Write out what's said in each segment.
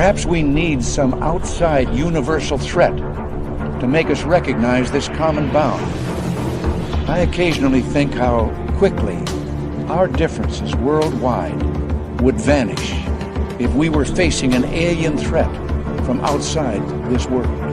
Perhaps we need some outside universal threat to make us recognize this common bound. I occasionally think how quickly our differences worldwide would vanish if we were facing an alien threat from outside this world.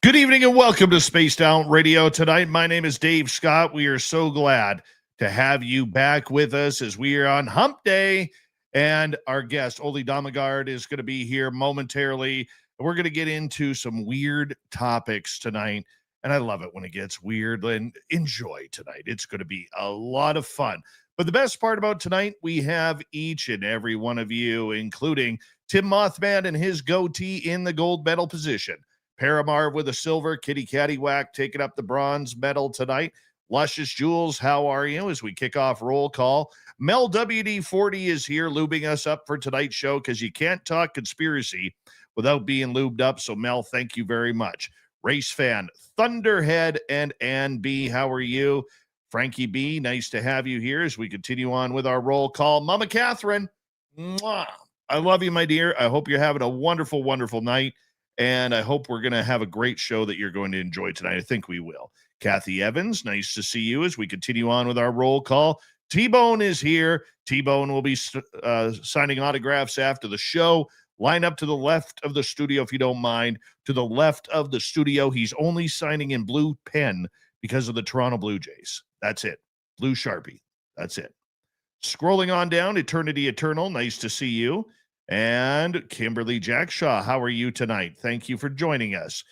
Good evening and welcome to Spaced Out Radio tonight. My name is Dave Scott. We are so glad to have you back with us as we are on Hump Day. And our guest, Ole Dammegard, is going to be here momentarily. We're going to get into some weird topics tonight. And I love it when it gets weird. And enjoy tonight. It's going to be a lot of fun. But the best part about tonight, we have each and every one of you, including Tim Mothman and his goatee in the gold medal position. Paramar with a silver, Kitty Caddywhack taking up the bronze medal tonight. Luscious Jules, how are you? As we kick off roll call. Mel WD-40 is here lubing us up for tonight's show because you can't talk conspiracy without being lubed up. So Mel, thank you very much. Race fan, Thunderhead and Ann B, how are you? Frankie B, nice to have you here as we continue on with our roll call. Mama Catherine, mwah, I love you, my dear. I hope you're having a wonderful, wonderful night. And I hope we're going to have a great show that you're going to enjoy tonight. I think we will. Kathy Evans, nice to see you as we continue on with our roll call. T-Bone is here. T-Bone will be signing autographs after the show. Line up to the left of the studio if you don't mind. To the left of the studio, he's only signing in blue pen because of the Toronto Blue Jays. That's it. Blue Sharpie. That's it. Scrolling on down, Eternity Eternal, nice to see you. And Kimberly Jackshaw, how are you tonight? Thank you for joining us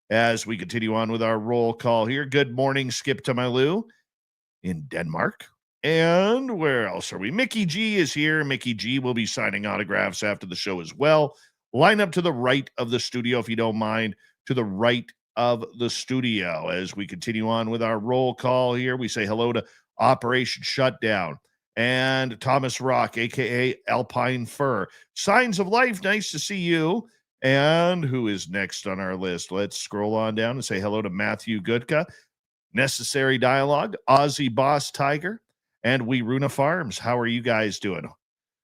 as we continue on with our roll call here. Good morning, Skip to my Lou in Denmark. And where else are we? Mickey G is here. Mickey G will be signing autographs after the show as well. Line up to the right of the studio, if you don't mind, to the right of the studio as we continue on with our roll call here. We say hello to Operation Shutdown. And Thomas Rock, a.k.a. Alpine Fur. Signs of Life, nice to see you. And who is next on our list? Let's scroll on down and say hello to Matthew Gutka. Necessary Dialogue, Aussie Boss Tiger, and We Runa Farms. How are you guys doing?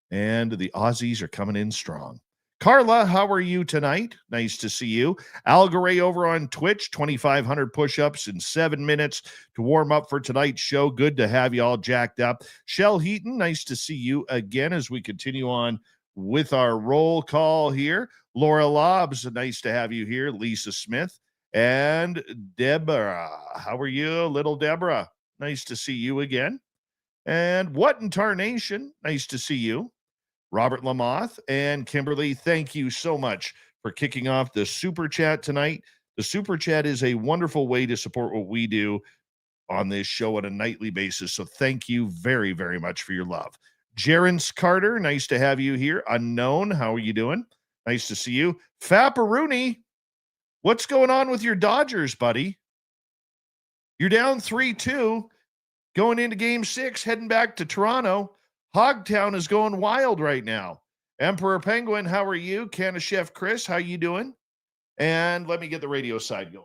And the Aussies are coming in strong. Carla, how are you tonight? Nice to see you. Al Garay over on Twitch, 2,500 push-ups in 7 minutes to warm up for tonight's show. Good to have you all jacked up. Shell Heaton, nice to see you again as we continue on with our roll call here. Laura Lobbs, nice to have you here. Lisa Smith and Deborah. How are you, little Deborah? Nice to see you again. And What in Tarnation, nice to see you. Robert Lamoth and Kimberly, thank you so much for kicking off the Super Chat tonight. The Super Chat is a wonderful way to support what we do on this show on a nightly basis. So thank you very, very much for your love. Jerence Carter, nice to have you here. Unknown, how are you doing? Nice to see you. Fapperoony, what's going on with your Dodgers, buddy? You're down 3-2, going into Game 6, heading back to Toronto. Hogtown is going wild right now. Emperor Penguin, how are you? Canna Chef Chris, how you doing? And let me get the radio side going.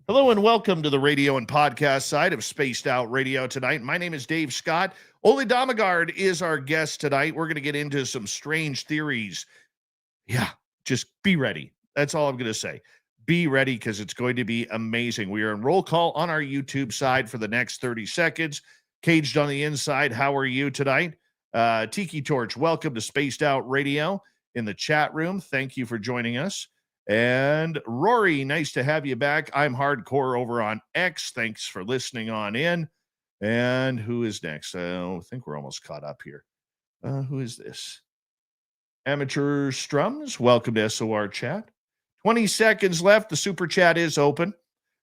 Hello and welcome to the radio and podcast side of Spaced Out Radio tonight. My name is Dave Scott. Ole Dammegard is our guest tonight. We're going to get into some strange theories. Yeah, just be ready. That's all I'm going to say. Be ready because it's going to be amazing. We are in roll call on our YouTube side for the next 30 seconds. Caged on the inside, how are you tonight? Tiki Torch, welcome to Spaced Out Radio in the chat room. Thank you for joining us. And Rory, nice to have you back. I'm Hardcore over on X. Thanks for listening on in. And who is next? I think we're almost caught up here. Who is this? Amateur Strums, welcome to SOR Chat. 20 seconds left. The super chat is open.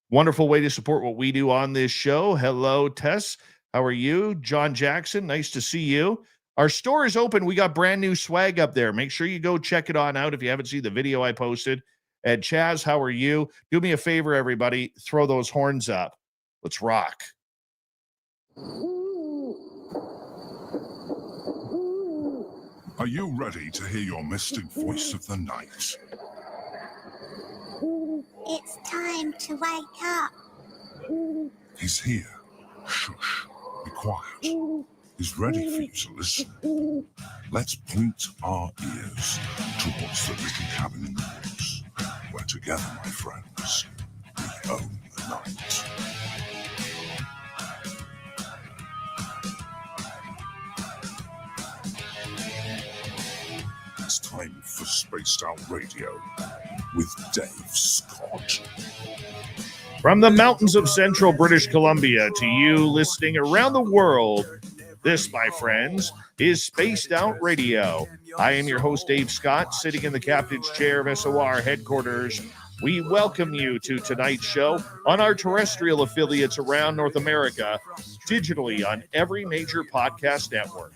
Wonderful way to support what we do on this show. Hello, Tess. How are you? John Jackson, nice to see you. Our store is open. We got brand new swag up there. Make sure you go check it on out if you haven't seen the video I posted. And Chaz, how are you? Do me a favor, everybody. Throw those horns up. Let's rock. Are you ready to hear your mystic voice of the night? It's time to wake up. He's here. Shush. Be quiet. He's ready for you to listen. Let's point our ears towards the little cabin in the woods, where together, my friends, we own the night. It's time for Spaced Out Radio with Dave Scott. From the mountains of central British Columbia to you listening around the world, this, my friends, is Spaced Out Radio. I am your host, Dave Scott, sitting in the captain's chair of SOR headquarters. We welcome you to tonight's show on our terrestrial affiliates around North America, digitally on every major podcast network.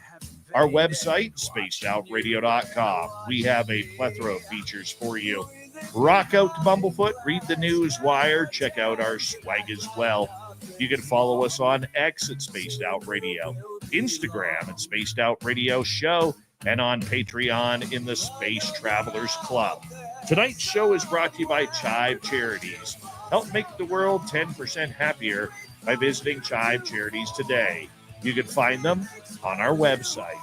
Our website, spacedoutradio.com. We have a plethora of features for you. Rock out to Bumblefoot, read the news wire, check out our swag as well. You can follow us on X at Spaced Out Radio, Instagram at Spaced Out Radio Show, and on Patreon in the Space Travelers Club. Tonight's show is brought to you by Chive Charities. Help make the world 10% happier by visiting Chive Charities today. You can find them on our website.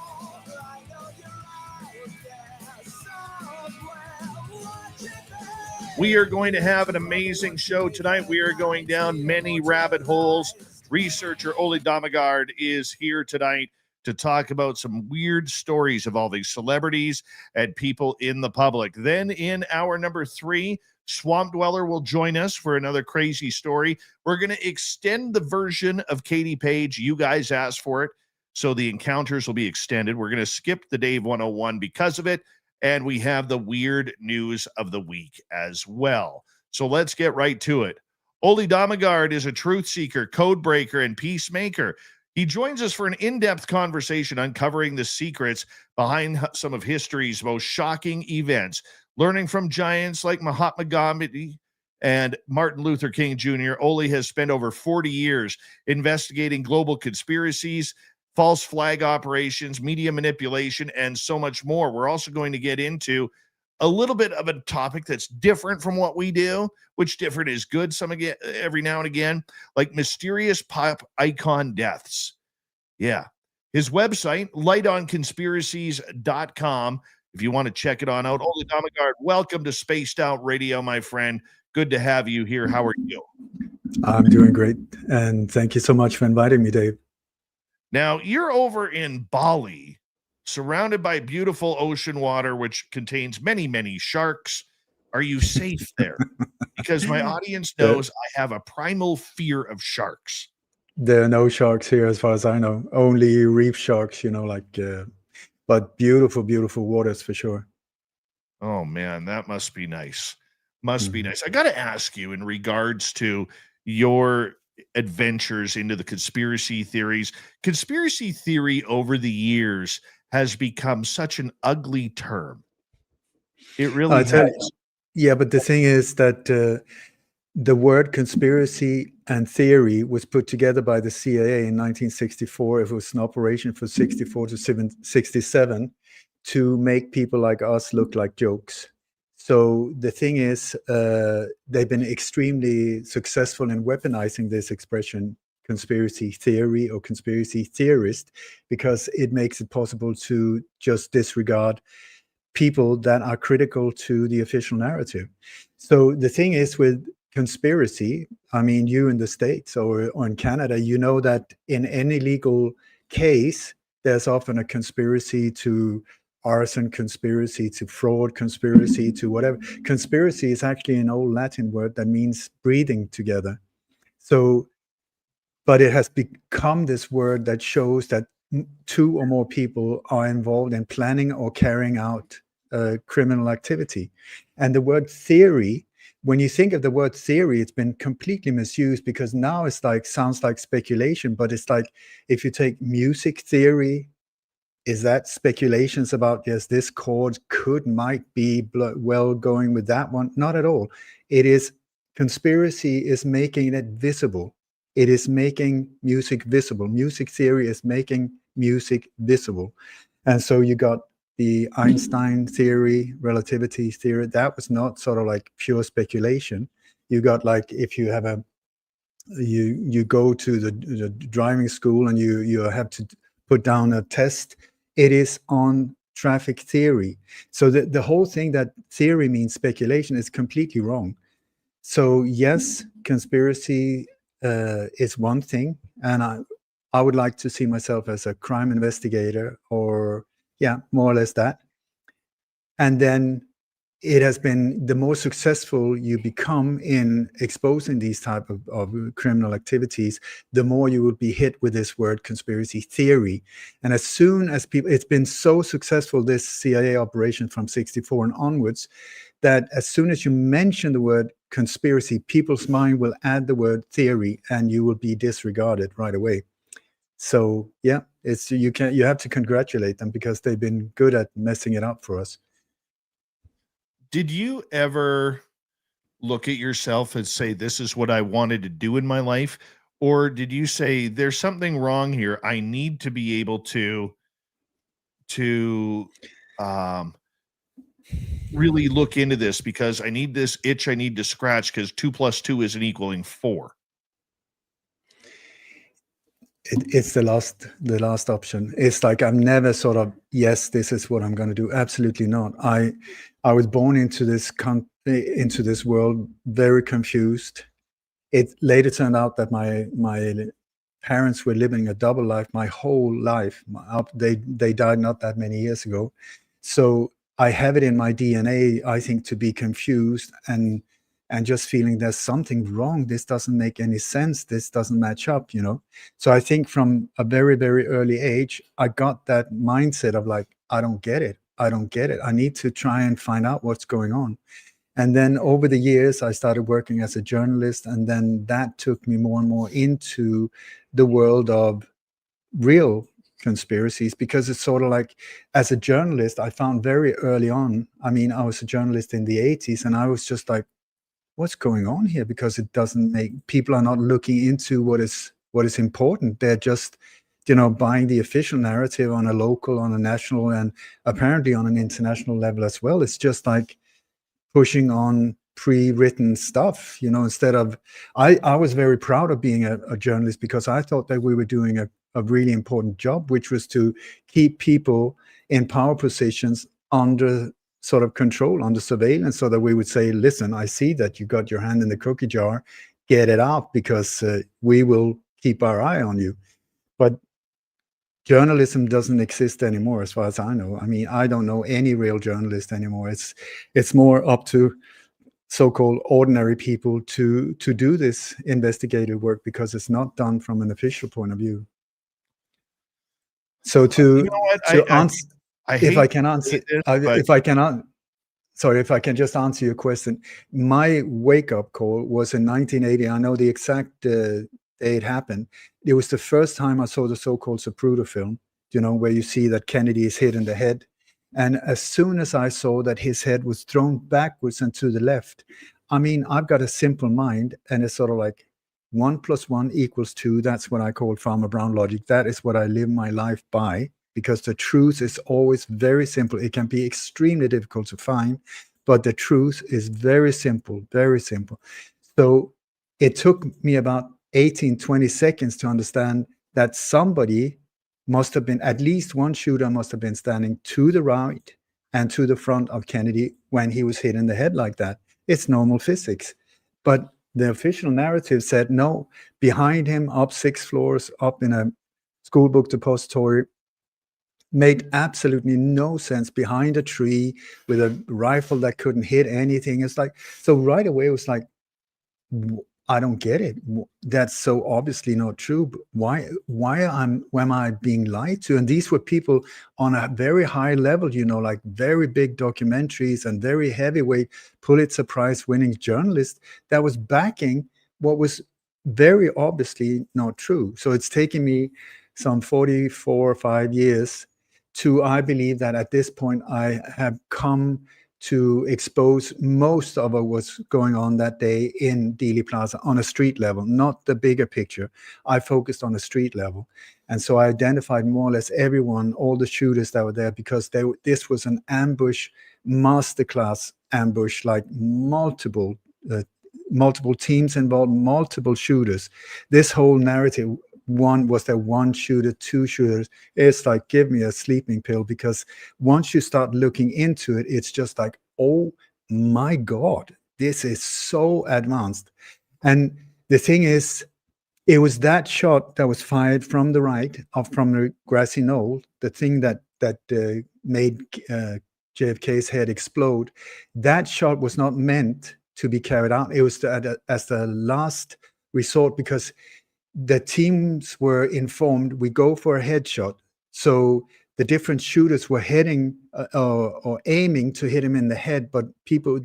We are going to have an amazing show tonight. We are going down many rabbit holes. Researcher Ole Dammegard is here tonight to talk about some weird stories involving celebrities and people in the public. Then in hour number 3, Swamp Dweller will join us for another crazy story. We're going to extend the version of Katie Page. You guys asked for it, so the encounters will be extended. We're going to skip the Dave 101 because of it, and we have the weird news of the week as well. So let's get right to it. Ole Dammegard is a truth seeker, code breaker, and peacemaker. He joins us for an in-depth conversation uncovering the secrets behind some of history's most shocking events, learning from giants like Mahatma Gandhi and Martin Luther King Jr. Ole has spent over 40 years investigating global conspiracies, false flag operations, media manipulation, and so much more. We're also going to get into a little bit of a topic that's different from what we do, which different is good every now and again, like mysterious pop icon deaths. Yeah. His website, lightonconspiracies.com, if you want to check it on out. Ole Dammegard, welcome to Spaced Out Radio, my friend. Good to have you here. How are you? I'm doing great, and thank you so much for inviting me, Dave. Now, you're over in Bali, surrounded by beautiful ocean water, which contains many, many sharks. Are you safe there? Because my audience knows I have a primal fear of sharks. There are no sharks here, as far as I know. Only reef sharks, but beautiful, beautiful waters for sure. Oh, man, that must be nice. Must be nice. I got to ask you, in regards to your adventures into the conspiracy theories, conspiracy theory over the years has become such an ugly term. It really has. Yeah, but the thing is that the word conspiracy and theory was put together by the CIA in 1964. It was an operation from 64 to 67 to make people like us look like jokes. So the thing is, they've been extremely successful in weaponizing this expression, conspiracy theory or conspiracy theorist, because it makes it possible to just disregard people that are critical to the official narrative. So the thing is with conspiracy, I mean, you in the States or in Canada, you know that in any legal case, there's often a conspiracy to arson, conspiracy to fraud, conspiracy to whatever. Conspiracy is actually an old Latin word that means breathing together. So, but it has become this word that shows that two or more people are involved in planning or carrying out criminal activity. And the word theory, when you think of the word theory, it's been completely misused, because now it's like, sounds like speculation, but it's like, if you take music theory, is that speculations about, yes, this chord might be well going with that one? Not at all. It is, conspiracy is making it visible. It is making music visible. Music theory is making music visible. And so you got the Einstein theory, relativity theory. That was not sort of like pure speculation. You got like, if you have you go to the driving school and you have to put down a test, it is on traffic theory. So the whole thing that theory means speculation is completely wrong. So yes, conspiracy is one thing, and I would like to see myself as a crime investigator, or more or less that. And then it has been, the more successful you become in exposing these type of criminal activities, the more you will be hit with this word conspiracy theory. And as soon as people, it's been so successful, this CIA operation from 1964 and onwards, that as soon as you mention the word conspiracy, people's mind will add the word theory, and you will be disregarded right away. So it's, you have to congratulate them, because they've been good at messing it up for us. Did you ever look at yourself and say, this is what I wanted to do in my life? Or did you say, there's something wrong here, I need to be able to really look into this, because I need this itch I need to scratch, because 2 + 2 isn't equaling 4? It's the last option. It's like, I'm never sort of, yes, this is what I'm going to do. Absolutely not. I was born into this world very confused. It later turned out that my parents were living a double life my whole life. They died not that many years ago. So I have it in my DNA, I think, to be confused and just feeling there's something wrong. This doesn't make any sense. This doesn't match up, you know? So I think from a very, very early age, I got that mindset of like, I don't get it. I don't get it. I need to try and find out what's going on. And then over the years, I started working as a journalist. And then that took me more and more into the world of real conspiracies, because it's sort of like, as a journalist, I found very early on, I mean, I was a journalist in the 80s, and I was just like, what's going on here? Because it doesn't make, people are not looking into what is important. They're just, you know, buying the official narrative on a local, on a national, and apparently on an international level as well. It's just like pushing on pre-written stuff, you know, instead of, I was very proud of being a journalist, because I thought that we were doing a really important job, which was to keep people in power positions under sort of control, under surveillance, so that we would say, listen, I see that you got your hand in the cookie jar, get it out, because we will keep our eye on you. But journalism doesn't exist anymore, as far as I know. I mean, I don't know any real journalist anymore. It's more up to so-called ordinary people to do this investigative work, because it's not done from an official point of view. So You know what? answer, if I can just answer your question, my wake-up call was in 1980. I know the exact day it happened. It was the first time I saw the so-called Zapruder film, you know, where you see that Kennedy is hit in the head. And as soon as I saw that his head was thrown backwards and to the left, I mean, I've got a simple mind, and it's sort of like 1 + 1 = 2. That's what I call Farmer Brown logic. That is what I live my life by, because the truth is always very simple. It can be extremely difficult to find, but the truth is very simple, very simple. So it took me about 18-20 seconds to understand that somebody must have been, at least one shooter must have been standing to the right and to the front of Kennedy when he was hit in the head like that. It's normal physics. But the official narrative said, no, behind him, up 6 floors, up in a school book depository, made absolutely no sense, behind a tree with a rifle that couldn't hit anything. It's like, so right away it was like, I don't get it. That's so obviously not true. But why am I being lied to? And these were people on a very high level, you know, like very big documentaries and very heavyweight Pulitzer Prize winning journalists that was backing what was very obviously not true. So it's taken me some 44 or 5 years to, I believe that at this point I have come to expose most of what was going on that day in Dealey Plaza on a street level, not the bigger picture. I focused on a street level. And so I identified more or less everyone, all the shooters that were there, because this was an ambush, masterclass ambush, like multiple teams involved, multiple shooters. This whole narrative, was there one shooter, 2 shooters? It's like, give me a sleeping pill, because once you start looking into it, it's just like, oh my God, this is so advanced. And the thing is, it was that shot that was fired from the right, from the grassy knoll, the thing that made JFK's head explode. That shot was not meant to be carried out. It was as the last resort, because the teams were informed, we go for a headshot. So the different shooters were heading or aiming to hit him in the head, but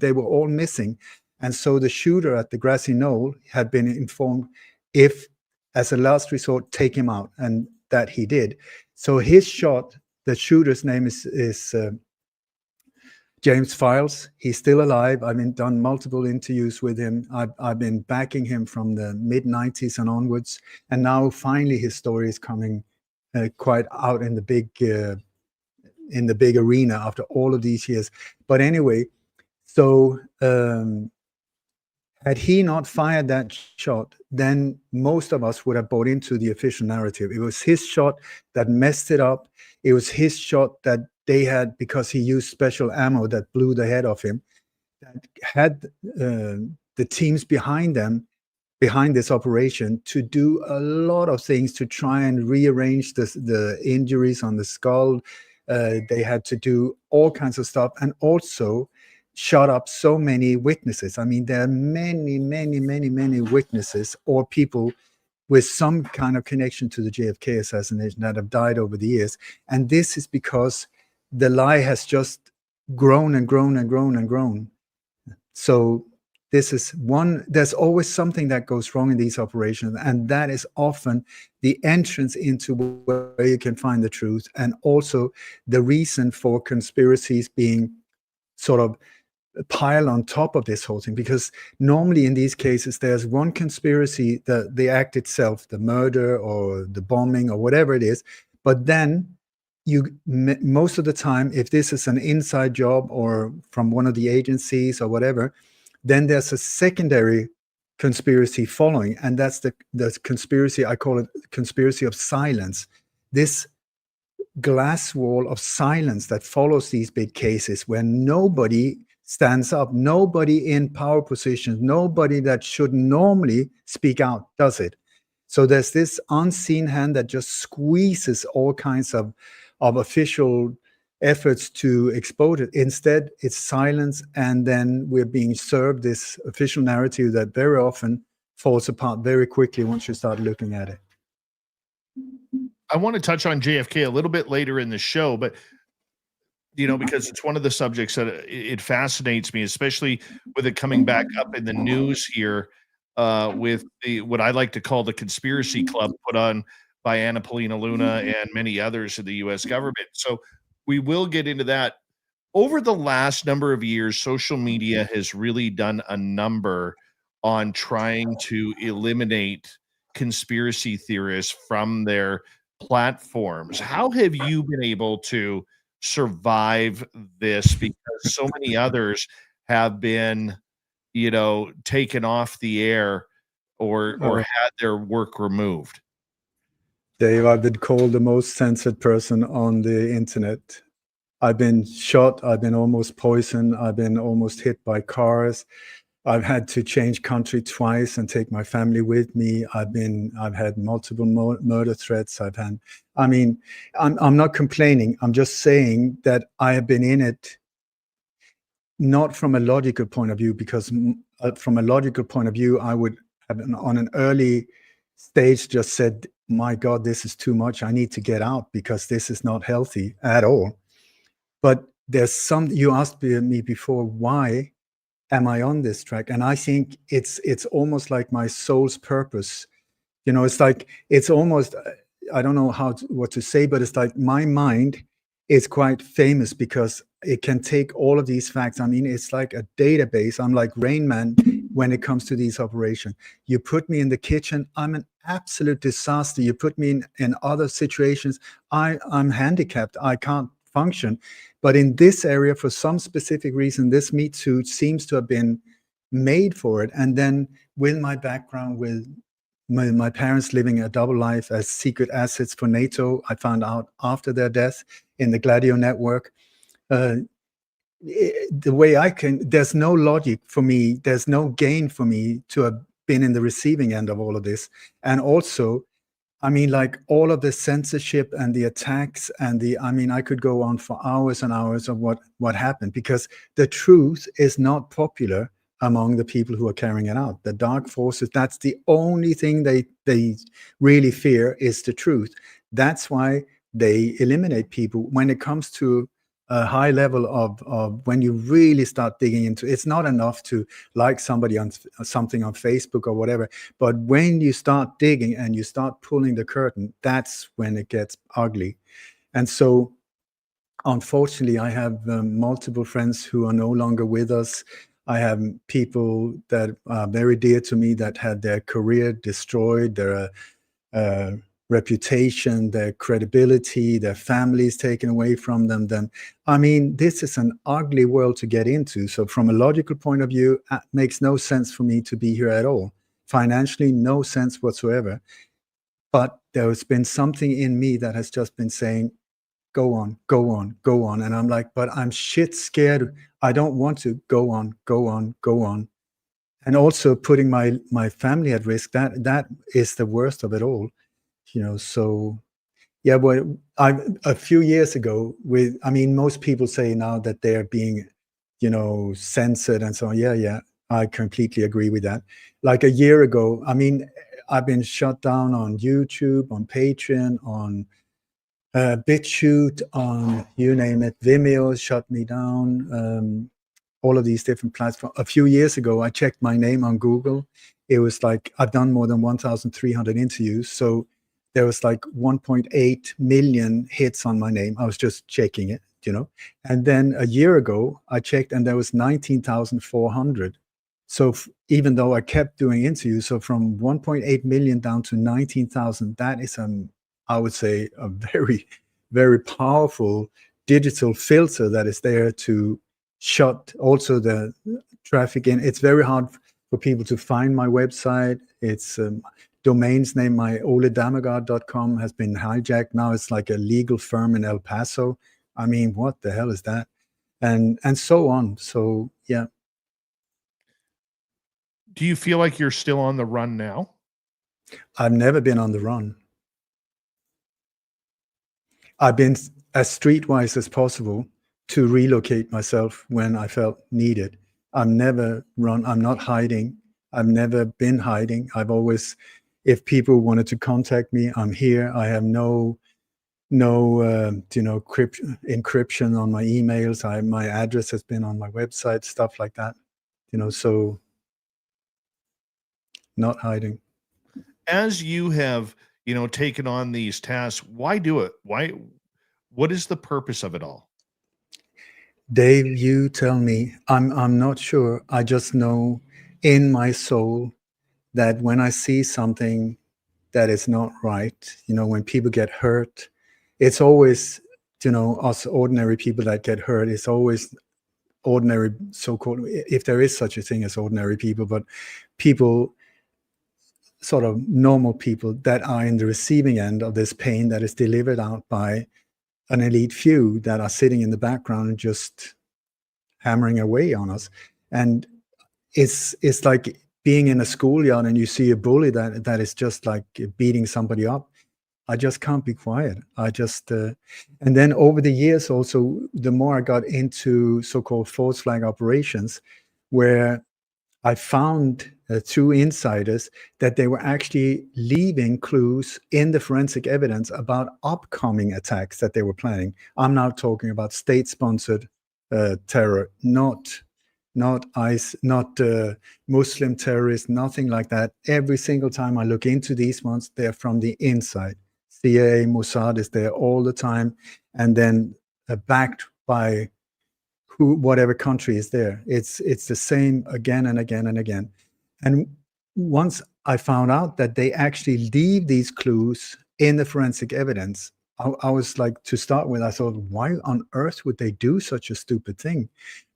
they were all missing. And so the shooter at the grassy knoll had been informed, if as a last resort, take him out, and that he did. So his shot, the shooter's name is James Files. He's still alive. I've done multiple interviews with him. I've been backing him from the mid-90s and onwards, and now finally his story is coming quite out in the big arena after all of these years. But anyway, so had he not fired that shot, then most of us would have bought into the official narrative. It was his shot that messed it up. It was his shot that they had, because he used special ammo that blew the head off him, that had the teams behind this operation to do a lot of things to try and rearrange the injuries on the skull. They had to do all kinds of stuff, and also shut up so many witnesses. There are many, many, many, many witnesses or people with some kind of connection to the JFK assassination that have died over the years. And this is because the lie has just grown and grown and grown and grown. So this is there's always something that goes wrong in these operations, and that is often the entrance into where you can find the truth, and also the reason for conspiracies being sort of piled on top of this whole thing. Because normally in these cases, there's one conspiracy, the act itself, the murder or the bombing or whatever it is, but then most of the time, if this is an inside job or from one of the agencies or whatever, then there's a secondary conspiracy following, and that's the conspiracy. I call it conspiracy of silence. This glass wall of silence that follows these big cases, where nobody stands up, nobody in power positions, nobody that should normally speak out does it. So there's this unseen hand that just squeezes all kinds of official efforts to expose it. Instead, it's silence, and then we're being served this official narrative that very often falls apart very quickly once you start looking at it. I want to touch on JFK a little bit later in the show, but because it's one of the subjects that it fascinates me, especially with it coming back up in the news here with what I like to call the conspiracy club put on by Anna Paulina Luna and many others in the U.S. government. So we will get into that. Over the last number of years, social media has really done a number on trying to eliminate conspiracy theorists from their platforms. How have you been able to survive this, because so many others have been taken off the air or had their work removed? Dave, I've been called the most censored person on the internet. I've been shot. I've been almost poisoned. I've been almost hit by cars. I've had to change country twice and take my family with me. I've had multiple murder threats. I'm not complaining. I'm just saying that I have been in it, not from a logical point of view, because from a logical point of view, I would have on an early stage just said, my God, this is too much. I need to get out because this is not healthy at all. But you asked me before, why am I on this track? And I think it's almost like my soul's purpose. It's almost, I don't know what to say, but it's like my mind is quite famous because it can take all of these facts. I mean, it's like a database. I'm like Rain Man when it comes to these operations. You put me in the kitchen, I'm an absolute disaster. You put me in other situations, I'm handicapped. I can't function. But in this area, for some specific reason, this meat suit seems to have been made for it. And then with my background, with my parents living a double life as secret assets for NATO, I found out after their death in the Gladio network. The way there's no logic for me, there's no gain for me to have been in the receiving end of all of this. And also, I mean, like all of the censorship and the attacks and I could go on for hours and hours of what happened, because the truth is not popular among the people who are carrying it out. The dark forces, that's the only thing they really fear, is the truth. That's why they eliminate people. When it comes to a high level of when you really start digging into, it's not enough to like somebody on something on Facebook or whatever, but when you start digging and you start pulling the curtain, that's when it gets ugly. And so unfortunately, I have multiple friends who are no longer with us. I have people that are very dear to me that had their career destroyed, their reputation, their credibility, their families taken away from them. Then, I mean, this is an ugly world to get into. So from a logical point of view, it makes no sense for me to be here at all. Financially, no sense whatsoever. But there has been something in me that has just been saying, go on, go on, go on. And I'm like, but I'm shit scared. I don't want to go on, go on, go on. And also putting my family at risk, that is the worst of it all. So yeah, well, a few years ago most people say now that they're being, censored and so on. Yeah, I completely agree with that. Like a year ago, I've been shut down on YouTube, on Patreon, on BitChute, on you name it. Vimeo shut me down. All of these different platforms. A few years ago, I checked my name on Google. It was like, I've done more than 1,300 interviews. So there was like 1.8 million hits on my name. I was just checking it, And then a year ago, I checked and there was 19,400. So even though I kept doing interviews, so from 1.8 million down to 19,000, that is, I would say, a very, very powerful digital filter that is there to shut also the traffic in. It's very hard for people to find my website. It's domains name, my oledammegard.com has been hijacked. Now it's like a legal firm in El Paso. I mean, what the hell is that? And so on. So yeah. Do you feel like you're still on the run now? I've never been on the run. I've been as streetwise as possible to relocate myself when I felt needed. I've never run. I'm not hiding. I've never been hiding. I've always, if people wanted to contact me, I'm here. I have no encryption on my emails. My address has been on my website, stuff like that. So not hiding. As you have, taken on these tasks, why do it? What is the purpose of it all? Dave, you tell me. I'm not sure. I just know in my soul that when I see something that is not right, when people get hurt, it's always, us ordinary people that get hurt. It's always ordinary, so-called, if there is such a thing as ordinary people, but people, sort of normal people that are in the receiving end of this pain that is delivered out by an elite few that are sitting in the background and just hammering away on us. And it's like being in a schoolyard and you see a bully that is just like beating somebody up. I just can't be quiet. I just, and then over the years also, the more I got into so-called false flag operations, where I found through insiders that they were actually leaving clues in the forensic evidence about upcoming attacks that they were planning. I'm now talking about state-sponsored terror, not ICE, not Muslim terrorists, nothing like that. Every single time I look into these ones, they're from the inside. CIA, Mossad is there all the time, and then backed by whatever country is there. It's the same again and again and again. And once I found out that they actually leave these clues in the forensic evidence, I was like, to start with, I thought, why on earth would they do such a stupid thing?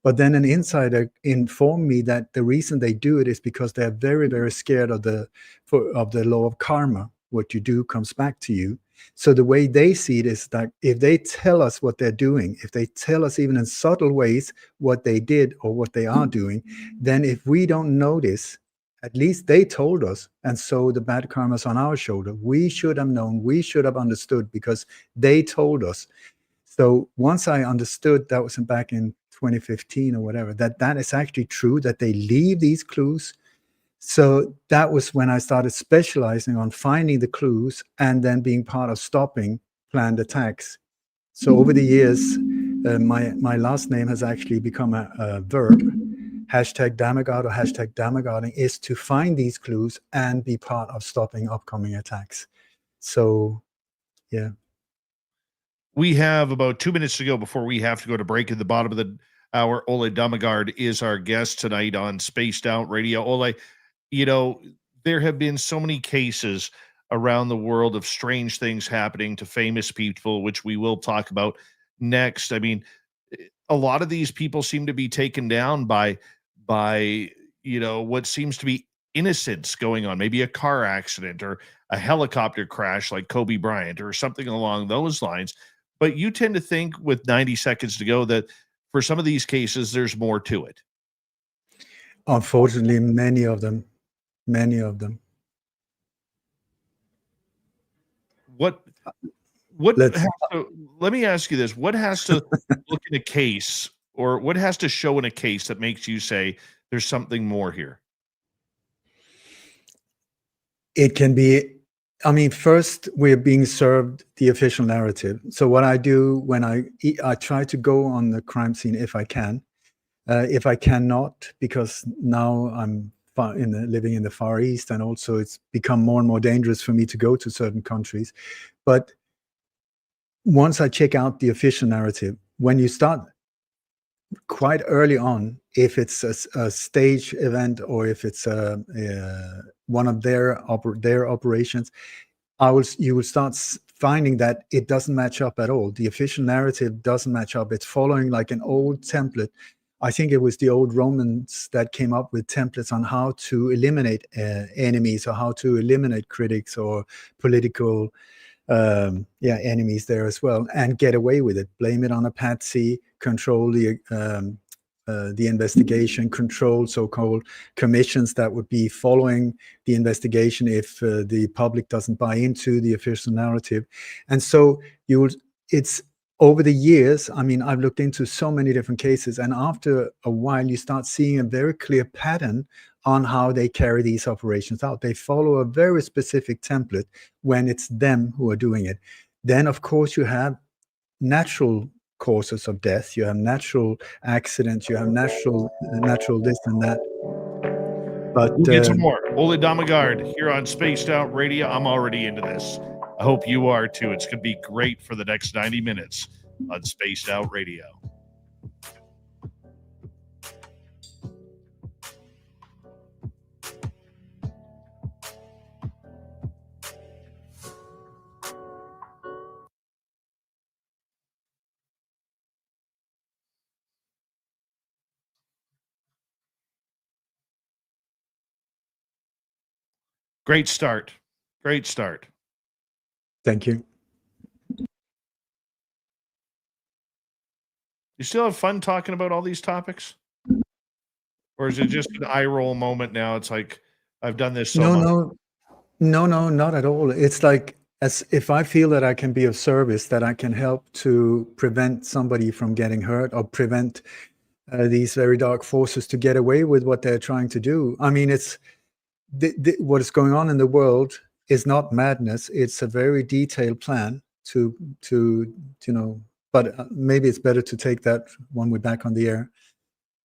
But then an insider informed me that the reason they do it is because they're very, very scared of the law of karma. What you do comes back to you. So the way they see it is that if they tell us what they're doing, if they tell us even in subtle ways what they did or what they are doing, then if we don't notice, at least they told us, and so the bad karma's on our shoulder. We should have known, we should have understood because they told us. So once I understood, that was back in 2015 or whatever, that is actually true, that they leave these clues. So that was when I started specializing on finding the clues and then being part of stopping planned attacks. So over the years, my last name has actually become a verb. Hashtag Dammegard or hashtag Dammegarding is to find these clues and be part of stopping upcoming attacks. So, yeah. We have about 2 minutes to go before we have to go to break at the bottom of the hour. Ole Dammegard is our guest tonight on Spaced Out Radio. Ole, you know, there have been so many cases around the world of strange things happening to famous people, which we will talk about next. I mean, a lot of these people seem to be taken down by what seems to be innocence going on, maybe a car accident or a helicopter crash like Kobe Bryant or something along those lines. But you tend to think, with 90 seconds to go, that for some of these cases, there's more to it. Unfortunately, many of them. What let me ask you this. What has to look in a case, or what has to show in a case that makes you say there's something more here? It can be, I mean, first we're being served the official narrative. So what I do when I try to go on the crime scene if I can. If I cannot, because now I'm living in the Far East, and also it's become more and more dangerous for me to go to certain countries. But once I check out the official narrative, when you start quite early on, if it's a stage event or if it's one of their operations, you will start finding that it doesn't match up at all. The official narrative doesn't match up. It's following like an old template. I think it was the old Romans that came up with templates on how to eliminate enemies, or how to eliminate critics or political enemies there as well, and get away with it. Blame it on a patsy, control the investigation, control so-called commissions that would be following the investigation if the public doesn't buy into the official narrative. And so it's over the years, I mean, I've looked into so many different cases, and after a while, you start seeing a very clear pattern on how they carry these operations out. They follow a very specific template when it's them who are doing it. Then, of course, you have natural causes of death, you have natural accidents, you have natural this and that. But we'll get some more. Ole Dammegard here on Spaced Out Radio. I'm already into this. I hope you are too. It's going to be great for the next 90 minutes on Spaced Out Radio. Great start. Great start. Thank you. You still have fun talking about all these topics? Or is it just an eye roll moment now? It's like, I've done this so much. No, not at all. It's like, as if I feel that I can be of service, that I can help to prevent somebody from getting hurt or prevent these very dark forces to get away with what they're trying to do. I mean, it's what is going on in the world is not madness. It's a very detailed plan to but maybe it's better to take that when we're back on the air.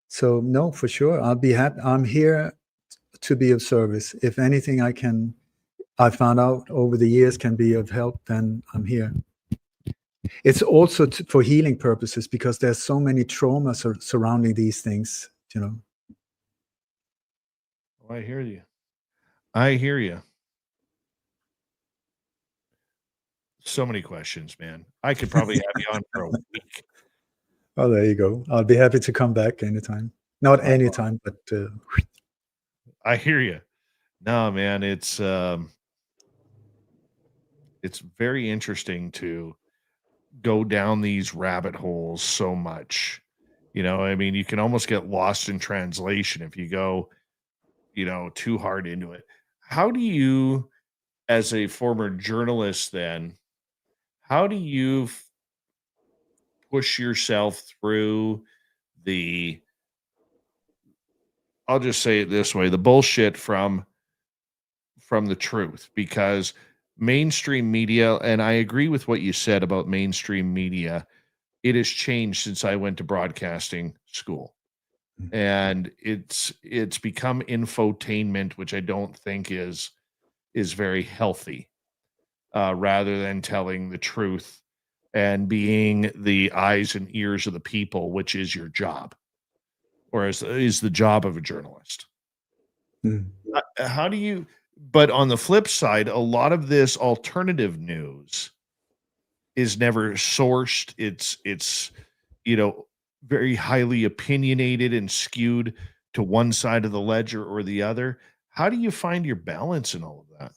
So no, for sure, I'll be happy. I'm here to be of service. If anything I found out over the years can be of help, then I'm here. It's also for healing purposes, because there's so many traumas surrounding these things, Oh, I hear you. I hear you. So many questions, man. I could probably have you on for a week. Oh, there you go. I'll be happy to come back anytime. Not anytime, but I hear you. No, man, it's very interesting to go down these rabbit holes so much. I mean, you can almost get lost in translation if you go, too hard into it. How do you, as a former journalist, then, how do you push yourself through I'll just say it this way, the bullshit from the truth? Because mainstream media, and I agree with what you said about mainstream media, it has changed since I went to broadcasting school. And it's become infotainment, which I don't think is very healthy, rather than telling the truth and being the eyes and ears of the people, which is your job, or is the job of a journalist. How do you, but on the flip side, a lot of this alternative news is never sourced. It's very highly opinionated and skewed to one side of the ledger or the other. How do you find your balance in all of that?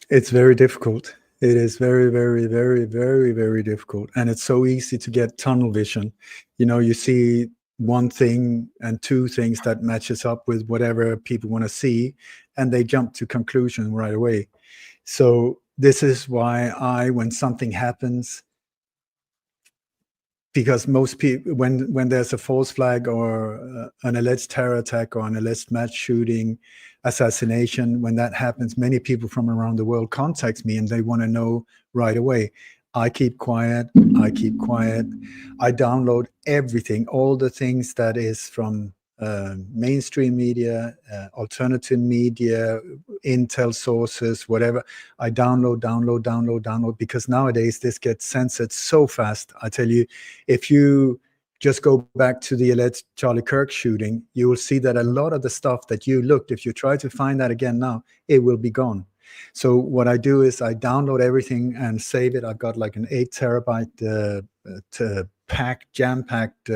it's very difficult. It is very, very, very, very, very difficult. And it's so easy to get tunnel vision. You see one thing and two things that matches up with whatever people want to see, and they jump to conclusion right away. So this is why when something happens, because most people, when there's a false flag or an alleged terror attack or an alleged mass shooting, assassination, when that happens, many people from around the world contact me and they want to know right away. I keep quiet. I download everything, all the things that is from mainstream media, alternative media, intel sources, whatever. I download, because nowadays this gets censored so fast. I tell you, if you just go back to the alleged Charlie Kirk shooting, you will see that a lot of the stuff that you looked, if you try to find that again now, it will be gone. So what I do is I download everything and save it. I've got like an 8 terabyte jam-packed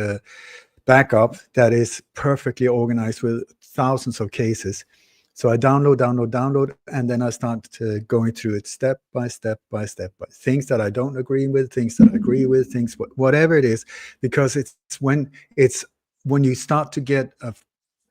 backup that is perfectly organized with thousands of cases. So I download, and then I start going through it step by step by things that I don't agree with, things that I agree with, things whatever it is, because it's when you start to get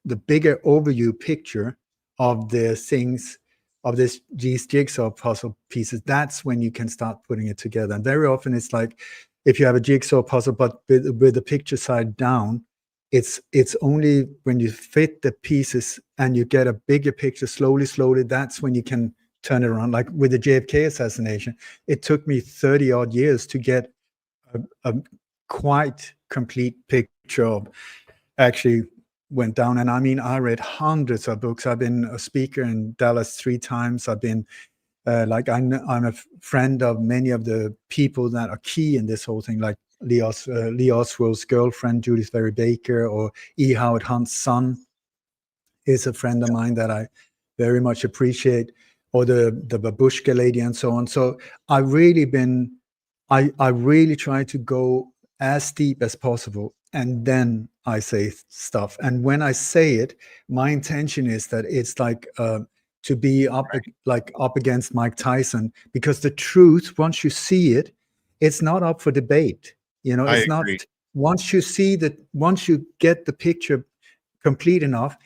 the bigger overview picture of the things, of these jigsaw puzzle pieces, that's when you can start putting it together. And very often it's like, if you have a jigsaw puzzle but with the picture side down, it's only when you fit the pieces and you get a bigger picture slowly, that's when you can turn it around. Like with the JFK assassination, it took me 30 odd years to get a quite complete picture of actually went down. And I mean, I read hundreds of books. I've been a speaker in Dallas 3 times. I've been I'm a friend of many of the people that are key in this whole thing, like Lee Oswald's girlfriend, Judith Berry Baker, or E. Howard Hunt's son is a friend of mine that I very much appreciate, or the Babushka lady and so on. So I really try to go as deep as possible, and then I say stuff. And when I say it, my intention is that it's like to be up against Mike Tyson, because the truth, once you see it, it's not up for debate. It's not. once you get the picture complete enough,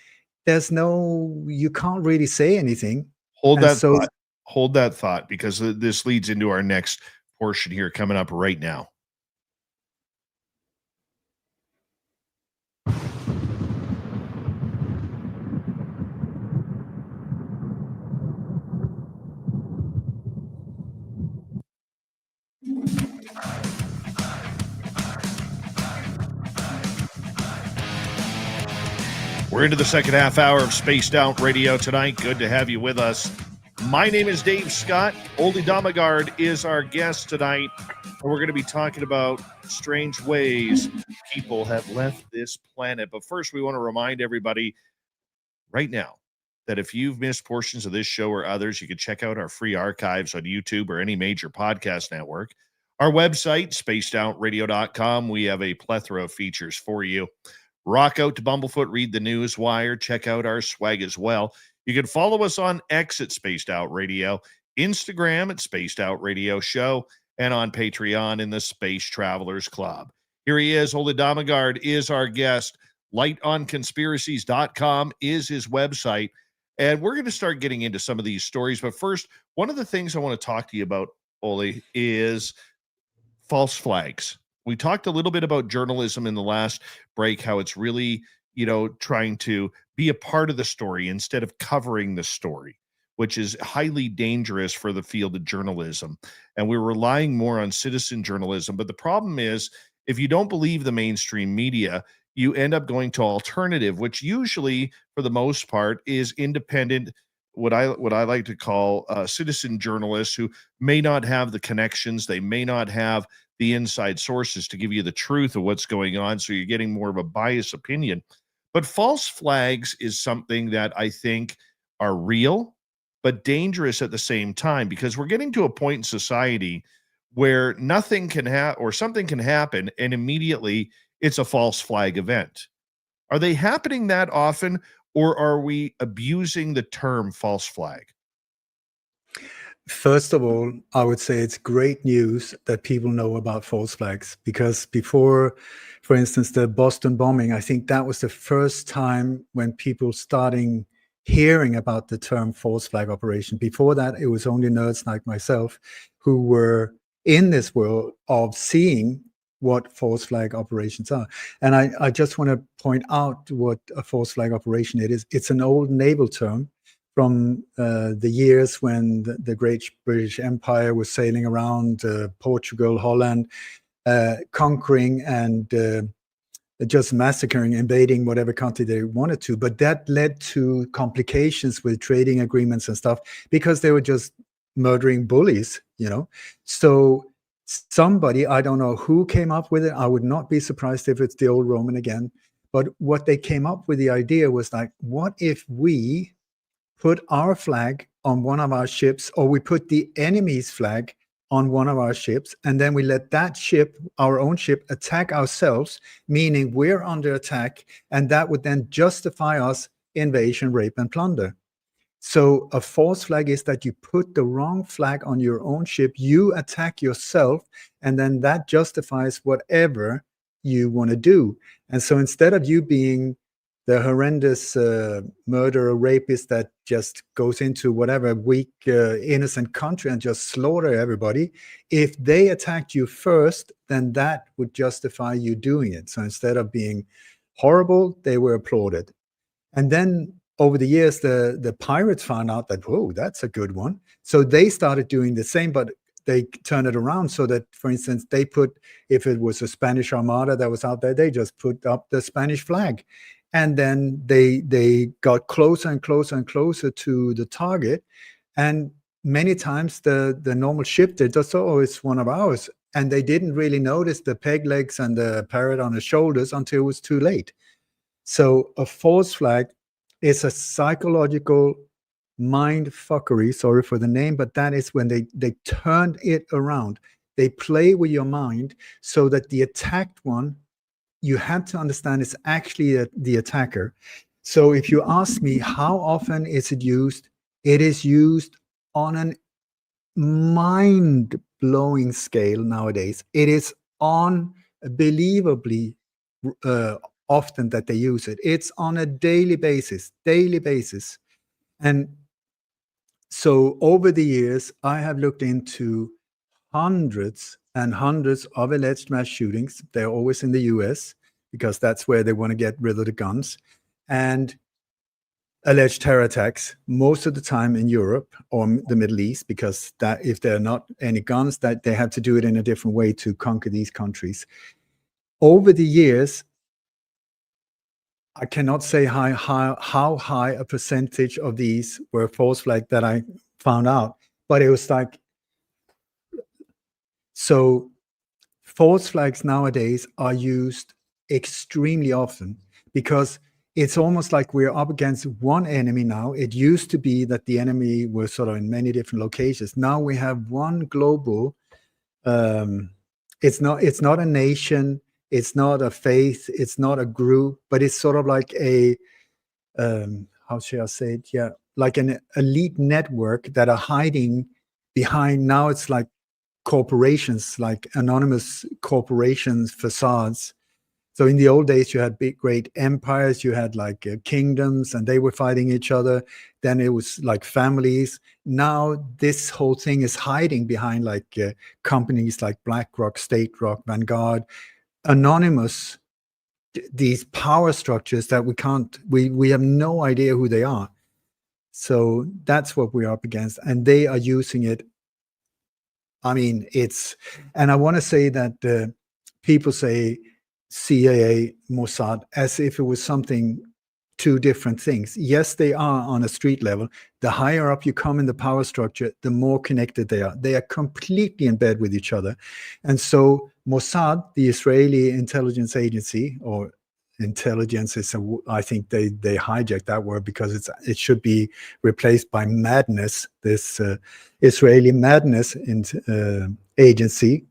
you can't really say anything. Hold And that so thought. Hold that thought, because this leads into our next portion here coming up right now. We're into the second half hour of Spaced Out Radio tonight. Good to have you with us. My name is Dave Scott. Ole Dammegard is our guest tonight, and we're going to be talking about strange ways people have left this planet. But first, we want to remind everybody right now that if you've missed portions of this show or others, you can check out our free archives on YouTube or any major podcast network. Our website, spacedoutradio.com, we have a plethora of features for you. Rock out to Bumblefoot, read the news wire, check out our swag as well. You can follow us on X at Spaced Out Radio, Instagram at Spaced Out Radio Show, and on Patreon in the Space Travelers Club. Here he is. Ole Dammegard is our guest. lightonconspiracies.com is his website. And we're going to start getting into some of these stories. But first, one of the things I want to talk to you about, Ole, is false flags. We talked a little bit about journalism in the last break, how it's really, trying to be a part of the story instead of covering the story, which is highly dangerous for the field of journalism. And we're relying more on citizen journalism. But the problem is, if you don't believe the mainstream media, you end up going to alternative, which usually, for the most part, is independent, what I like to call citizen journalists who may not have the connections, they may not have the inside sources to give you the truth of what's going on, so you're getting more of a biased opinion. But false flags is something that I think are real, but dangerous at the same time, because we're getting to a point in society where nothing can or something can happen, and immediately it's a false flag event. Are they happening that often, or are we abusing the term false flag? First of all, I would say it's great news that people know about false flags, because before, for instance, the Boston bombing, I think that was the first time when people starting hearing about the term false flag operation. Before that, it was only nerds like myself who were in this world of seeing what false flag operations are. And I just want to point out what a false flag operation it is. It's an old naval term from the years when the Great British Empire was sailing around Portugal, Holland, conquering and just massacring, invading whatever country they wanted to. But that led to complications with trading agreements and stuff, because they were just murdering bullies, So somebody, I don't know who came up with it. I would not be surprised if it's the old Roman again. But what they came up with, the idea was like, what if we put our flag on one of our ships, or we put the enemy's flag on one of our ships, and then we let that ship, our own ship, attack ourselves, meaning we're under attack, and that would then justify us invasion, rape, and plunder. So a false flag is that you put the wrong flag on your own ship, you attack yourself, and then that justifies whatever you want to do. And so instead of you being the horrendous murderer, rapist that just goes into whatever weak, innocent country and just slaughter everybody, if they attacked you first, then that would justify you doing it. So instead of being horrible, they were applauded. And then over the years, the pirates found out that, whoa, that's a good one. So they started doing the same, but they turned it around so that, for instance, they put, if it was a Spanish armada that was out there, they just put up the Spanish flag. And then they got closer and closer and closer to the target. And many times the normal ship, they just thought, oh, it's one of ours. And they didn't really notice the peg legs and the parrot on the shoulders until it was too late. So a false flag is a psychological mind fuckery, sorry for the name, but that is when they turned it around. They play with your mind so that the attacked one, you have to understand, it's actually the attacker. So if you ask me, how often is it used? It is used on a mind-blowing scale nowadays. It is on unbelievably often that they use it. It's on a daily basis. And so over the years, I have looked into hundreds and hundreds of alleged mass shootings. They're always in the US because that's where they want to get rid of the guns. And alleged terror attacks, most of the time in Europe or the Middle East, because that if there are not any guns, that they have to do it in a different way to conquer these countries. Over the years, I cannot say how high a percentage of these were false flag that I found out, but it was like, so false flags nowadays are used extremely often because it's almost like we're up against one enemy now. It used to be that the enemy was sort of in many different locations. Now we have one global, it's not a nation, it's not a faith, it's not a group, but it's sort of like a, how should I say it? Yeah, like an elite network that are hiding behind, now it's like corporations, like anonymous corporations facades. So in the old days, you had big, great empires, you had like kingdoms, and they were fighting each other. Then it was like families. Now this whole thing is hiding behind like companies like BlackRock, State Rock, Vanguard, anonymous, these power structures that we have no idea who they are. So that's what we're up against. And they are using it. I mean, and I want to say that people say CIA, Mossad, as if it was something, two different things. Yes, they are on a street level. The higher up you come in the power structure, the more connected they are. They are completely in bed with each other. And so Mossad, the Israeli intelligence agency, or intelligence is, I think they hijacked that word because it should be replaced by madness, this Israeli madness agency.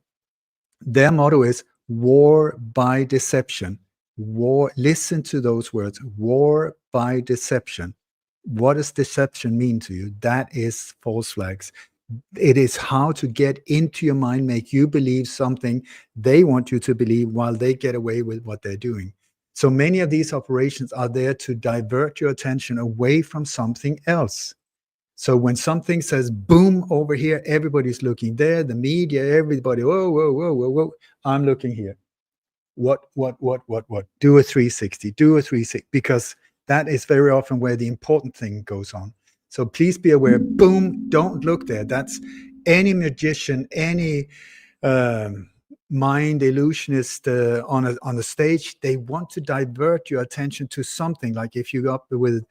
Their motto is war by deception. War, listen to those words, war by deception. What does deception mean to you? That is false flags. It is how to get into your mind, make you believe something they want you to believe while they get away with what they're doing. So many of these operations are there to divert your attention away from something else. So when something says boom over here, everybody's looking there, the media, everybody, whoa, I'm looking here. What? Do a 360, because that is very often where the important thing goes on. So please be aware, boom, don't look there. That's any magician, any mind illusionist on the stage. They want to divert your attention to something. Like if you go up with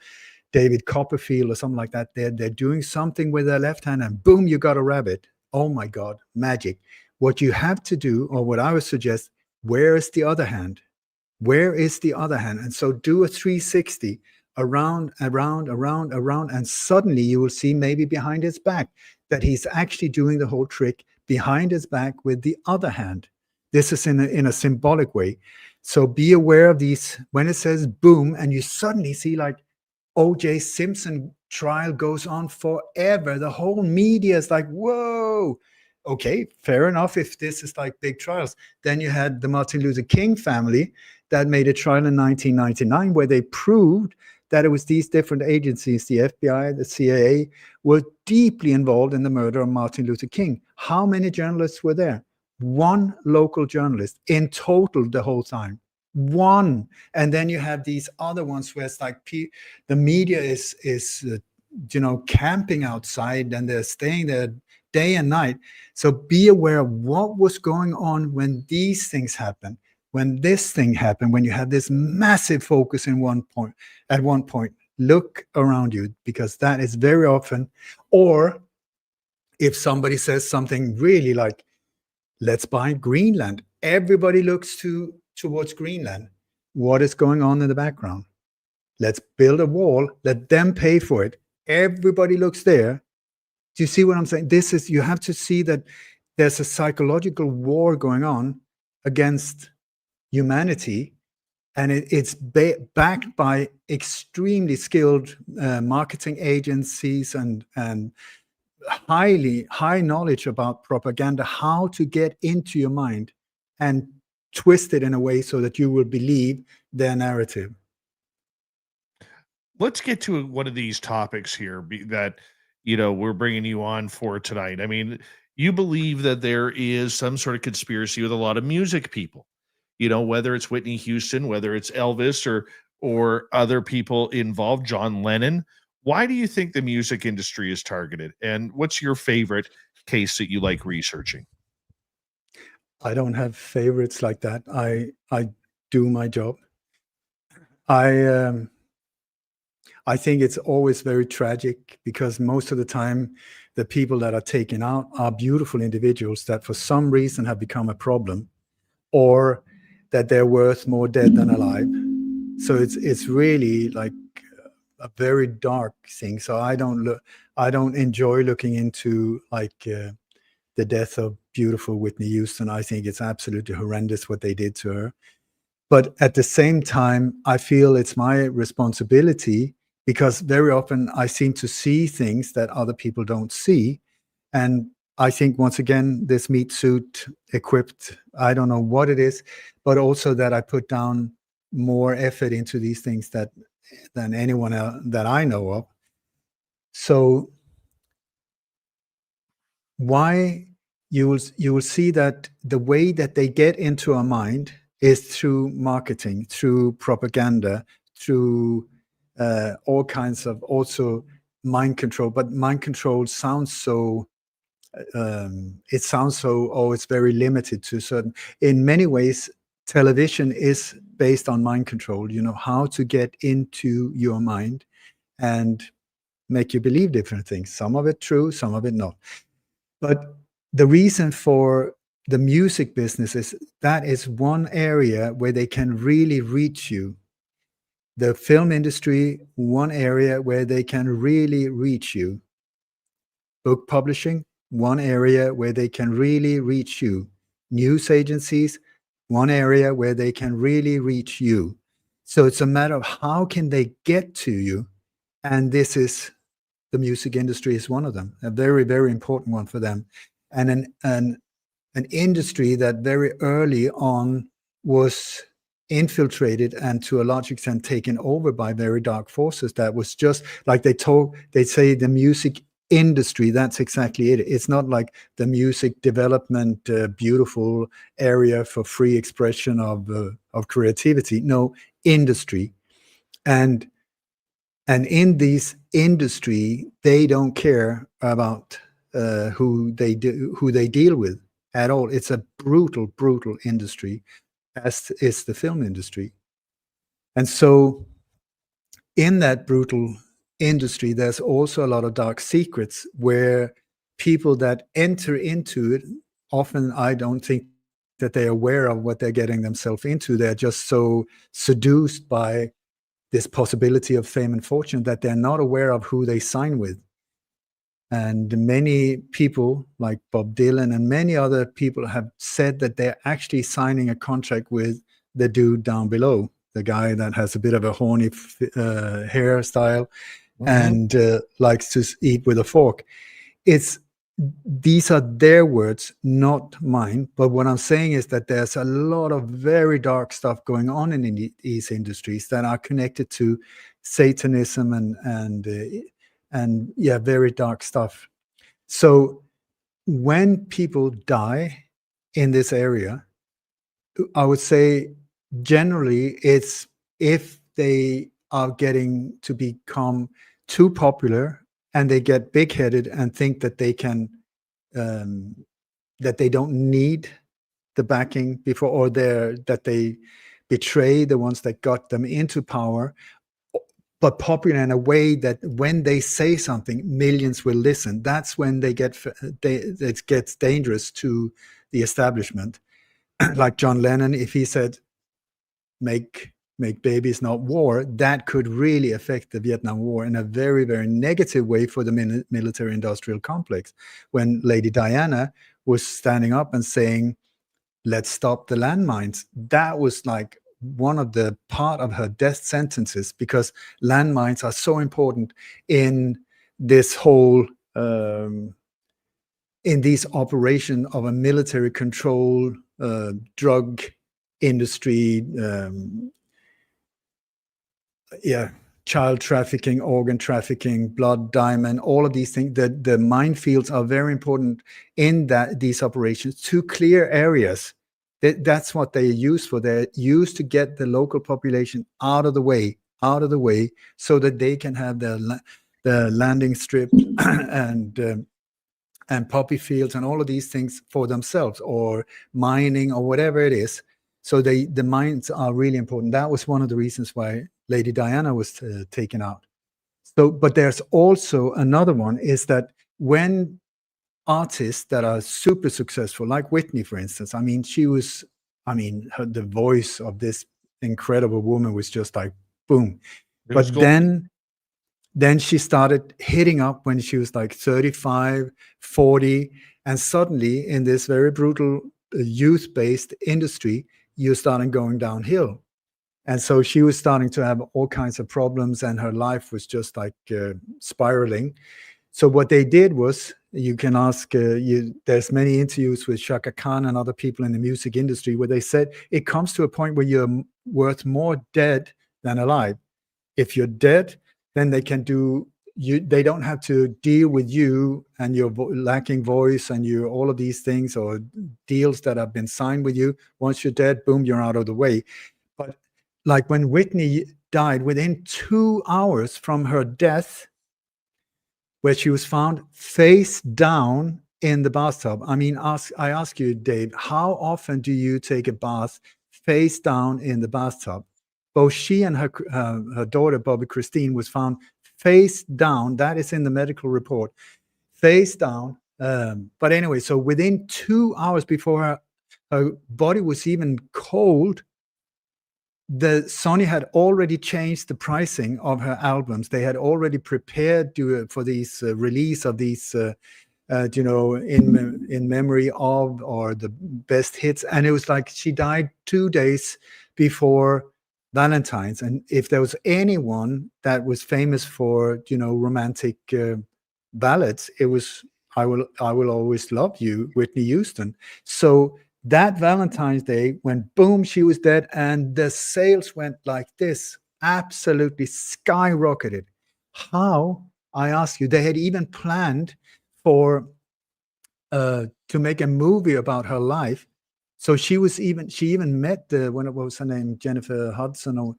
David Copperfield or something like that, they're doing something with their left hand and boom, you got a rabbit. Oh my God, magic. What you have to do, or what I would suggest, where is the other hand? Where is the other hand? And so do a 360 around, and suddenly you will see maybe behind his back that he's actually doing the whole trick behind his back with the other hand. This is in a symbolic way. So be aware of these. When it says boom, and you suddenly see like O.J. Simpson trial goes on forever. The whole media is like, whoa. Okay, fair enough. If this is like big trials, then you had the Martin Luther King family that made a trial in 1999 where they proved that it was these different agencies, the FBI, the CIA, were deeply involved in the murder of Martin Luther King. How many journalists were there? One local journalist in total the whole time. One. And then you have these other ones where it's like the media is camping outside and they're staying there day and night. So be aware of what was going on when these things happen, when this thing happened, when you have this massive focus at one point. Look around you, because that is very often, or if somebody says something really like, let's buy Greenland, everybody looks towards Greenland. What is going on in the background? Let's build a wall, let them pay for it. Everybody looks there. Do you see what I'm saying? You have to see that there's a psychological war going on against humanity, and it's backed by extremely skilled marketing agencies and high knowledge about propaganda, how to get into your mind and twisted in a way so that you will believe their narrative. Let's get to one of these topics here that, you know, we're bringing you on for tonight. I mean, you believe that there is some sort of conspiracy with a lot of music people, you know, whether it's Whitney Houston, whether it's Elvis or other people involved, John Lennon. Why do you think the music industry is targeted? And what's your favorite case that you like researching? I don't have favorites like that. I do my job. I think it's always very tragic because most of the time the people that are taken out are beautiful individuals that for some reason have become a problem, or that they're worth more dead than alive. So it's really like a very dark thing. So I don't enjoy looking into like the death of beautiful Whitney Houston. I think it's absolutely horrendous what they did to her. But at the same time, I feel it's my responsibility, because very often I seem to see things that other people don't see. And I think, once again, this meat suit equipped, I don't know what it is, but also that I put down more effort into these things than anyone else that I know of. So why you will see that the way that they get into our mind is through marketing, through propaganda, through all kinds of also mind control. But mind control sounds so it's very limited to certain. In many ways, television is based on mind control, you know, how to get into your mind and make you believe different things, some of it true, some of it not. But the reason for the music business is that is one area where they can really reach you. The film industry, one area where they can really reach you. Book publishing, one area where they can really reach you. News agencies, one area where they can really reach you. So it's a matter of how can they get to you, and the music industry is one of them, a very, very important one for them, and an industry that very early on was infiltrated and to a large extent taken over by very dark forces. That was just like they say the music industry, that's exactly it. It's not like the music development, beautiful area for free expression of creativity. No, industry. And in this industry, they don't care about who they deal with at all. It's a brutal, brutal industry, as is the film industry. And so in that brutal industry, there's also a lot of dark secrets where people that enter into it, often I don't think that they're aware of what they're getting themselves into. They're just so seduced by this possibility of fame and fortune that they're not aware of who they sign with. And many people like Bob Dylan and many other people have said that they're actually signing a contract with the dude down below, the guy that has a bit of a horny hairstyle and likes to eat with a fork. These are their words, not mine. But what I'm saying is that there's a lot of very dark stuff going on in these industries that are connected to Satanism and very dark stuff. So when people die in this area, I would say generally it's if they are getting to become too popular and they get big-headed and think that they can, that they don't need the backing before, or that they betray the ones that got them into power, but popular in a way that when they say something, millions will listen. That's when it gets dangerous to the establishment. Like John Lennon, if he said, make babies, not war, that could really affect the Vietnam War in a very, very negative way for the military-industrial complex. When Lady Diana was standing up and saying, let's stop the landmines, that was like one of the part of her death sentences, because landmines are so important in this whole in this operation of a military control drug industry, child trafficking, organ trafficking, blood diamond, all of these things. The minefields are very important in these operations to clear areas. That's what they are used for. They're used to get the local population out of the way, so that they can have the landing strip and poppy fields and all of these things for themselves, or mining or whatever it is. So the mines are really important. That was one of the reasons why Lady Diana was taken out. So, but there's also another one, is that when artists that are super successful, like Whitney, for instance, the voice of this incredible woman was just like, boom. But then she started hitting up when she was like 35, 40, and suddenly in this very brutal youth-based industry, you're starting going downhill. And so she was starting to have all kinds of problems, and her life was just like spiraling. So what they did was, you can ask, there's many interviews with Shaka Khan and other people in the music industry where they said it comes to a point where you're worth more dead than alive. If you're dead, then they can they don't have to deal with you and your lacking voice and all of these things, or deals that have been signed with you. Once you're dead, boom, you're out of the way. But like when Whitney died, within 2 hours from her death, where she was found face down in the bathtub. I ask you, Dave, how often do you take a bath face down in the bathtub? Both she and her daughter, Bobby Christine, was found face down. That is in the medical report, face down. But anyway, so within 2 hours before her body was even cold, Sony had already changed the pricing of her albums. They had already prepared for these release of these, in memory of, or the best hits. And it was like she died 2 days before Valentine's. And if there was anyone that was famous for, romantic ballads, it was I Will Always Love You, Whitney Houston. So that Valentine's Day, when boom, she was dead, and the sales went like this, absolutely skyrocketed. How? I ask you. They had even planned to make a movie about her life. So she even met what was her name, Jennifer Hudson, or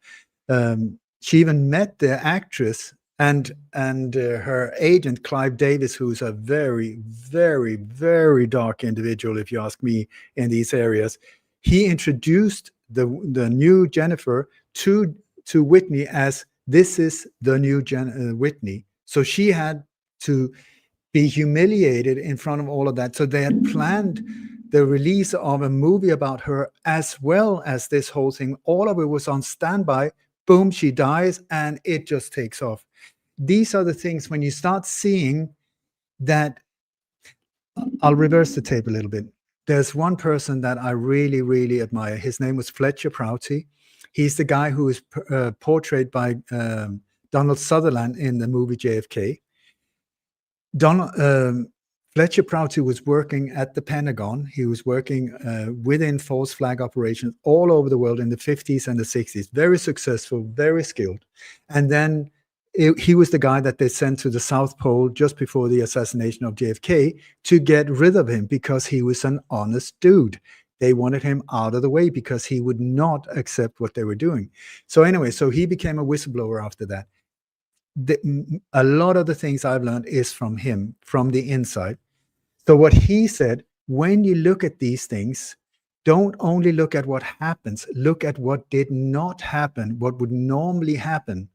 she even met the actress and her agent, Clive Davis, who's a very, very, very dark individual, if you ask me, in these areas. He introduced the new Jennifer to Whitney as, this is the new Whitney. So she had to be humiliated in front of all of that. So they had planned the release of a movie about her, as well as this whole thing. All of it was on standby. Boom, she dies, and it just takes off. These are the things when you start seeing that. I'll reverse the tape a little bit. There's one person that I really, really admire. His name was Fletcher Prouty. He's the guy who was portrayed by Donald Sutherland in the movie JFK. Fletcher Prouty was working at the Pentagon. He was working within false flag operations all over the world in the 50s and the 60s. Very successful, very skilled. And then he was the guy that they sent to the South Pole just before the assassination of JFK to get rid of him, because he was an honest dude. They wanted him out of the way because he would not accept what they were doing. So anyway, so he became a whistleblower after that. A lot of the things I've learned is from him, from the inside. So what he said, when you look at these things, don't only look at what happens, look at what did not happen, what would normally happen,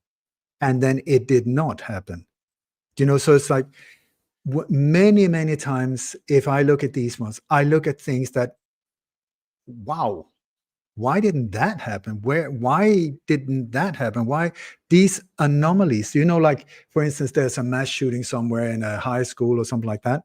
and then it did not happen. So it's like many, many times, if I look at these ones, I look at things that, wow, why didn't that happen? Why didn't that happen? Why these anomalies? Like, for instance, there's a mass shooting somewhere in a high school or something like that.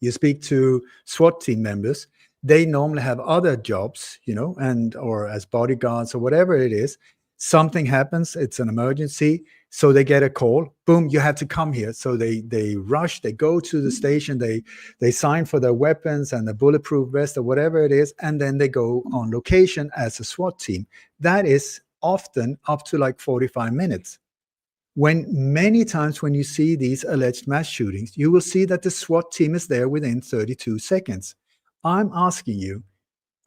You speak to SWAT team members. They normally have other jobs, or as bodyguards or whatever it is. Something happens, it's an emergency, so they get a call, boom, you have to come here. So they rush, they go to the station, they sign for their weapons and the bulletproof vest or whatever it is, and then they go on location as a SWAT team. That is often up to like 45 minutes. When many times when you see these alleged mass shootings, you will see that the SWAT team is there within 32 seconds. I'm asking you,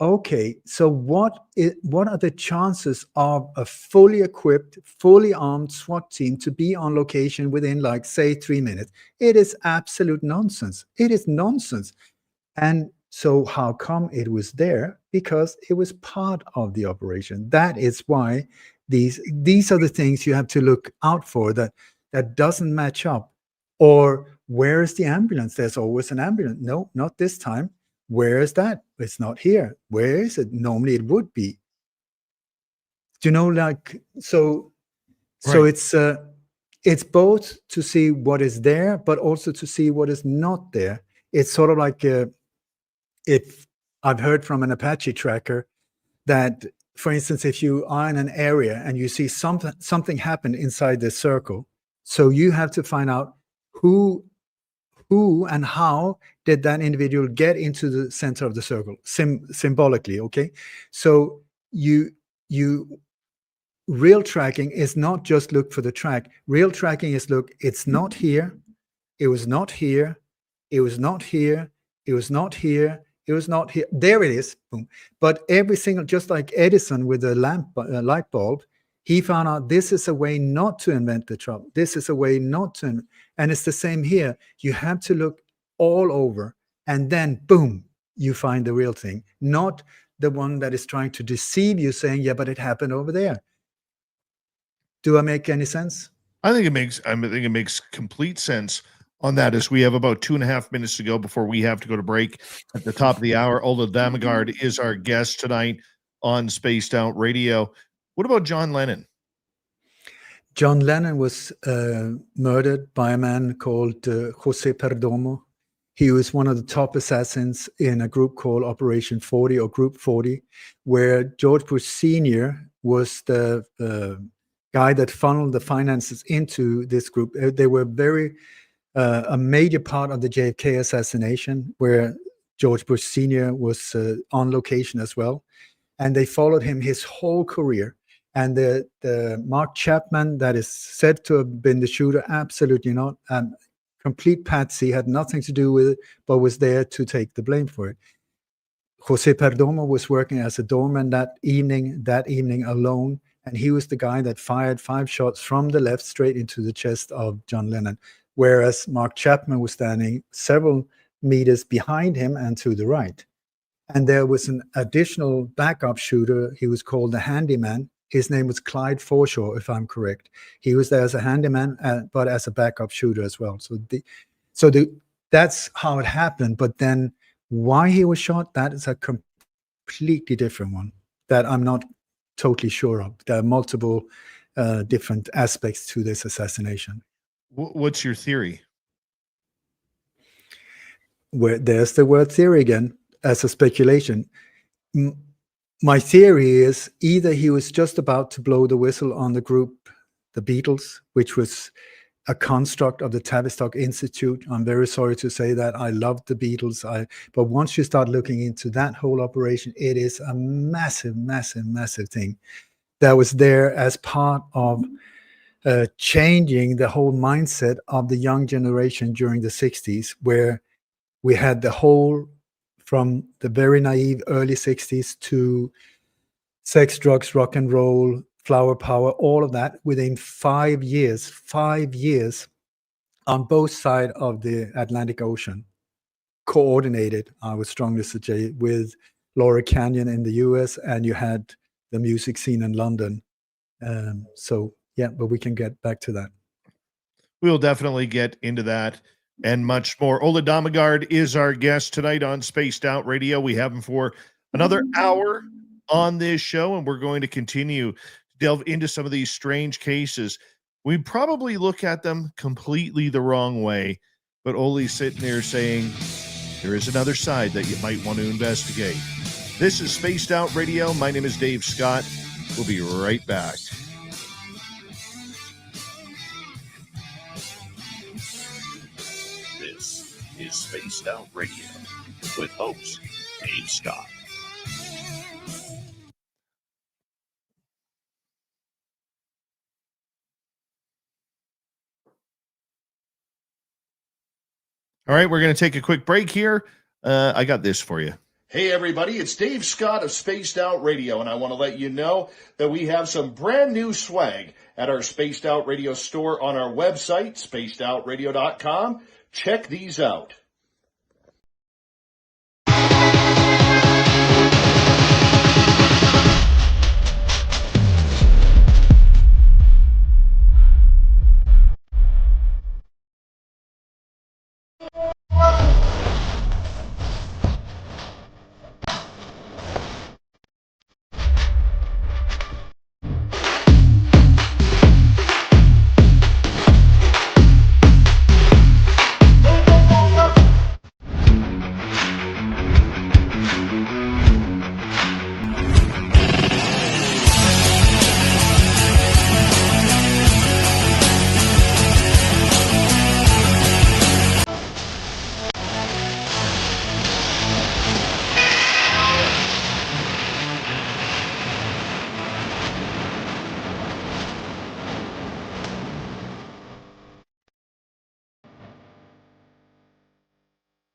okay, so what are the chances of a fully equipped, fully armed SWAT team to be on location within, like, say, 3 minutes? It is absolute nonsense. It is nonsense. And so how come it was there? Because it was part of the operation. That is why these are the things you have to look out for, that doesn't match up. Or where is the ambulance? There's always an ambulance. No, not this time. Where is that? It's not here. Where is it? Normally it would be. Do you know, like, so it's both to see what is there, but also to see what is not there. It's sort of like if I've heard from an Apache tracker that, for instance, if you are in an area and you see something happen inside the circle, so you have to find out who and how did that individual get into the center of the circle, symbolically, okay? So you real tracking is not just look for the track. Real tracking is look, it's not here, it was not here, it was not here, it was not here, it was not here. There it is, boom. But every single, just like Edison with the light bulb, he found out this is a way not to invent the trouble. This is a way not to, and it's the same here. You have to look all over, and then boom, you find the real thing, not the one that is trying to deceive you, saying, yeah, but it happened over there. Do I make any sense? I think it makes complete sense on that, as we have about 2.5 minutes to go before we have to go to break at the top of the hour. Ole Dammegard is our guest tonight on Spaced Out Radio. What about John Lennon? John Lennon was murdered by a man called José Perdomo. He was one of the top assassins in a group called Operation 40 or Group 40, where George Bush Sr. was the guy that funneled the finances into this group. They were a major part of the JFK assassination, where George Bush Sr. was on location as well. And they followed him his whole career. And the Mark Chapman that is said to have been the shooter, absolutely not. Complete patsy, had nothing to do with it, but was there to take the blame for it. José Perdomo was working as a doorman that evening alone, and he was the guy that fired 5 shots from the left straight into the chest of John Lennon, whereas Mark Chapman was standing several meters behind him and to the right. And there was an additional backup shooter. He was called the handyman. His name was Clyde Forshaw, if I'm correct. He was there as a handyman, but as a backup shooter as well. So that's how it happened. But then why he was shot, that is a completely different one that I'm not totally sure of. There are multiple different aspects to this assassination. What's your theory? There's the word theory again, as a speculation. My theory is either he was just about to blow the whistle on the group, the Beatles, which was a construct of the Tavistock Institute. I'm very sorry to say that. I loved the Beatles. But once you start looking into that whole operation, it is a massive, massive, massive thing that was there as part of changing the whole mindset of the young generation during the 60s, where we had the whole, from the very naive early 60s to sex, drugs, rock and roll, flower power, all of that within 5 years on both sides of the Atlantic Ocean, coordinated, I would strongly suggest, with Laura Canyon in the US, and you had the music scene in London. Yeah, but we can get back to that. We'll definitely get into that and much more. Ole Dammegard is our guest tonight on Spaced Out Radio. We have him for another hour on this show, and we're going to continue to delve into some of these strange cases. We probably look at them completely the wrong way, but Ole's sitting there saying there is another side that you might want to investigate. This is Spaced Out Radio. My name is Dave Scott. We'll be right back. Spaced Out Radio with host Dave Scott. All right, we're going to take a quick break here. I got this for you. Hey, everybody, it's Dave Scott of Spaced Out Radio, and I want to let you know that we have some brand new swag at our Spaced Out Radio store on our website, spacedoutradio.com. Check these out.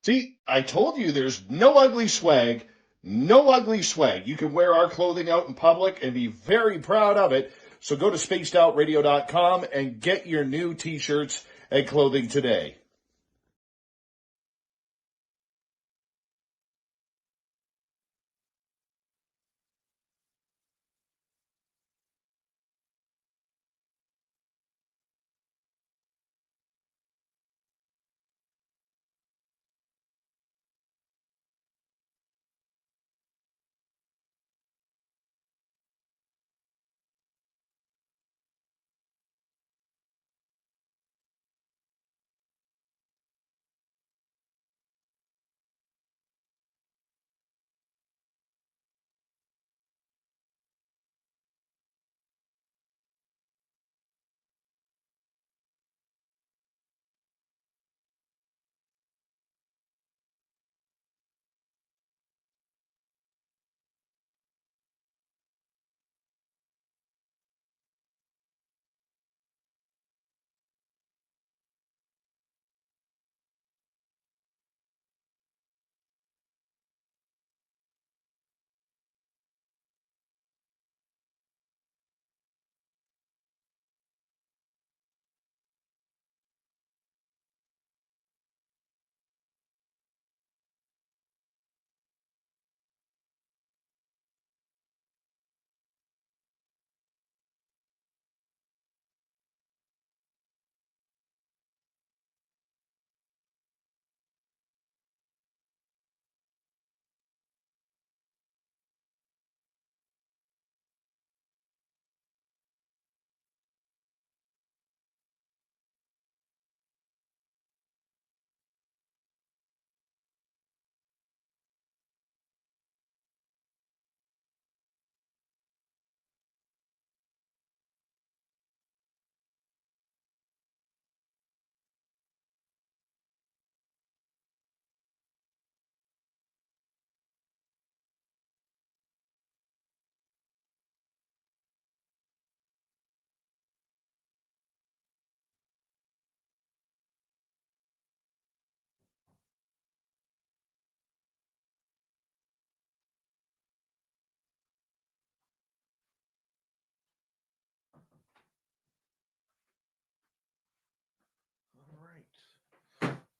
See, I told you there's no ugly swag. No ugly swag. You can wear our clothing out in public and be very proud of it. So go to spacedoutradio.com and get your new t-shirts and clothing today.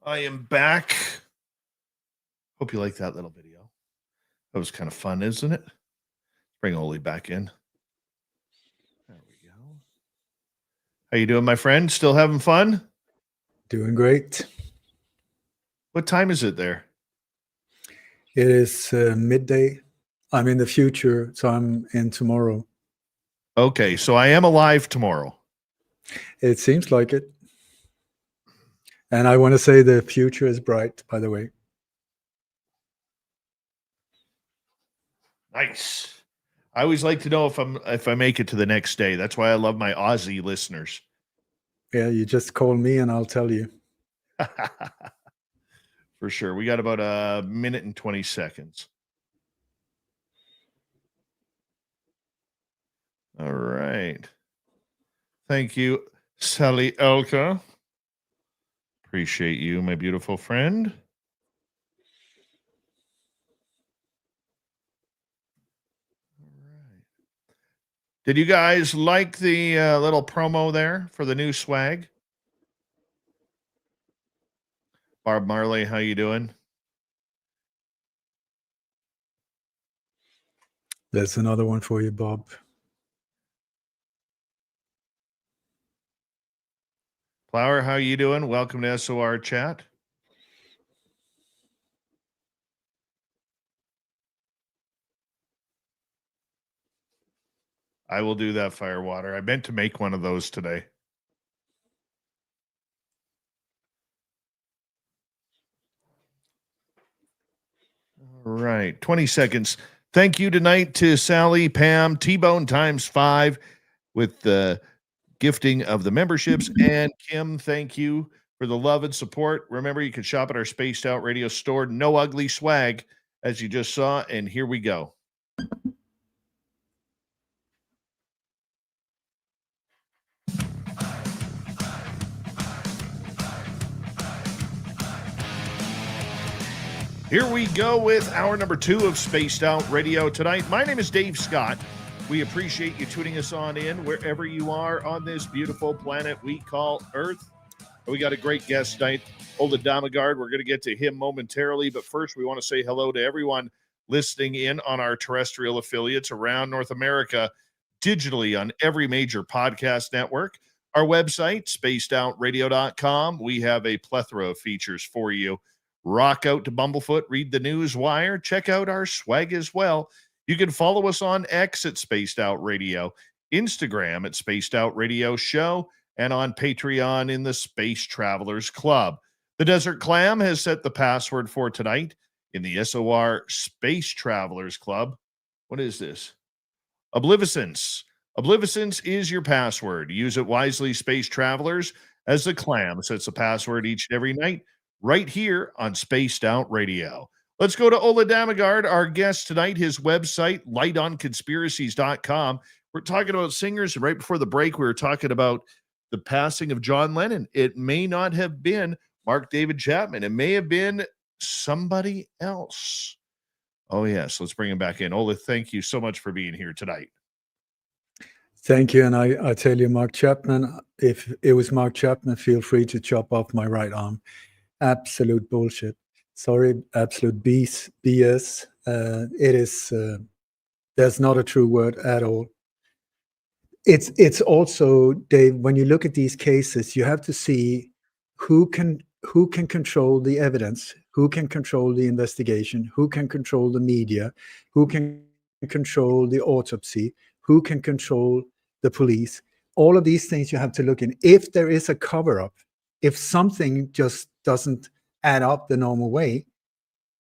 I am back. Hope you like that little video. That was kind of fun, isn't it? Bring Ole back in. There we go. How you doing, my friend? Still having fun? Doing great. What time is it there? It is midday. I'm in the future, so I'm in tomorrow. Okay, so I am alive tomorrow. It seems like it. And I want to say the future is bright, by the way. Nice. I always like to know if I make it to the next day. That's why I love my Aussie listeners. Yeah, you just call me and I'll tell you. For sure. We got about a minute and 20 seconds. All right. Thank you, Sally Elka. Appreciate you, my beautiful friend. Did you guys like the little promo there for the new swag? Barb Marley, how you doing? That's another one for you, Bob. Flower, how you doing? Welcome to SOR chat. I will do that, Firewater. I meant to make one of those today. All right, 20 seconds. Thank you tonight to Sally, Pam, T-Bone times 5 with the gifting of the memberships. And Kim, thank you for the love and support. Remember, you can shop at our Spaced Out Radio store. No ugly swag, as you just saw. And here we go. Here we go with hour number 2 of Spaced Out Radio tonight. My name is Dave Scott. We appreciate you tuning us on in wherever you are on this beautiful planet we call Earth. We got a great guest tonight, Ole Dammegard. We're going to get to him momentarily, but first we want to say hello to everyone listening in on our terrestrial affiliates around North America, digitally on every major podcast network. Our website, spacedoutradio.com. We have a plethora of features for you. Rock out to Bumblefoot, read the news wire, check out our swag as well. You can follow us on X at Spaced Out Radio, Instagram at Spaced Out Radio Show, and on Patreon in the Space Travelers Club. The Desert Clam has set the password for tonight in the SOR Space Travelers Club. What is this? Obliviscence. Obliviscence is your password. Use it wisely, Space Travelers, as the Clam sets the password each and every night, right here on Spaced Out Radio. Let's go to Ole Dammegard, our guest tonight, his website, lightonconspiracies.com. We're talking about singers, and right before the break, we were talking about the passing of John Lennon. It may not have been Mark David Chapman. It may have been somebody else. Oh, yes. Let's bring him back in. Ole, thank you so much for being here tonight. Thank you. And I tell you, Mark Chapman, if it was Mark Chapman, feel free to chop off my right arm. Absolute bullshit. Sorry, absolute BS. It is, there's not a true word at all. It's also, Dave, when you look at these cases, you have to see who can control the evidence, who can control the investigation, who can control the media, who can control the autopsy, who can control the police. All of these things you have to look in. If there is a cover-up, if something just doesn't add up the normal way,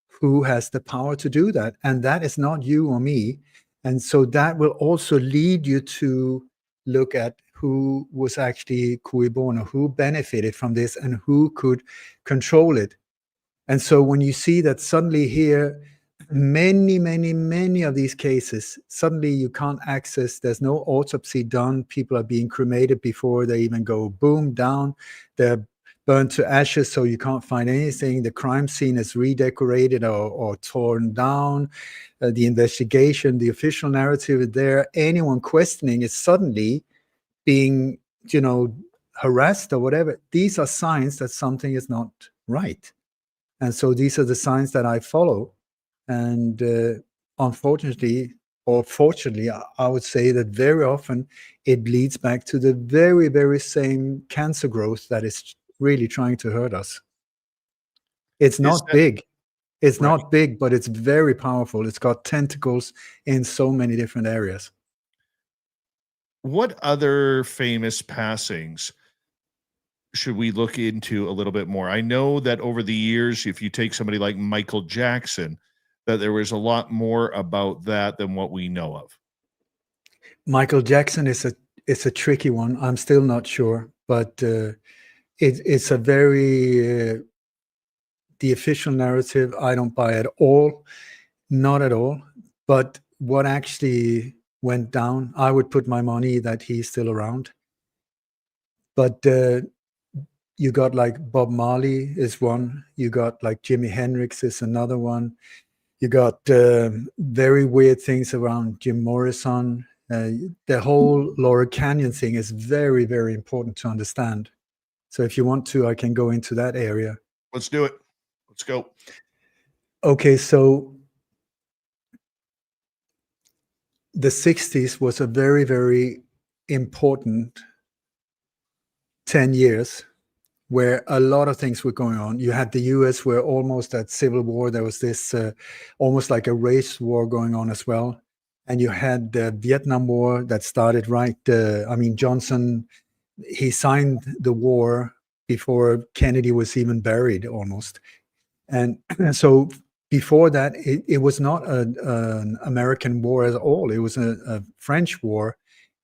who has the power to do that? And that is not you or me. And so that will also lead you to look at who was actually cui bono, who benefited from this and who could control it. And so when you see that suddenly here, many of these cases, suddenly you can't access, there's no autopsy done, people are being cremated before they even go boom, down, they're burned to ashes, so you can't find anything. The crime scene is redecorated or torn down. The investigation, the official narrative is there. Anyone questioning is suddenly being, harassed or whatever. These are signs that something is not right. And so these are the signs that I follow. And unfortunately, or fortunately, I would say that very often it leads back to the very, very same cancer growth that is really trying to hurt us. It's not big. It's not big, but it's very powerful. It's got tentacles in so many different areas. What other famous passings should we look into a little bit more? I know that over the years, if you take somebody like Michael Jackson, that there was a lot more about that than what we know of. Michael Jackson is a tricky one. I'm still not sure, but it's a very the official narrative, I don't buy at all, not at all. But what actually went down, I would put my money that he's still around. But you got like Bob Marley is one. You got like Jimi Hendrix is another one. You got very weird things around Jim Morrison. The whole Laurel Canyon thing is very, very important to understand. So if you want to, I can go into that area. Let's do it. Let's go. Okay, so the 60s was a very, very important 10 years where a lot of things were going on. You had the US were almost at civil war. There was this almost like a race war going on as well. And you had the Vietnam War that started Johnson, he signed the war before Kennedy was even buried almost. And so before that, it was not an American war at all. It was a French war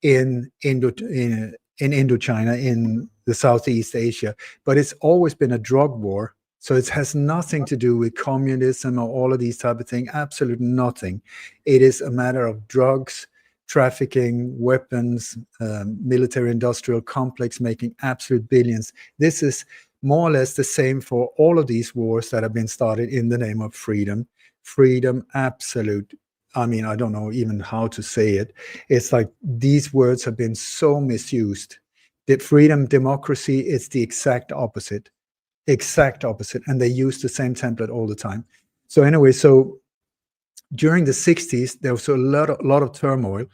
in Indochina, in the Southeast Asia. But it's always been a drug war. So it has nothing to do with communism or all of these type of things. Absolutely nothing. It is a matter of drugs, trafficking, weapons, military-industrial complex making absolute billions. This is more or less the same for all of these wars that have been started in the name of freedom. Freedom, absolute. I mean, I don't know even how to say it. It's like these words have been so misused. That freedom, democracy, is the exact opposite. Exact opposite. And they use the same template all the time. So anyway, so during the 60s, there was a lot of turmoil.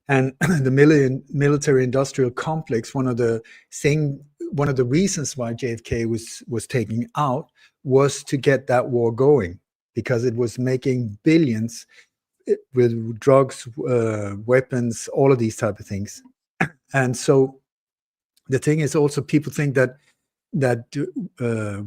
And the military-industrial complex, one of the reasons why JFK was taken out was to get that war going, because it was making billions with drugs, weapons, all of these type of things. And so the thing is also, people think that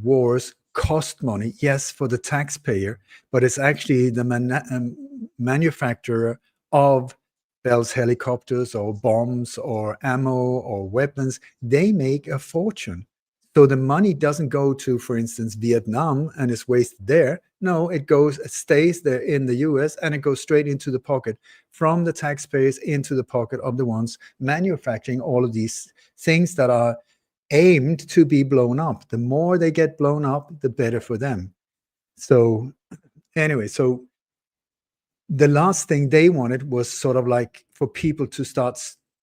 wars cost money, yes, for the taxpayer, but it's actually the manufacturer of Bell's helicopters or bombs or ammo or weapons. They make a fortune. So the money doesn't go to, for instance, Vietnam and is wasted there. No, it stays there in the US, and it goes straight into the pocket from the taxpayers into the pocket of the ones manufacturing all of these things that are aimed to be blown up. The more they get blown up, the better for them. So anyway, so the last thing they wanted was sort of like for people to start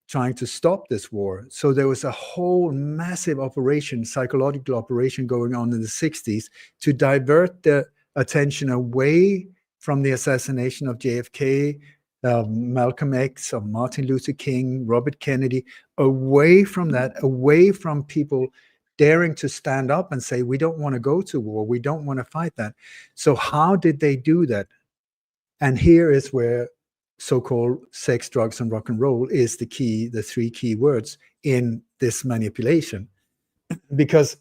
trying to stop this war. So there was a whole massive operation, psychological operation going on in the 60s to divert the attention away from the assassination of JFK, Malcolm X, or Martin Luther King, Robert Kennedy, away from that, away from people daring to stand up and say, we don't want to go to war, we don't want to fight that. So how did they do that? And here is where so-called sex, drugs, and rock and roll is the key, the three key words in this manipulation. Because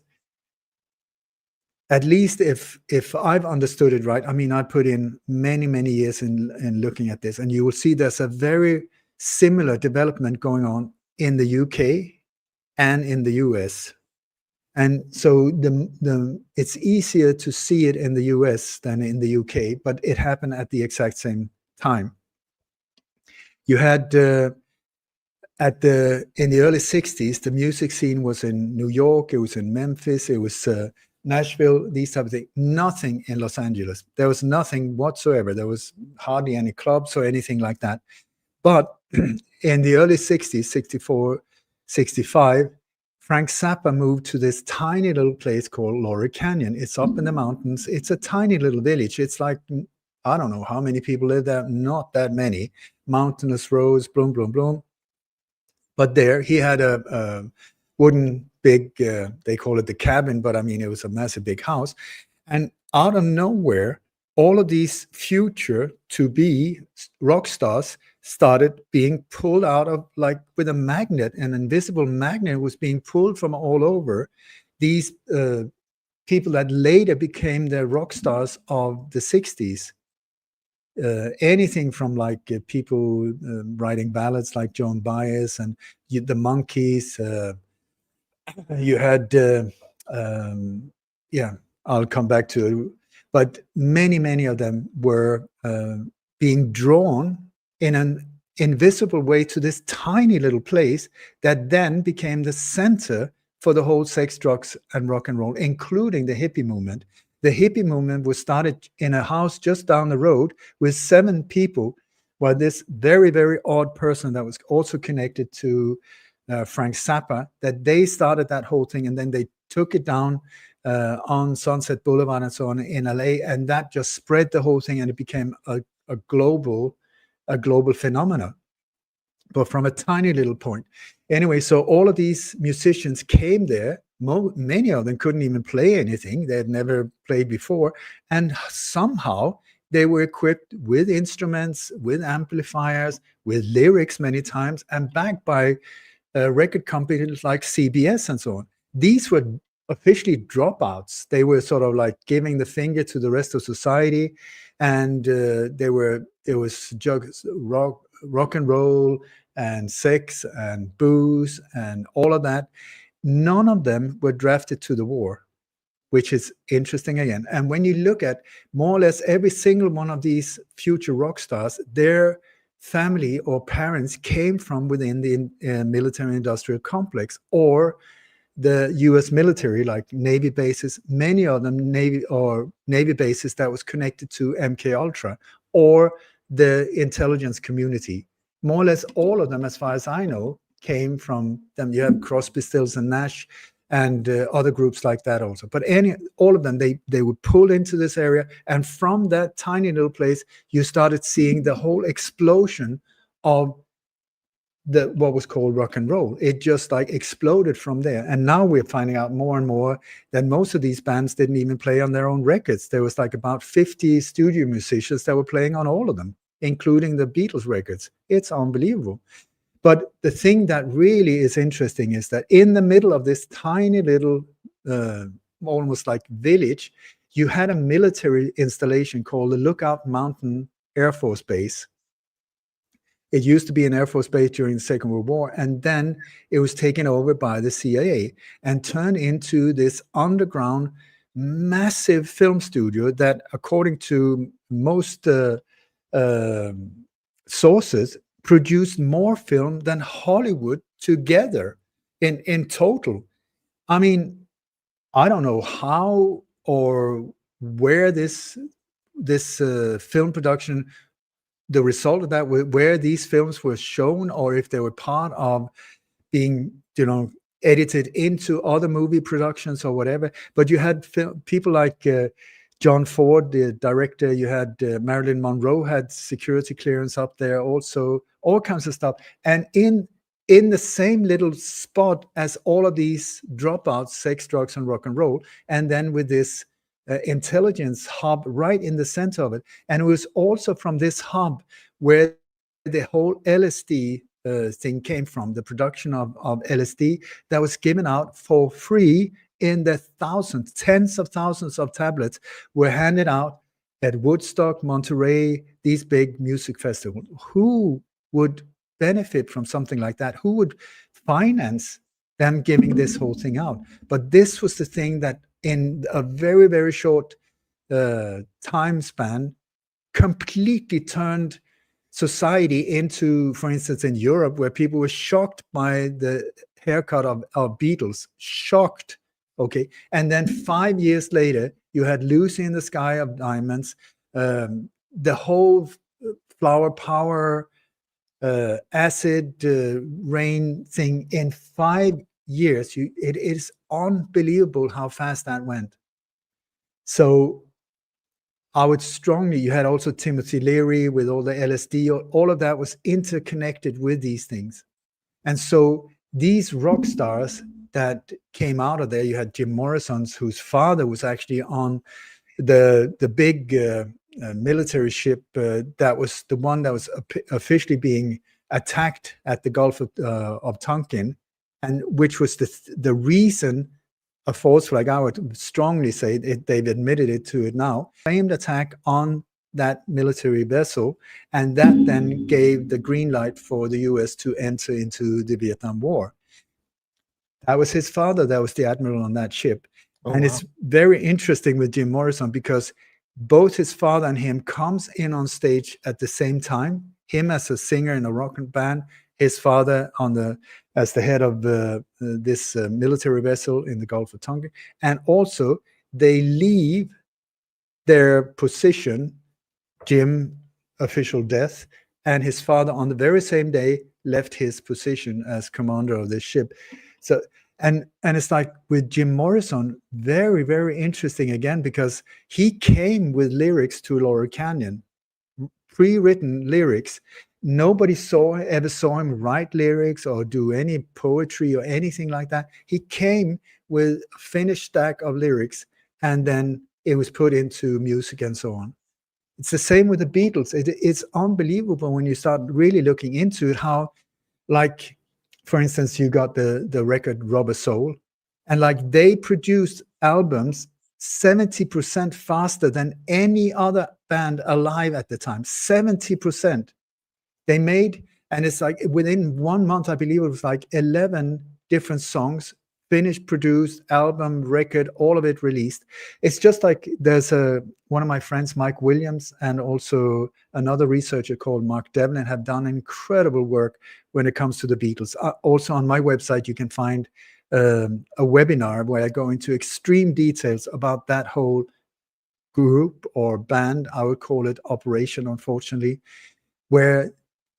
at least if I've understood it right, I mean, I put in many, many years in looking at this, and you will see there's a very similar development going on in the UK and in the US. And so it's easier to see it in the US than in the UK, but it happened at the exact same time. You had in the early 60s, the music scene was in New York, it was in Memphis, it was Nashville, these type of things. Nothing in Los Angeles. There was nothing whatsoever. There was hardly any clubs or anything like that. But in the early 60s, 64, 65, Frank Zappa moved to this tiny little place called Laurel Canyon. It's up in the mountains. It's a tiny little village. It's like, I don't know how many people live there. Not that many. Mountainous roads, bloom, bloom, bloom. But there he had a wooden big, they call it the cabin, but I mean, it was a massive big house. And out of nowhere, all of these future to-be rock stars started being pulled out of, like with a magnet, an invisible magnet was being pulled from all over. These people that later became the rock stars of the 60s. Anything from like people writing ballads like Joan Baez and the Monkees. You had, I'll come back to it. But many of them were being drawn in an invisible way to this tiny little place that then became the center for the whole sex, drugs, and rock and roll, including the hippie movement. The hippie movement was started in a house just down the road with 7 people, while this very, very odd person that was also connected to Frank Zappa, that they started that whole thing, and then they took it down on Sunset Boulevard and so on in LA, and that just spread the whole thing, and it became a global phenomena, but from a tiny little point. Anyway, so all of these musicians came there. Many of them couldn't even play anything. They had never played before. And somehow they were equipped with instruments, with amplifiers, with lyrics many times, and backed by record companies like CBS and so on. These were officially dropouts. They were sort of like giving the finger to the rest of society. And there was rock and roll and sex and booze and all of that. None of them were drafted to the war, which is interesting again. And when you look at more or less every single one of these future rock stars, their family or parents came from within the military industrial complex or the US military, like Navy bases, many of them Navy bases that was connected to MK Ultra, or the intelligence community. More or less all of them, as far as I know, came from them. You have Crosby, Stills and Nash and other groups like that also. But all of them, they would pull into this area. And from that tiny little place, you started seeing the whole explosion of what was called rock and roll. It just like exploded from there. And now we're finding out more and more that most of these bands didn't even play on their own records. There was like about 50 studio musicians that were playing on all of them, including the Beatles records. It's unbelievable. But the thing that really is interesting is that in the middle of this tiny little, almost like village, you had a military installation called the Lookout Mountain Air Force Base. It used to be an Air Force base during the Second World War, and then it was taken over by the CIA and turned into this underground, massive film studio that, according to most sources, produced more film than Hollywood together in total. I mean, I don't know how or where this film production, the result of that, where these films were shown, or if they were part of being, edited into other movie productions or whatever. But you had people like John Ford, the director. You had Marilyn Monroe had security clearance up there also, all kinds of stuff. And in the same little spot as all of these dropouts, sex, drugs, and rock and roll, and then with this intelligence hub right in the center of it. And it was also from this hub where the whole LSD thing came from, the production of LSD that was given out for free in the thousands, tens of thousands of tablets were handed out at Woodstock, Monterey, these big music festivals. Who would benefit from something like that? Who would finance them giving this whole thing out? But this was the thing that in a very, very short time span completely turned society into, for instance, in Europe, where people were shocked by the haircut of Beatles, shocked. Okay. And then 5 years later, you had Lucy in the Sky of Diamonds, the whole flower power, acid rain thing in 5 years. It is unbelievable how fast that went. So I would strongly, you had also Timothy Leary with all the LSD, all of that was interconnected with these things. And so these rock stars that came out of there, you had Jim Morrison, whose father was actually on the big military ship that was the one that was officially being attacked at the Gulf of Tonkin, and which was the reason a false flag, I would strongly say they've admitted it to it now, aimed attack on that military vessel, and that then gave the green light for the US to enter into the Vietnam War. That was his father, that was the admiral on that ship. And it's very interesting with Jim Morrison because both his father and him comes in on stage at the same time. Him as a singer in a rock band, his father as the head of this military vessel in the Gulf of Tonkin. And also they leave their position, Jim, official death, and his father on the very same day left his position as commander of this ship. So and it's like with Jim Morrison, very, very interesting again, because he came with lyrics to Laurel Canyon, pre-written lyrics. Nobody ever saw him write lyrics or do any poetry or anything like that. He came with a finished stack of lyrics, and then it was put into music and so on. It's the same with the Beatles. It's unbelievable when you start really looking into it, how, like, for instance, you got the record Rubber Soul, and like they produced albums 70% faster than any other band alive at the time. 70%. They made, and it's like within 1 month, I believe it was like 11 different songs, finished, produced, album, record, all of it released. It's just like there's one of my friends, Mike Williams, and also another researcher called Mark Devlin have done incredible work when it comes to the Beatles. Also on my website, you can find a webinar where I go into extreme details about that whole group or band. I would call it operation, unfortunately, where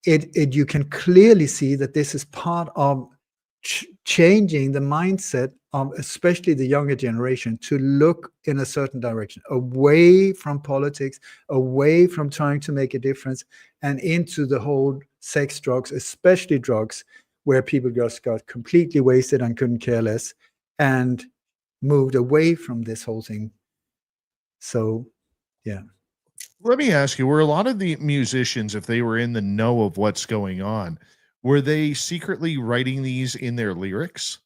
you can clearly see that this is part of changing the mindset of especially the younger generation to look in a certain direction, away from politics, away from trying to make a difference, and into the whole sex, drugs, especially drugs, where people just got completely wasted and couldn't care less, and moved away from this whole thing. So, yeah. Let me ask you, were a lot of the musicians, if they were in the know of what's going on, were they secretly writing these in their lyrics?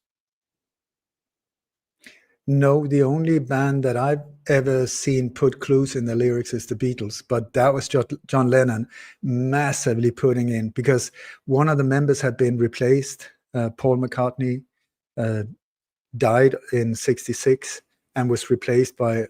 No, the only band that I've ever seen put clues in the lyrics is the Beatles, but that was just John Lennon massively putting in, because one of the members had been replaced. Paul McCartney died in '66 and was replaced by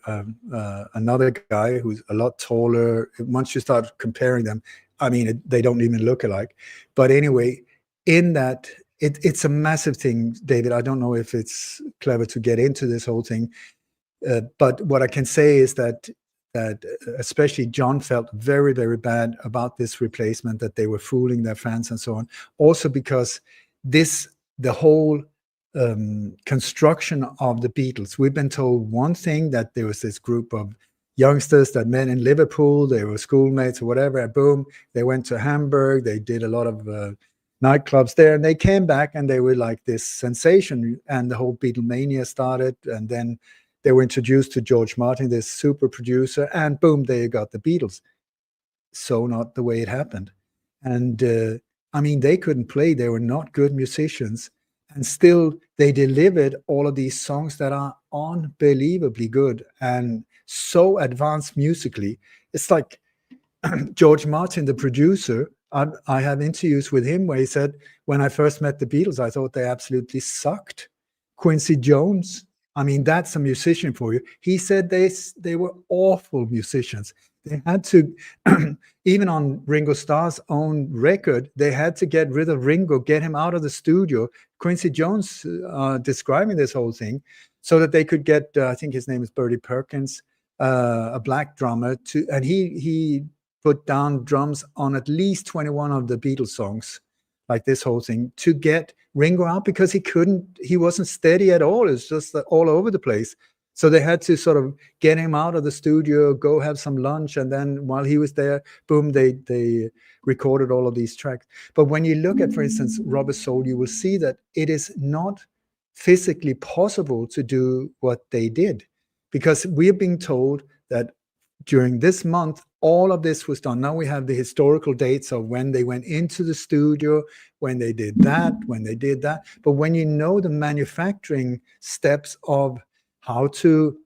another guy who's a lot taller. Once you start comparing them, I mean, they don't even look alike. But anyway, in that, it's a massive thing, David. I don't know if it's clever to get into this whole thing, but what I can say is that especially John felt very, very bad about this replacement, that they were fooling their fans and so on. Also because the whole construction of the Beatles, we've been told one thing, that there was this group of youngsters that met in Liverpool, they were schoolmates or whatever, and boom, they went to Hamburg, they did a lot of nightclubs there, and they came back and they were like this sensation, and the whole Beatlemania started, and then they were introduced to George Martin, this super producer, and boom, they got the Beatles. So not the way it happened. And I mean, they couldn't play, they were not good musicians, and still they delivered all of these songs that are unbelievably good and so advanced musically. It's like George Martin, the producer, I have interviews with him where he said, when I first met the Beatles, I thought they absolutely sucked. Quincy Jones, I mean, that's a musician for you. He said they were awful musicians. They had to, even on Ringo Starr's own record, they had to get rid of Ringo, get him out of the studio. Quincy Jones describing this whole thing, so that they could get, I think his name is Bertie Perkins, a black drummer, and he put down drums on at least 21 of the Beatles songs, like this whole thing, to get Ringo out, because he wasn't steady at all. It's just all over the place. So they had to sort of get him out of the studio, go have some lunch, and then while he was there, boom, they recorded all of these tracks. But when you look at, for instance, Rubber Soul, you will see that it is not physically possible to do what they did, because we are being told that during this month, all of this was done. Now we have the historical dates of when they went into the studio, when they did that, when they did that. But when you know the manufacturing steps of how to,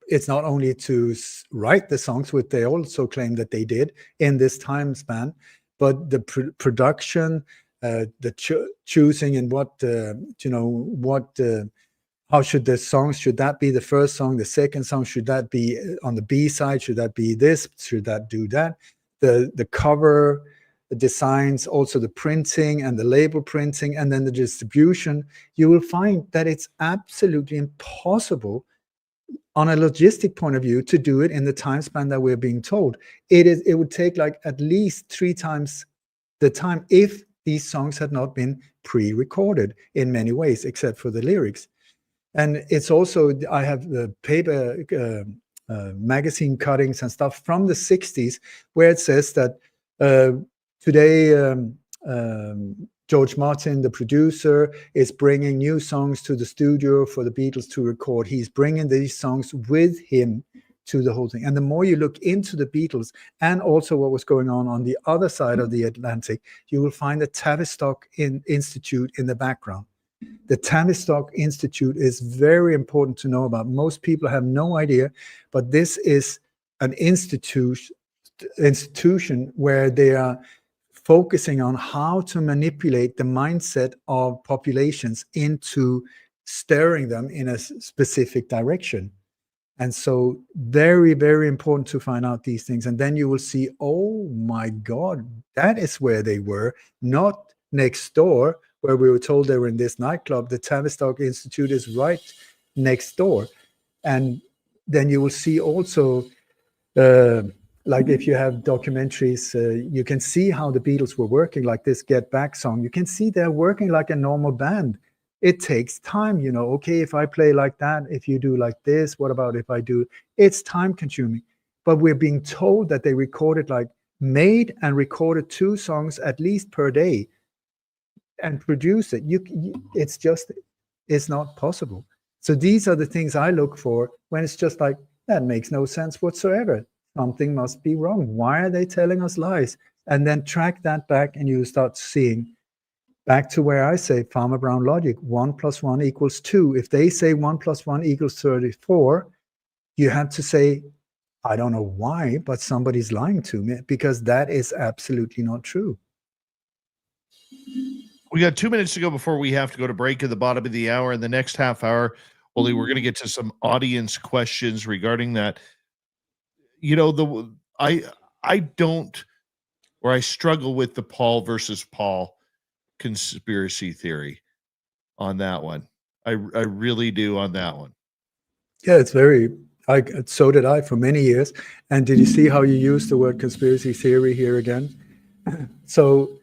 it's not only to write the songs, which they also claim that they did in this time span, but the production, the choosing and what how should the songs, should that be the first song, the second song, should that be on the B side, should that be this, should that do that? The cover, the designs, also the printing and the label printing, and then the distribution. You will find that it's absolutely impossible on a logistic point of view to do it in the time span that we're being told. It would take like at least 3 times the time if these songs had not been pre-recorded in many ways, except for the lyrics. And it's also, I have the paper magazine cuttings and stuff from the 60s where it says that today George Martin, the producer, is bringing new songs to the studio for the Beatles to record. He's bringing these songs with him to the whole thing. And the more you look into the Beatles and also what was going on the other side of the Atlantic, you will find the Tavistock Institute in the background. The Tavistock Institute is very important to know about. Most people have no idea, but this is an institution where they are focusing on how to manipulate the mindset of populations into steering them in a specific direction. And so very, very important to find out these things. And then you will see, oh my God, that is where they were, not next door, where we were told they were in this nightclub. The Tavistock Institute is right next door. And then you will see also, like if you have documentaries, you can see how the Beatles were working, like this Get Back song. You can see they're working like a normal band. It takes time, you know, okay, if I play like that, if you do like this, what about if I do? It's time consuming. But we're being told that they recorded, like made and recorded 2 songs at least per day and produced it. It's not possible. So these are the things I look for when it's just like, that makes no sense whatsoever. Something must be wrong. Why are they telling us lies? And then track that back and you start seeing, back to where I say Farmer Brown logic, 1 + 1 = 2. If they say 1 + 1 = 34, you have to say, I don't know why, but somebody's lying to me, because that is absolutely not true. We got 2 minutes to go before we have to go to break at the bottom of the hour. In the next half hour, Ole, we're going to get to some audience questions regarding that. You know, I don't, or I struggle with the Paul versus Paul conspiracy theory on that one. I really do on that one. Yeah, it's very, so did I for many years. And did you see how you used the word conspiracy theory here again? So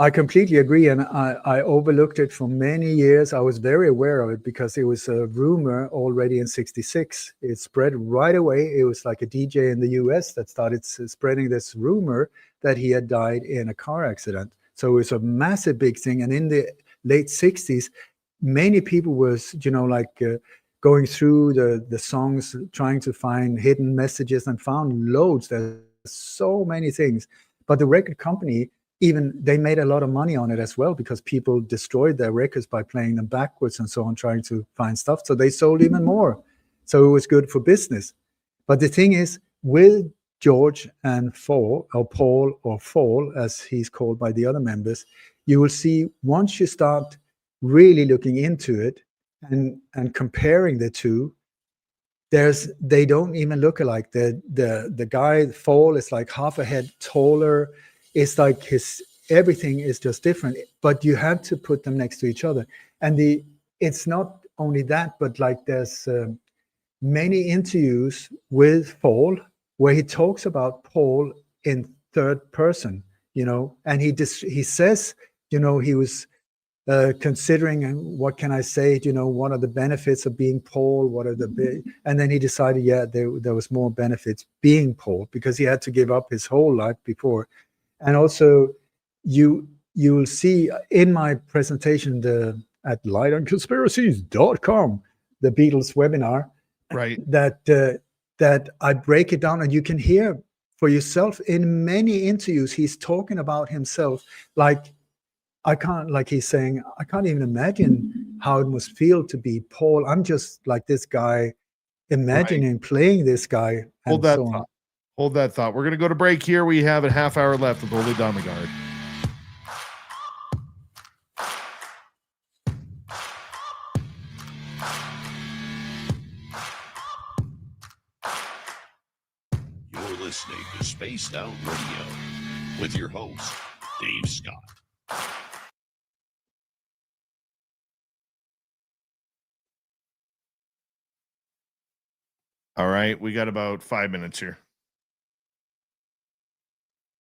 I completely agree. And I overlooked it for many years. I was very aware of it because it was a rumor already in '66. It spread right away. It was like a DJ in the US that started spreading this rumor that he had died in a car accident. So it was a massive big thing. And in the late 60s, many people was, you know, like going through the songs, trying to find hidden messages, and found loads. There's so many things. But the record company, even they made a lot of money on it as well, because people destroyed their records by playing them backwards and so on, trying to find stuff. So they sold even more. So it was good for business. But the thing is, with George and Paul, or Fall, as he's called by the other members, you will see once you start really looking into it and comparing the two, they don't even look alike. The guy Fall is like half a head taller. It's like everything is just different, but you have to put them next to each other. And it's not only that, but like there's many interviews with Fall where he talks about Paul in third person, you know, and he says, you know, he was considering, what can I say, you know, what are the benefits of being Paul, what are and then he decided, yeah, there was more benefits being Paul, because he had to give up his whole life before. And also you will see in my presentation at lightonconspiracies.com, the Beatles webinar, right, that I break it down, and you can hear for yourself in many interviews, he's talking about himself like he's saying, I can't even imagine how it must feel to be Paul. I'm just like this guy, imagining playing this guy. Hold that thought. Hold that thought. We're going to go to break here. We have a half hour left with Ole Dammegard. Spaced Out Radio with your host, Dave Scott. All right, we got about 5 minutes here.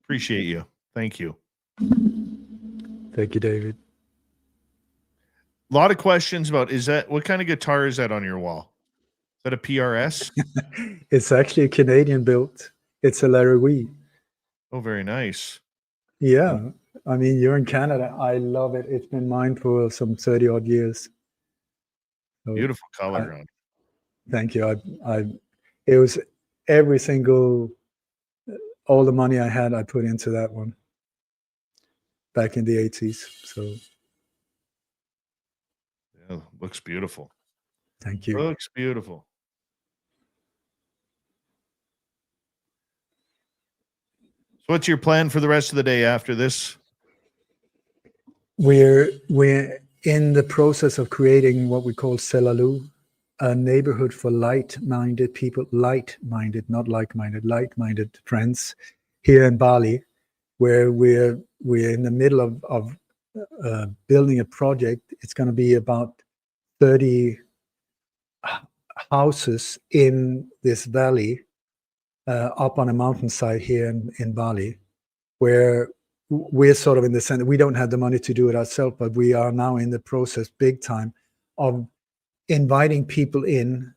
Appreciate you. Thank you. Thank you, David. A lot of questions about what kind of guitar is that on your wall? Is that a PRS? It's actually a Canadian built. It's a Larry Wee. Oh, very nice. Yeah. I mean, you're in Canada. I love it. It's been mine for some 30 odd years. So Beautiful color on it. thank you. It was every single, all the money I had, I put into that one back in the 80s. So yeah, looks beautiful. thank you. Looks beautiful. So what's your plan for the rest of the day after this? We're in the process of creating what we call Selalu, a neighborhood for light-minded people, light-minded, not like-minded, light-minded friends here in Bali, where we're in the middle of building a project. It's going to be about 30 houses in this valley up on a mountainside here in Bali, where we're sort of in the center. We don't have the money to do it ourselves, but we are now in the process, big time, of inviting people in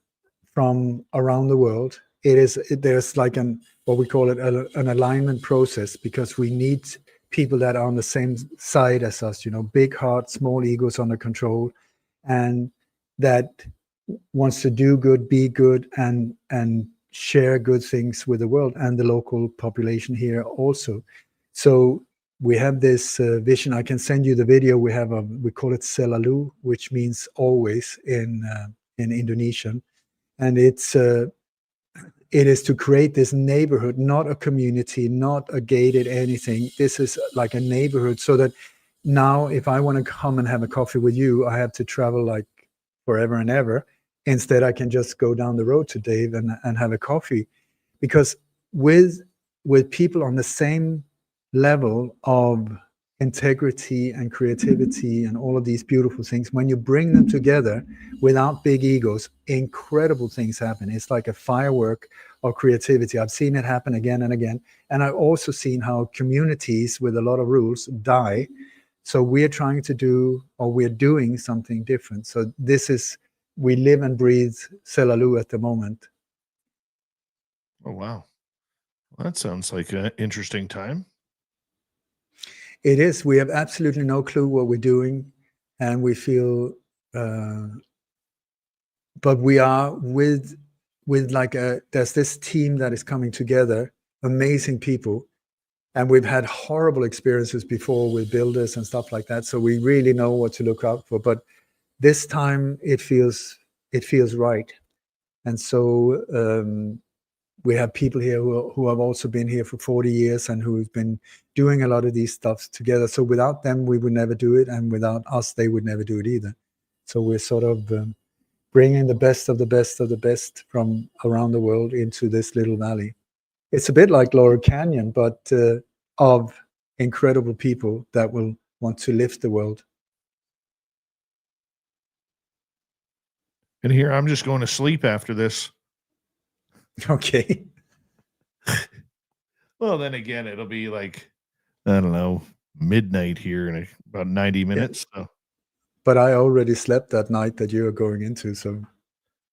from around the world. There's like what we call it an alignment process, because we need people that are on the same side as us, big hearts, small egos under control, and that wants to do good, be good, and share good things with the world and the local population here also. So we have this vision. I can send you the video. We call it Selalu, which means always in Indonesian, and it is to create this neighborhood, not a community, not a gated anything. This is like a neighborhood, so that now if I want to come and have a coffee with you, I have to travel like forever and ever. Instead, I can just go down the road to Dave and have a coffee, because with people on the same level of integrity and creativity and all of these beautiful things, when you bring them together without big egos, incredible things happen. It's like a firework of creativity. I've seen it happen again and again. And I've also seen how communities with a lot of rules die. So we're trying to do, or we're doing something different. So we live and breathe Selalu at the moment. Oh, wow. Well, that sounds like an interesting time. It is. We have absolutely no clue what we're doing, and we feel, but we are with there's this team that is coming together, amazing people, and we've had horrible experiences before with builders and stuff like that. So we really know what to look out for. But this time it feels right, and so we have people here who have also been here for 40 years and who've been doing a lot of these stuff together. So without them, we would never do it. And without us, they would never do it either. So we're sort of bringing the best of the best of the best from around the world into this little valley. It's a bit like Laurel Canyon, but of incredible people that will want to lift the world. And here, I'm just going to sleep after this. Okay. Well, then again, it'll be like, I don't know, midnight here in about 90 minutes. Yeah. So. But I already slept that night that you are going into, so.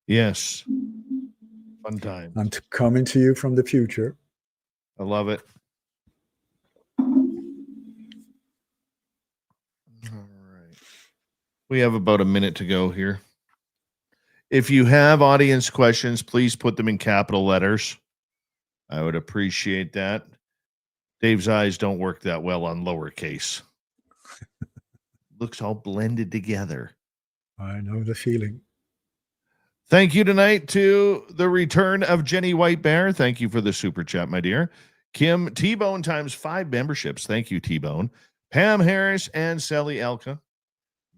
Yes. Fun time. I'm coming to you from the future. I love it. All right. We have about a minute to go here. If you have audience questions, please put them in capital letters. I would appreciate that. Dave's eyes don't work that well on lowercase. Looks all blended together. I know the feeling. Thank you tonight to the return of Jenny White Bear. Thank you for the super chat, my dear. Kim T-Bone times 5 memberships. Thank you, T-Bone. Pam Harris and Sally Elka.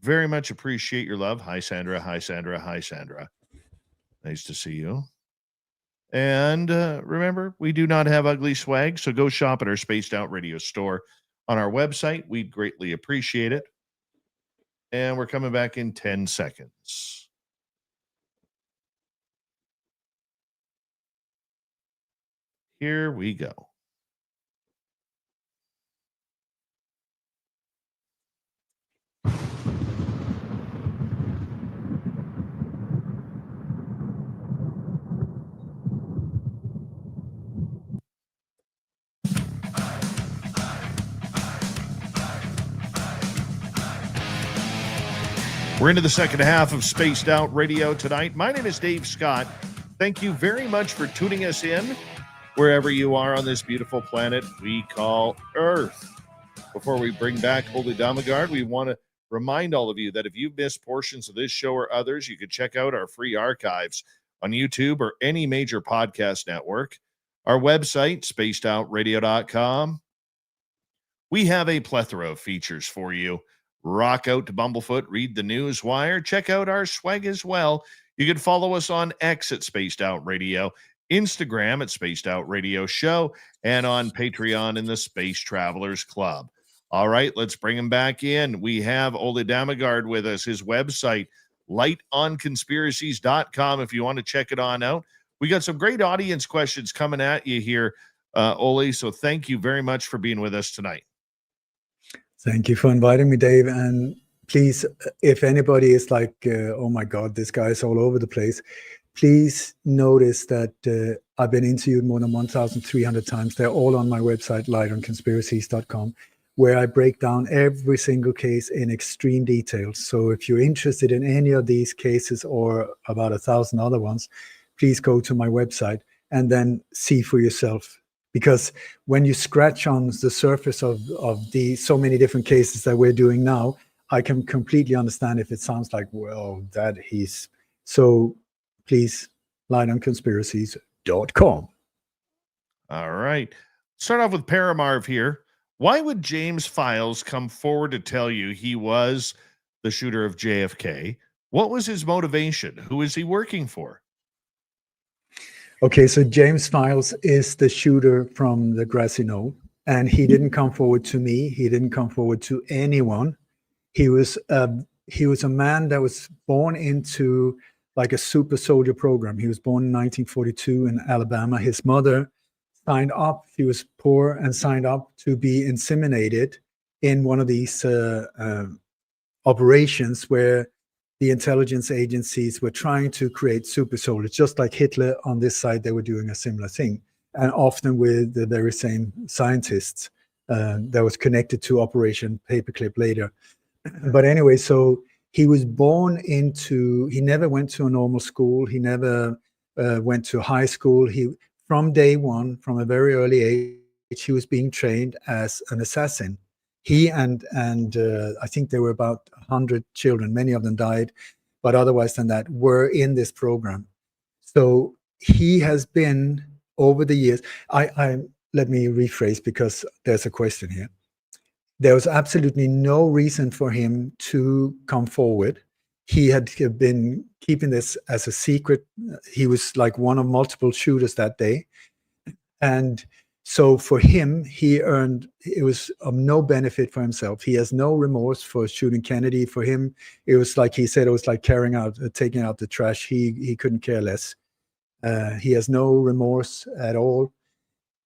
Very much appreciate your love. Hi, Sandra. Hi, Sandra. Hi, Sandra. Nice to see you. And remember, we do not have ugly swag, so go shop at our Spaced Out Radio store on our website. We'd greatly appreciate it. And we're coming back in 10 seconds. Here we go. We're into the second half of Spaced Out Radio tonight. My name is Dave Scott. Thank you very much for tuning us in wherever you are on this beautiful planet we call Earth. Before we bring back Ole Dammegard, we want to remind all of you that if you've missed portions of this show or others, you can check out our free archives on YouTube or any major podcast network. Our website, spacedoutradio.com. We have a plethora of features for you. Rock out to Bumblefoot, read the news wire, check out our swag as well. You can follow us on X at Spaced Out Radio, Instagram at Spaced Out Radio Show, and on Patreon in the Space Travelers Club. All right, let's bring him back in. We have Ole Dammegard with us, his website, lightonconspiracies.com, if you want to check it on out. We got some great audience questions coming at you here, Ole, so thank you very much for being with us tonight. Thank you for inviting me, Dave. And please, if anybody is like, oh my God, this guy is all over the place, please notice that I've been interviewed more than 1,300 times. They're all on my website, lightonconspiracies.com, where I break down every single case in extreme detail. So if you're interested in any of these cases or about 1,000 other ones, please go to my website and then see for yourself. Because when you scratch on the surface of the so many different cases that we're doing now, I can completely understand if it sounds like, well, that he's... So please, lightonconspiracies.com. All right. Start off with Paramarv here. Why would James Files come forward to tell you he was the shooter of JFK? What was his motivation? Who is he working for? Okay, so James Files is the shooter from the grassy knoll, and he didn't come forward to me. He didn't come forward to anyone. He was a man that was born into like a super soldier program. He was born in 1942 in Alabama. His mother signed up. He was poor and signed up to be inseminated in one of these operations where the intelligence agencies were trying to create super soldiers, just like Hitler on this side. They were doing a similar thing, and often with the very same scientists that was connected to Operation Paperclip later. But anyway, so he was born into, he never went to a normal school. He never went to high school. From day one, from a very early age, he was being trained as an assassin. He and I think there were about 100 children, many of them died, but otherwise than that, were in this program. So he has been, over the years, let me rephrase because there's a question here. There was absolutely no reason for him to come forward. He had been keeping this as a secret. He was like one of multiple shooters that day. And so for him, it was of no benefit for himself. He has no remorse for shooting Kennedy. For him, it was like he said, it was like taking out the trash. He couldn't care less. He has no remorse at all.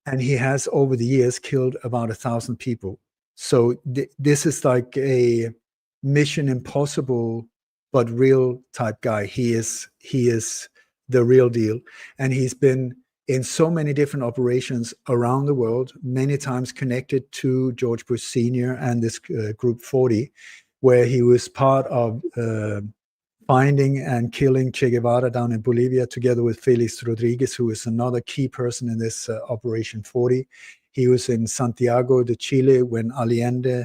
And he has, over the years, killed about 1,000 people. So this is like a Mission Impossible, but real type guy. He is the real deal. And he's been in so many different operations around the world, many times connected to George Bush Sr. and this Group 40, where he was part of finding and killing Che Guevara down in Bolivia, together with Felix Rodriguez, who is another key person in this Operation 40. He was in Santiago de Chile when Allende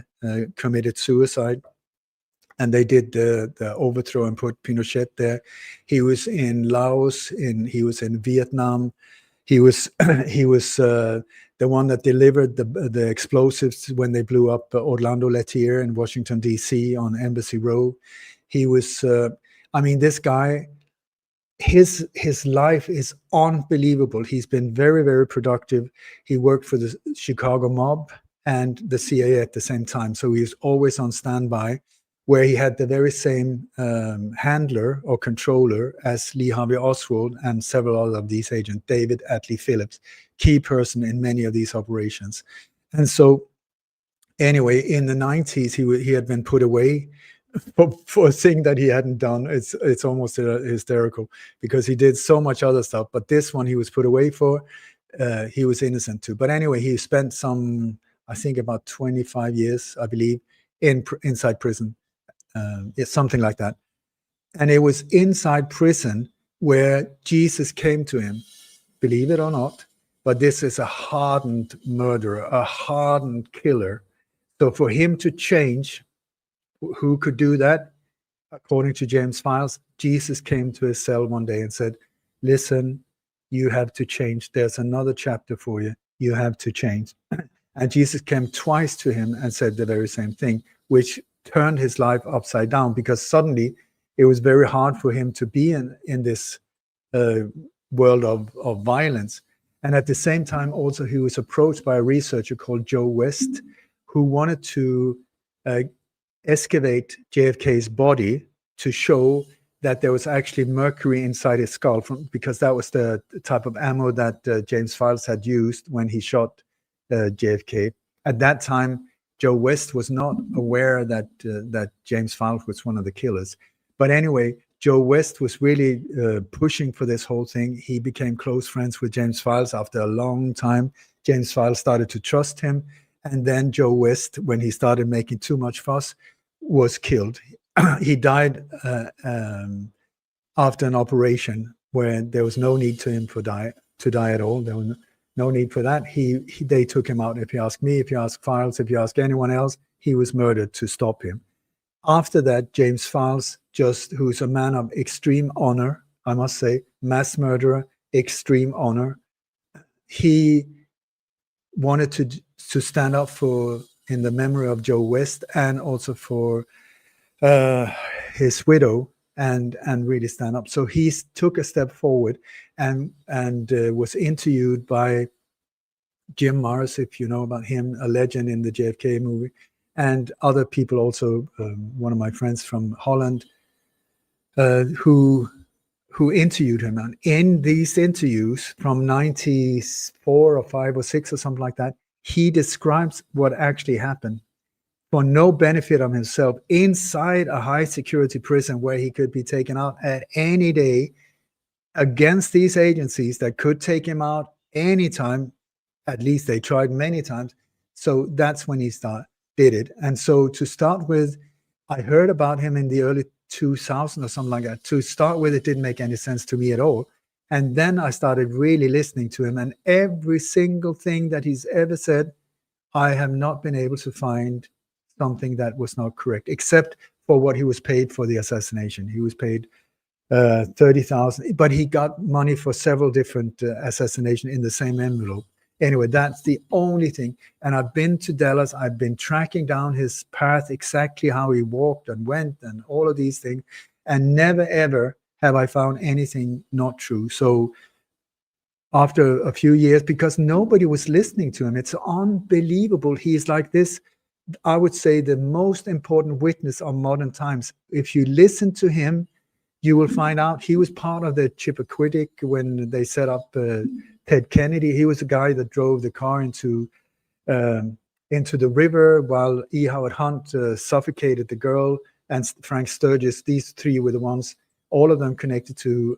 committed suicide, and they did the overthrow and put Pinochet there. He was in Laos, he was in Vietnam. He was the one that delivered the explosives when they blew up Orlando Lettier in Washington, D.C. on Embassy Row. He was, this guy, his life is unbelievable. He's been very, very productive. He worked for the Chicago mob and the CIA at the same time. So he's always on standby, where he had the very same handler or controller as Lee Harvey Oswald and several other of these agents, David Atlee Phillips, key person in many of these operations. And so anyway, in the 90s, he had been put away for a thing that he hadn't done. It's almost hysterical, because he did so much other stuff, but this one he was put away for, he was innocent too. But anyway, he spent some, I think about 25 years, I believe, inside prison. It's something like that. And it was inside prison where Jesus came to him, believe it or not, but this is a hardened murderer, a hardened killer. So for him to change, who could do that? According to James Files, Jesus came to his cell one day and said, listen, you have to change. There's another chapter for you. You have to change. And Jesus came twice to him and said the very same thing, which turned his life upside down, because suddenly it was very hard for him to be in this world of violence. And at the same time, also, he was approached by a researcher called Joe West, who wanted to excavate JFK's body to show that there was actually mercury inside his skull, because that was the type of ammo that James Files had used when he shot JFK. At that time, Joe West was not aware that James Files was one of the killers. But anyway, Joe West was really pushing for this whole thing. He became close friends with James Files. After a long time, James Files started to trust him. And then Joe West, when he started making too much fuss, was killed. He died after an operation where there was no need to him to die at all. There was no need for that. They took him out. If you ask me, if you ask Files, if you ask anyone else, he was murdered to stop him. After that, James Files, who's a man of extreme honor, I must say, mass murderer, extreme honor, he wanted to stand up in the memory of Joe West, and also for his widow, and really stand up. So he took a step forward and was interviewed by Jim Morris, if you know about him, a legend in the JFK movie, and other people also, one of my friends from Holland, who interviewed him. And in these interviews from 94 or 5 or 6 or something like that, he describes what actually happened for no benefit of himself inside a high security prison, where he could be taken out at any day against these agencies that could take him out anytime. At least they tried many times. So that's when he did it. And so to start with, I heard about him in the early 2000s or something like that. To start with, it didn't make any sense to me at all. And then I started really listening to him, and every single thing that he's ever said, I have not been able to find something that was not correct, except for what he was paid for the assassination. He was paid $30,000, but he got money for several different assassinations in the same envelope. Anyway, that's the only thing. And I've been to Dallas. I've been tracking down his path, exactly how he walked and went and all of these things. And never, ever have I found anything not true. So after a few years, because nobody was listening to him, it's unbelievable. He's like this, I would say, the most important witness of modern times. If you listen to him, you will find out he was part of the Chippewa when they set up Ted Kennedy. He was the guy that drove the car into the river while E. Howard Hunt suffocated the girl, and Frank Sturgis. These three were the ones, all of them connected to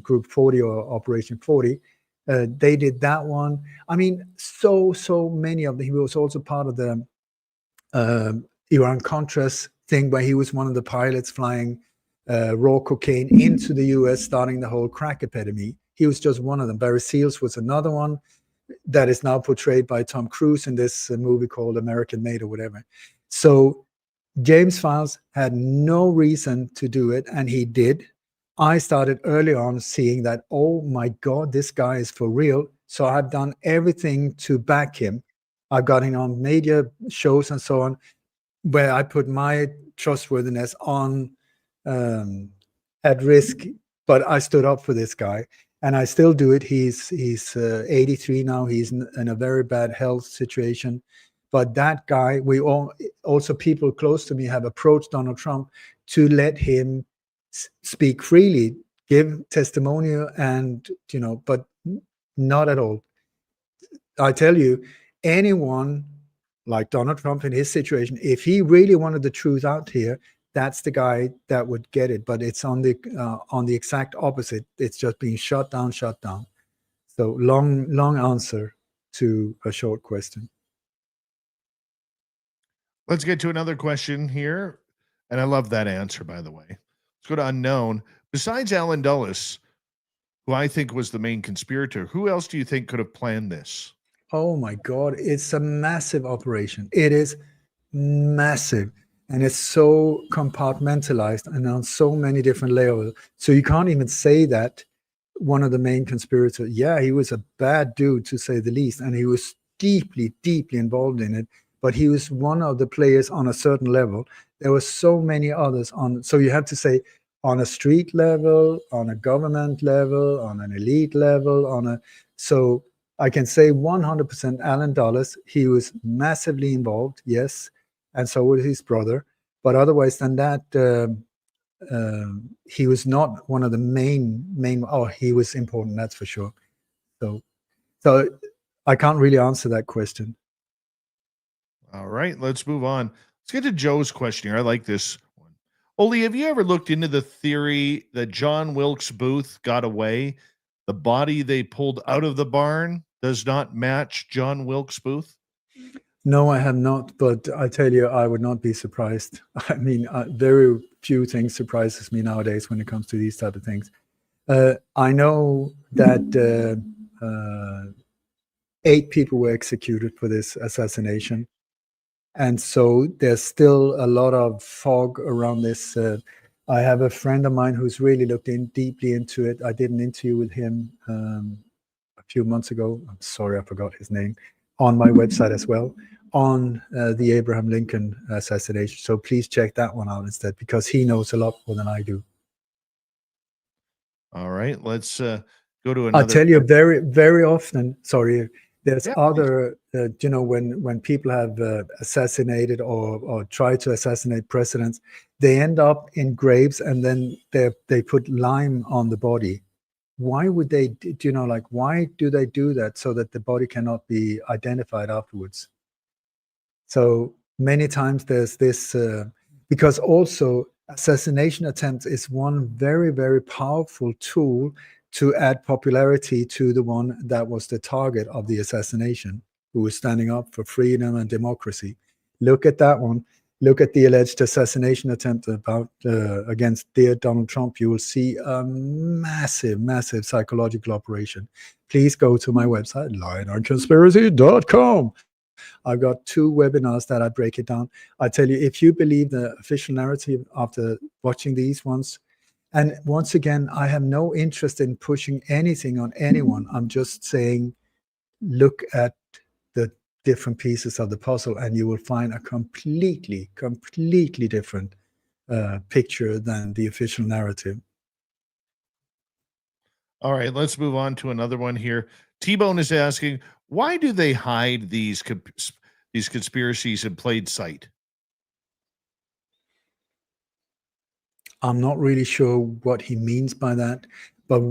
Group 40 or Operation 40. They did that one. I mean, so many of them. He was also part of the Iran-Contras thing, where he was one of the pilots flying raw cocaine into the US, starting the whole crack epidemic. He was just one of them. Barry Seals was another one that is now portrayed by Tom Cruise in this movie called American Made or whatever. So James Files had no reason to do it, and he did. I started early on seeing that, oh my God, this guy is for real. So I've done everything to back him. I've got him on media shows and so on, where I put my trustworthiness on at risk but I stood up for this guy, and I still do it. He's 83 now. He's in a very bad health situation. But that guy, also people close to me have approached Donald Trump to let him speak freely, give testimonial, and but not at all. I tell you, anyone like Donald Trump in his situation, if he really wanted the truth out here, that's the guy that would get it. But it's on the exact opposite. It's just being shut down. So long answer to a short question. Let's get to another question here. And I love that answer, by the way. Let's go to unknown. Besides Alan Dulles, who I think was the main conspirator, who else do you think could have planned this? Oh my God, it's a massive operation. It is massive. And it's so compartmentalized and on so many different levels. So you can't even say that one of the main conspirators, yeah, he was a bad dude to say the least. And he was deeply, deeply involved in it. But he was one of the players on a certain level. There were so many others on. So you have to say on a street level, on a government level, on an elite level, so I can say 100% Alan Dulles, he was massively involved, yes, and so was his brother. But otherwise than that, he was not one of the main. Oh, he was important, that's for sure. So I can't really answer that question. All right, let's move on. Let's get to Joe's question here. I like this one. Ole, have you ever looked into the theory that John Wilkes Booth got away? The body they pulled out of the barn does not match John Wilkes Booth? No, I have not, but I tell you, I would not be surprised. I mean, very few things surprises me nowadays when it comes to these type of things. I know that 8 people were executed for this assassination. And so there's still a lot of fog around this. I have a friend of mine who's really looked deeply into it. I did an interview with him a few months ago. I'm sorry, I forgot his name, on my website as well, on the Abraham Lincoln assassination. So please check that one out instead, because he knows a lot more than I do. All right, let's go to another. I tell you, very, very often, sorry, there's Yeah, other, when people have assassinated or tried to assassinate presidents, they end up in graves and then they put lime on the body. Why would they, why do they do that? So that the body cannot be identified afterwards. So many times there's this, because also assassination attempts is one very, very powerful tool to add popularity to the one that was the target of the assassination, who was standing up for freedom and democracy. Look at that one. Look at the alleged assassination attempt against dear Donald Trump. You will see a massive, massive psychological operation. Please go to my website, liononconspiracy.com. I've got 2 webinars that I break it down. I tell you, if you believe the official narrative after watching these ones, and once again, I have no interest in pushing anything on anyone. I'm just saying, look at the different pieces of the puzzle and you will find a completely different picture than the official narrative. All right, let's move on to another one here. T-Bone is asking, why do they hide these conspiracies in plain sight? I'm not really sure what he means by that, but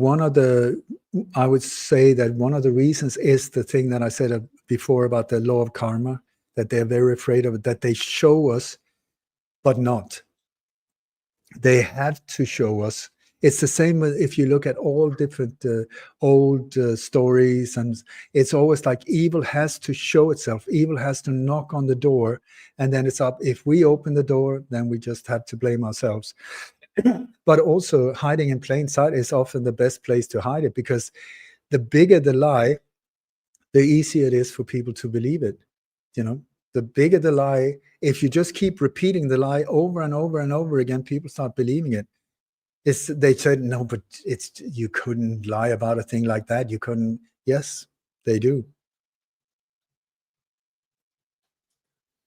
I would say that one of the reasons is the thing that I said before about the law of karma, that they're very afraid of it, that they show us, but not. They have to show us. It's the same if you look at all different old stories, and it's always like evil has to show itself. Evil has to knock on the door, and then it's up. If we open the door, then we just have to blame ourselves. But also hiding in plain sight is often the best place to hide it, because the bigger the lie, the easier it is for people to believe it. The bigger the lie, if you just keep repeating the lie over and over and over again, people start believing it. They said, no, but you couldn't lie about a thing like that. You couldn't. Yes, they do.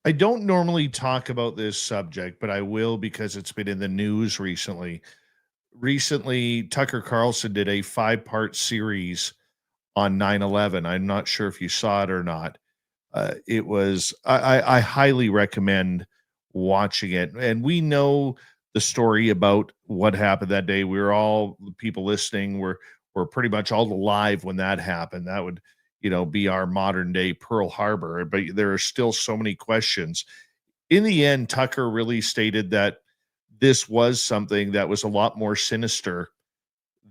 I don't normally talk about this subject, but I will because it's been in the news recently. recently Tucker Carlson did a 5-part series on 9/11. I'm not sure if you saw it or not. It was I highly recommend watching it. And we know the story about what happened that day. We were all, the people listening were pretty much all alive when that happened. That would, be our modern day Pearl Harbor. But there are still so many questions. In the end, Tucker really stated that this was something that was a lot more sinister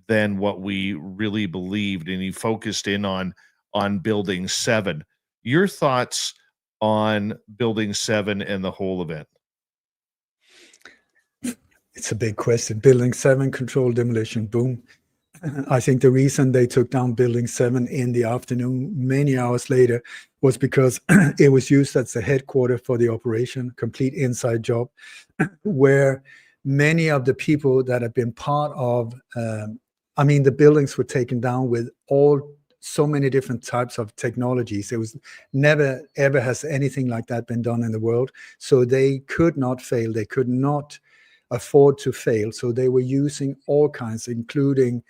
than what we really believed, and he focused in on Building 7. Your thoughts on Building 7 and the whole event? It's a big question. Building 7, controlled demolition, boom. I think the reason they took down Building 7 in the afternoon, many hours later, was because it was used as the headquarters for the operation, complete inside job, where many of the people that have been part of, the buildings were taken down with so many different types of technologies. It was never, ever has anything like that been done in the world. So they could not fail. They could not afford to fail. So they were using all kinds, including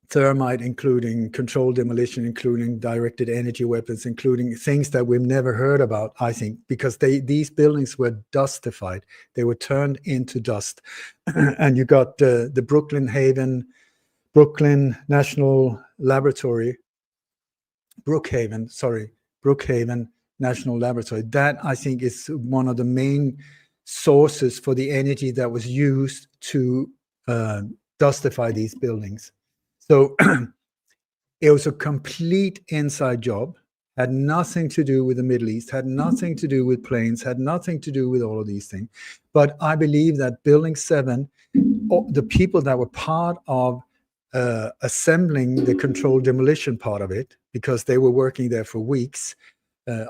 thermite, including controlled demolition, including directed energy weapons, including things that we've never heard about, I think, because these buildings were dustified. They were turned into dust. And you got the Brooklyn National Laboratory, Brookhaven National Laboratory. That, I think, is one of the main sources for the energy that was used to dustify these buildings. So it was a complete inside job, had nothing to do with the Middle East, had nothing to do with planes, had nothing to do with all of these things. But I believe that Building 7, the people that were part of assembling the controlled demolition part of it, because they were working there for weeks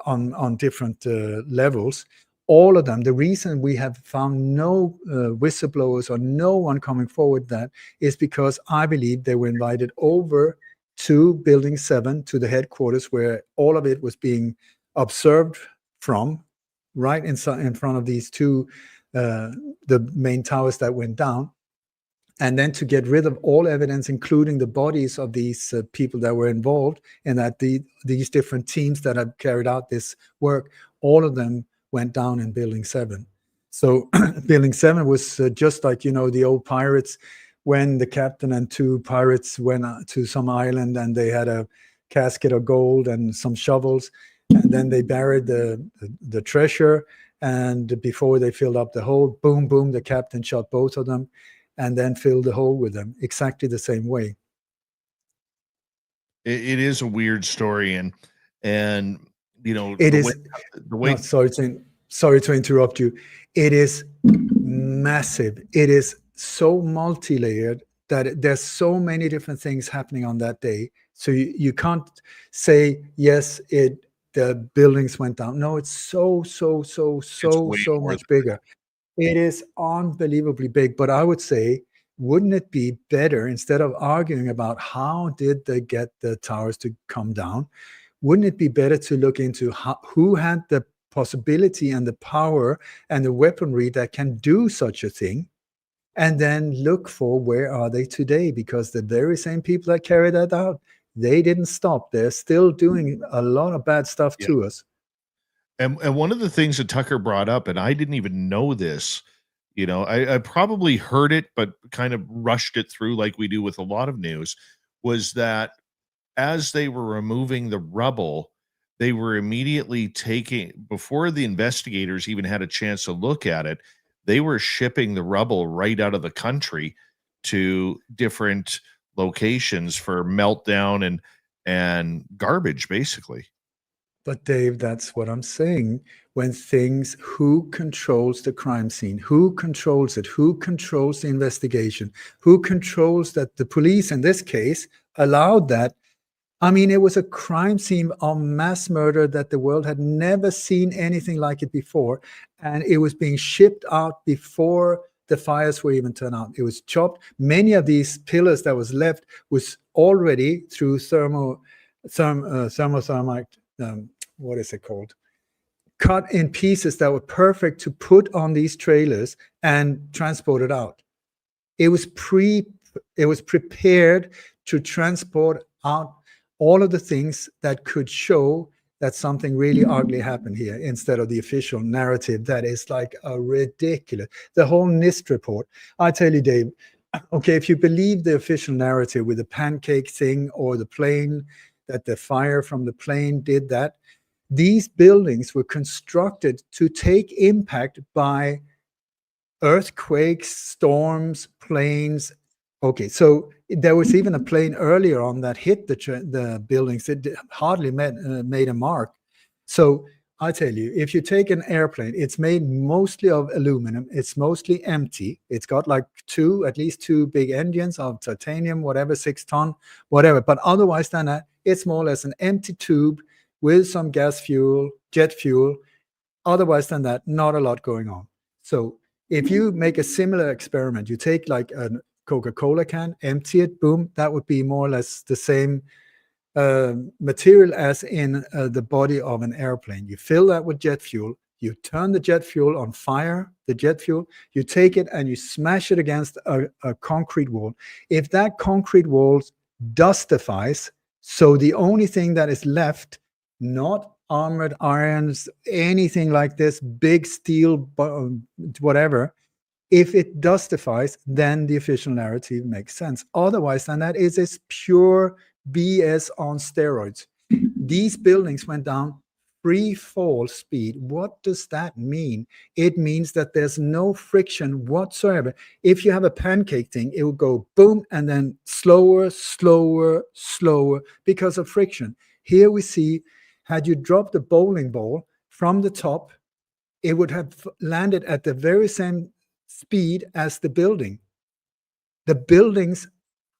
on different levels, all of them, the reason we have found no whistleblowers or no one coming forward that is because I believe they were invited over to Building 7, to the headquarters where all of it was being observed from, right in front of these two, the main towers that went down. And then to get rid of all evidence, including the bodies of these people that were involved, and that these different teams that have carried out this work, all of them went down in Building 7. So Building 7 was just like, the old pirates, when the captain and 2 pirates went to some island and they had a casket of gold and some shovels, and then they buried the treasure, and before they filled up the hole, boom, boom, the captain shot both of them and then filled the hole with them, exactly the same way. It is a weird story, and it is the way. No, sorry to interrupt you. It is massive. It is so multi-layered that there's so many different things happening on that day. So you can't say yes, the buildings went down. No, it's so much bigger. It is unbelievably big. But I would say, wouldn't it be better, instead of arguing about how did they get the towers to come down, wouldn't it be better to look into who had the possibility and the power and the weaponry that can do such a thing, and then look for where are they today? Because the very same people that carried that out, they didn't stop. They're still doing a lot of bad stuff to us. And one of the things that Tucker brought up, and I didn't even know this, I probably heard it, but kind of rushed it through like we do with a lot of news, was that as they were removing the rubble, they were immediately before the investigators even had a chance to look at it, they were shipping the rubble right out of the country to different locations for meltdown and garbage, basically. But Dave, that's what I'm saying. Who controls the crime scene? Who controls it? Who controls the investigation? Who controls that the police, in this case, allowed that? It was a crime scene of mass murder that the world had never seen anything like it before. And it was being shipped out before the fires were even turned out. It was chopped. Many of these pillars that was left was already through thermothermic, what is it called? cut in pieces that were perfect to put on these trailers and transported out. It was prepared to transport out all of the things that could show that something really ugly happened here, instead of the official narrative that is like a ridiculous. The whole NIST report. I tell you, Dave, okay, if you believe the official narrative with the pancake thing or the plane, that the fire from the plane did that, these buildings were constructed to take impact by earthquakes, storms, planes. Okay, so there was even a plane earlier on that hit the buildings. It hardly made a mark. So I tell you, if you take an airplane, it's made mostly of aluminum. It's mostly empty. It's got like at least two big engines of titanium, whatever, 6 ton, whatever. But otherwise than that, it's more or less an empty tube with some gas fuel, jet fuel. Otherwise than that, not a lot going on. So if you make a similar experiment, you take like a Coca-Cola can, empty it, boom, that would be more or less the same material as in the body of an airplane. You fill that with jet fuel, you turn the jet fuel on fire, the jet fuel, you take it and you smash it against a concrete wall. If that concrete wall dustifies, so the only thing that is left, not armored irons, anything like this, big steel, whatever, if it dustifies, then the official narrative makes sense. Otherwise, then that is pure BS on steroids. These buildings went down free fall speed. What does that mean? It means that there's no friction whatsoever. If you have a pancake thing, it will go boom and then slower, slower, slower because of friction. Here we see, had you dropped a bowling ball from the top, it would have landed at the very same speed as the building. The buildings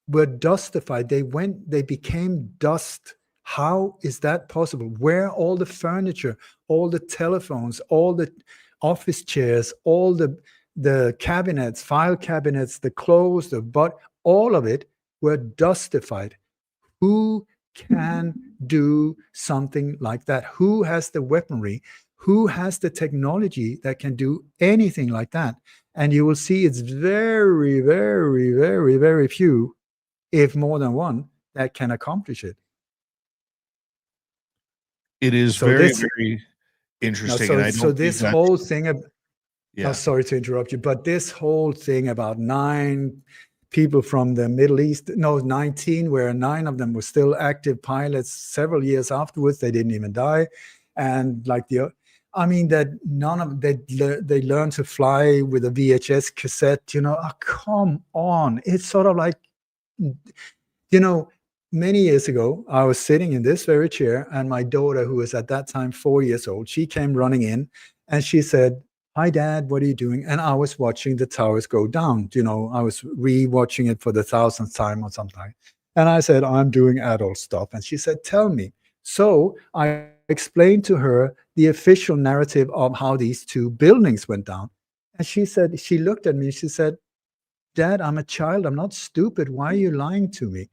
were dustified. They became dust. How is that possible? Where all the furniture, all the telephones, all the office chairs, all the cabinets, file cabinets, the clothes, all of it were dustified. Who can do something like that? Who has the weaponry? Who has the technology that can do anything like that? And you will see it's very, very, very, very few, if more than one, that can accomplish it. It is So very, this- very interesting. So, and I so don't this think that- whole thing, yeah. oh, sorry to interrupt you, but this whole thing about 9 people from the Middle East, no, 19, where 9 of them were still active pilots several years afterwards. They didn't even die. And like that none of they learned to fly with a VHS cassette, come on. It's sort of like, many years ago, I was sitting in this very chair, and my daughter, who was at that time 4 years old, she came running in and she said, "Hi, Dad, what are you doing?" And I was watching the towers go down. I was re-watching it for the 1,000th time or something. And I said, "I'm doing adult stuff." And she said, "Tell me." So I explained to her the official narrative of how these 2 buildings went down. And she looked at me, she said, "Dad, I'm a child. I'm not stupid. Why are you lying to me?"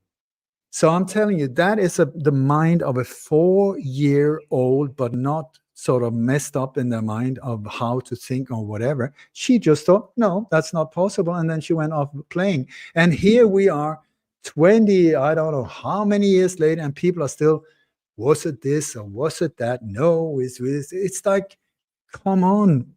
So I'm telling you, that is the mind of a 4-year-old, but not sort of messed up in their mind of how to think or whatever. She just thought, no, that's not possible. And then she went off playing. And here we are 20, I don't know how many years later, and people are still, was it this or was it that? No, it's like, come on.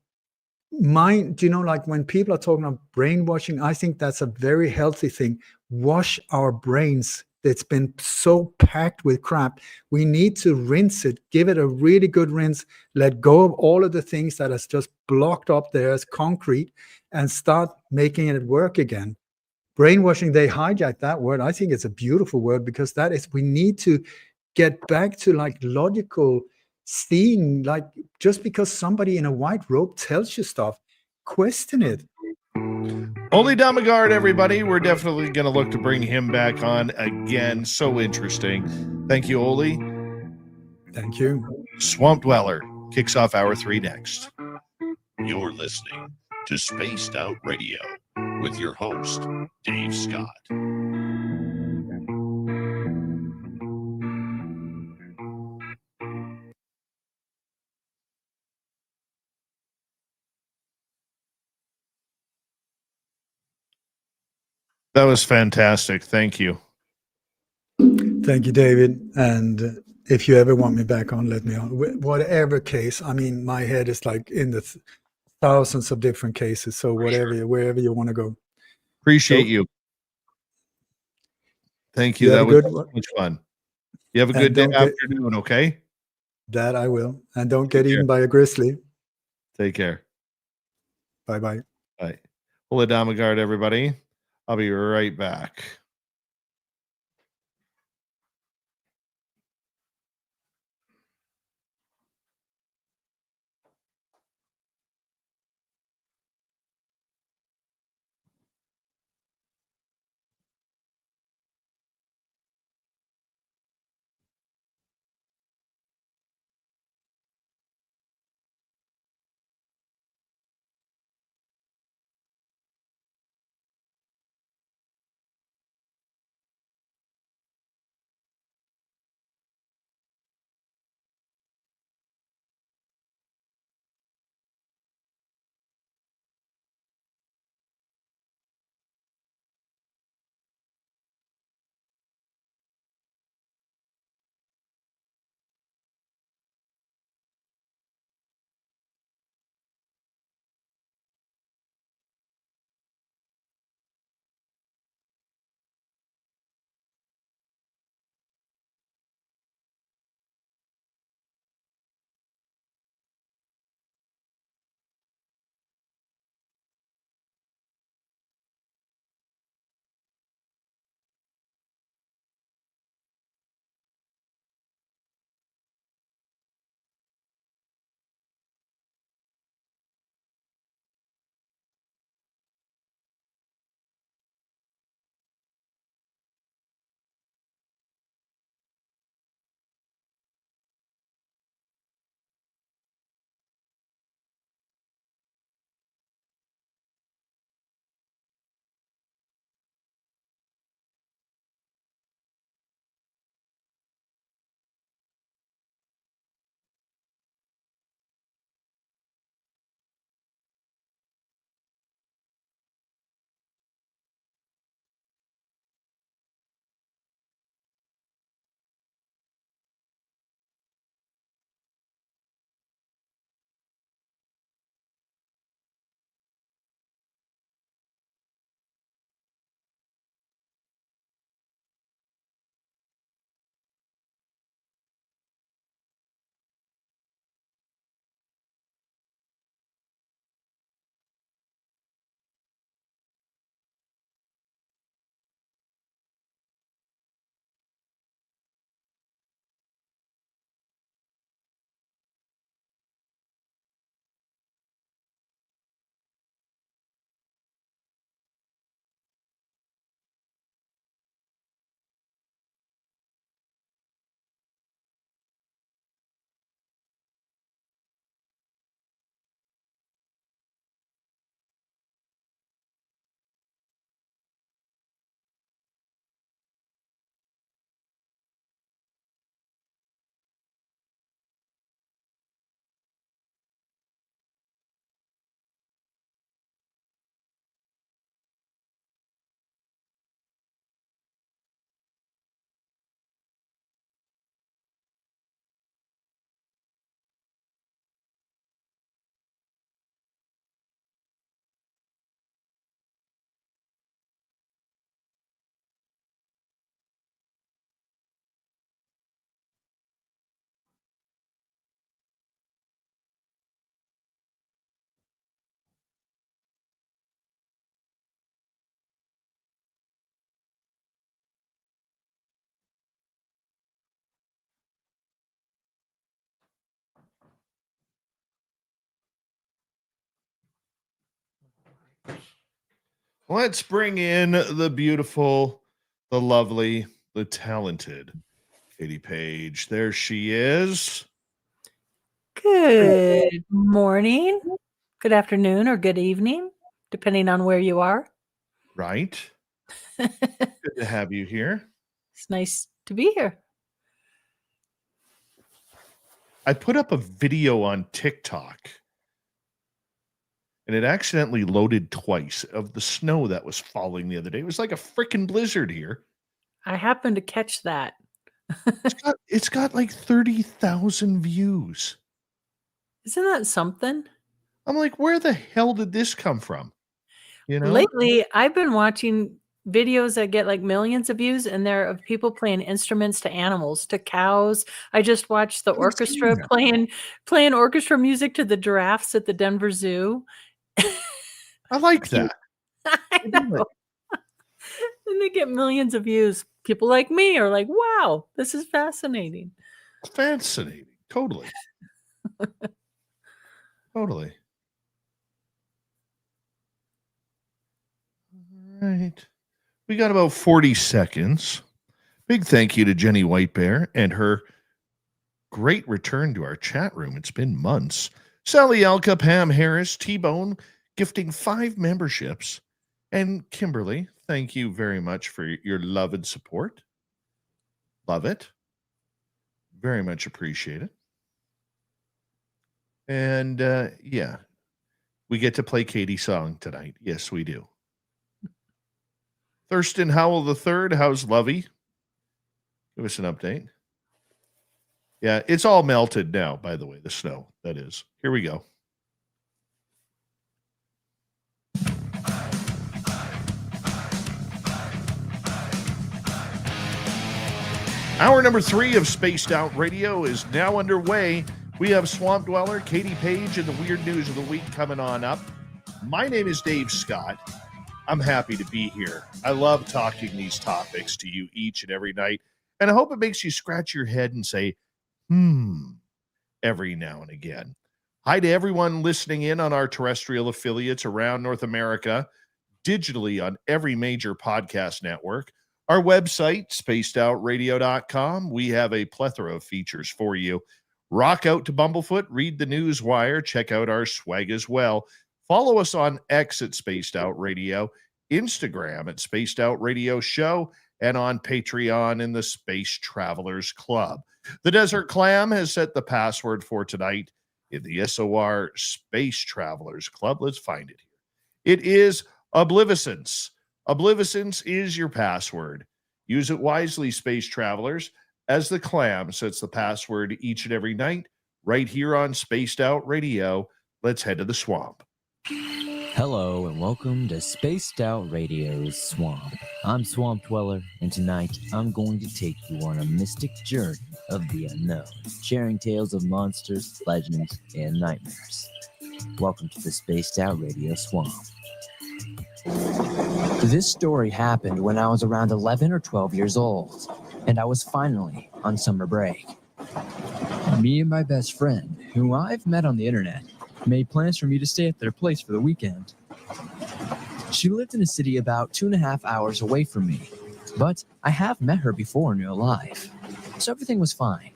Mind, like when people are talking about brainwashing, I think that's a very healthy thing. Wash our brains. It's been so packed with crap. We need to rinse it, give it a really good rinse, let go of all of the things that has just blocked up there as concrete, and start making it work again. Brainwashing, they hijacked that word. I think it's a beautiful word, because we need to get back to like logical seeing, like just because somebody in a white robe tells you stuff, question it. Ole Dammegard, everybody. We're definitely going to look to bring him back on again. So interesting. Thank you, Ole. Thank you. Swamp Dweller kicks off hour 3 next. You're listening to Spaced Out Radio with your host, Dave Scott. That was fantastic. Thank you. Thank you, David. And if you ever want me back on, let me on. Whatever case, I mean, my head is like in the thousands of different cases. So wherever you want to go. Appreciate you. Thank you. You have That a was good so one. much fun. You have a And good don't get afternoon, okay? that I will. And don't Take get care. eaten by a grizzly. Take care. Bye-bye. Bye. Ole Dammegard, everybody. I'll be right back. Let's bring in the beautiful, the lovely, the talented Katie Page. There she is. Good morning, good afternoon, or good evening, depending on where you are. Right. Good to have you here. It's nice to be here. I put up a video on TikTok and it accidentally loaded twice of the snow that was falling the other day. It was like a freaking blizzard here. I happened to catch that. It's got like 30,000 views. Isn't that something? I'm like, where the hell did this come from? You know, Lately, I've been watching videos that get like millions of views, and they're of people playing instruments to animals, to cows. I just watched the orchestra playing orchestra music to the giraffes at the Denver Zoo. I like that. I know. And they get millions of views. People like me are like, wow, this is fascinating. Fascinating. Totally. Totally. All right. We got about 40 seconds. Big thank you to Jenny Whitebear and her great return to our chat room. It's been months. Sally Elka, Pam Harris, T-Bone, gifting 5 memberships. And Kimberly, thank you very much for your love and support. Love it. Very much appreciate it. And yeah, we get to play Katie's song tonight. Yes, we do. Thurston Howell III, how's Lovey? Give us an update. Yeah, it's all melted now, by the way, the snow, that is. Here we go. Hour number 3 of Spaced Out Radio is now underway. We have Swamp Dweller, Katie Page, and the Weird News of the Week coming on up. My name is Dave Scott. I'm happy to be here. I love talking these topics to you each and every night, and I hope it makes you scratch your head and say, every now and again. Hi to everyone listening in on our terrestrial affiliates around North America, digitally on every major podcast network. Our website, spacedoutradio.com. We have a plethora of features for you. Rock out to Bumblefoot, read the news wire, check out our swag as well. Follow us on X at Spaced Out Radio, Instagram at Spaced Out Radio Show, and on Patreon in the Space Travelers Club. The Desert Clam has set the password for tonight in the SOR Space Travelers Club. Let's find it here. It is Obliviscence. Obliviscence is your password. Use it wisely, Space Travelers, as the Clam sets the password each and every night right here on Spaced Out Radio. Let's head to the swamp. Hello and welcome to Spaced Out Radio's Swamp. I'm Swamp Dweller, and tonight I'm going to take you on a mystic journey of the unknown, sharing tales of monsters, legends, and nightmares. Welcome to the Spaced Out Radio Swamp. This story happened when I was around 11 or 12 years old, and I was finally on summer break. Me and my best friend, who I've met on the internet, made plans for me to stay at their place for the weekend. She lived in a city about 2.5 hours away from me, but I have met her before in real life, so everything was fine.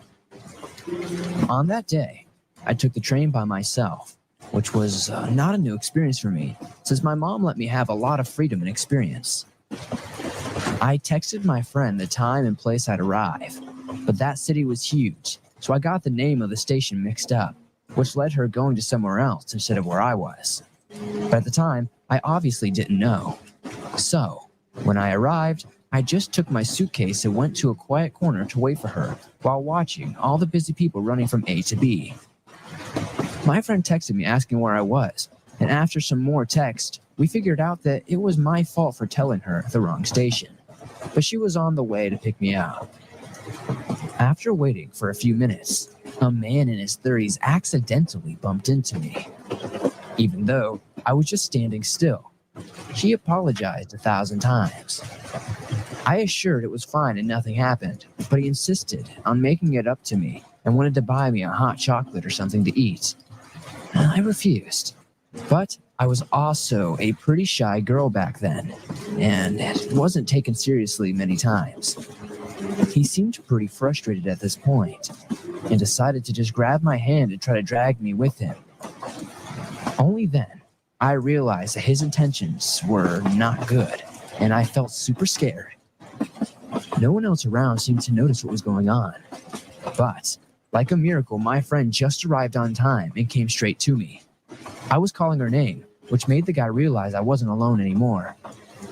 On that day, I took the train by myself, which was not a new experience for me, since my mom let me have a lot of freedom and experience. I texted my friend the time and place I'd arrive, but that city was huge, so I got the name of the station mixed up, which led her going to somewhere else instead of where I was. But at the time, I obviously didn't know. So, when I arrived, I just took my suitcase and went to a quiet corner to wait for her while watching all the busy people running from A to B. My friend texted me asking where I was, and after some more text, we figured out that it was my fault for telling her the wrong station. But she was on the way to pick me up. After waiting for a few minutes, a man in his 30s accidentally bumped into me. Even though I was just standing still, he apologized 1,000 times. I assured it was fine and nothing happened, but he insisted on making it up to me and wanted to buy me a hot chocolate or something to eat. I refused, but I was also a pretty shy girl back then, and it wasn't taken seriously many times. He seemed pretty frustrated at this point, and decided to just grab my hand and try to drag me with him. Only then, I realized that his intentions were not good, and I felt super scared. No one else around seemed to notice what was going on, but like a miracle, my friend just arrived on time and came straight to me. I was calling her name, which made the guy realize I wasn't alone anymore.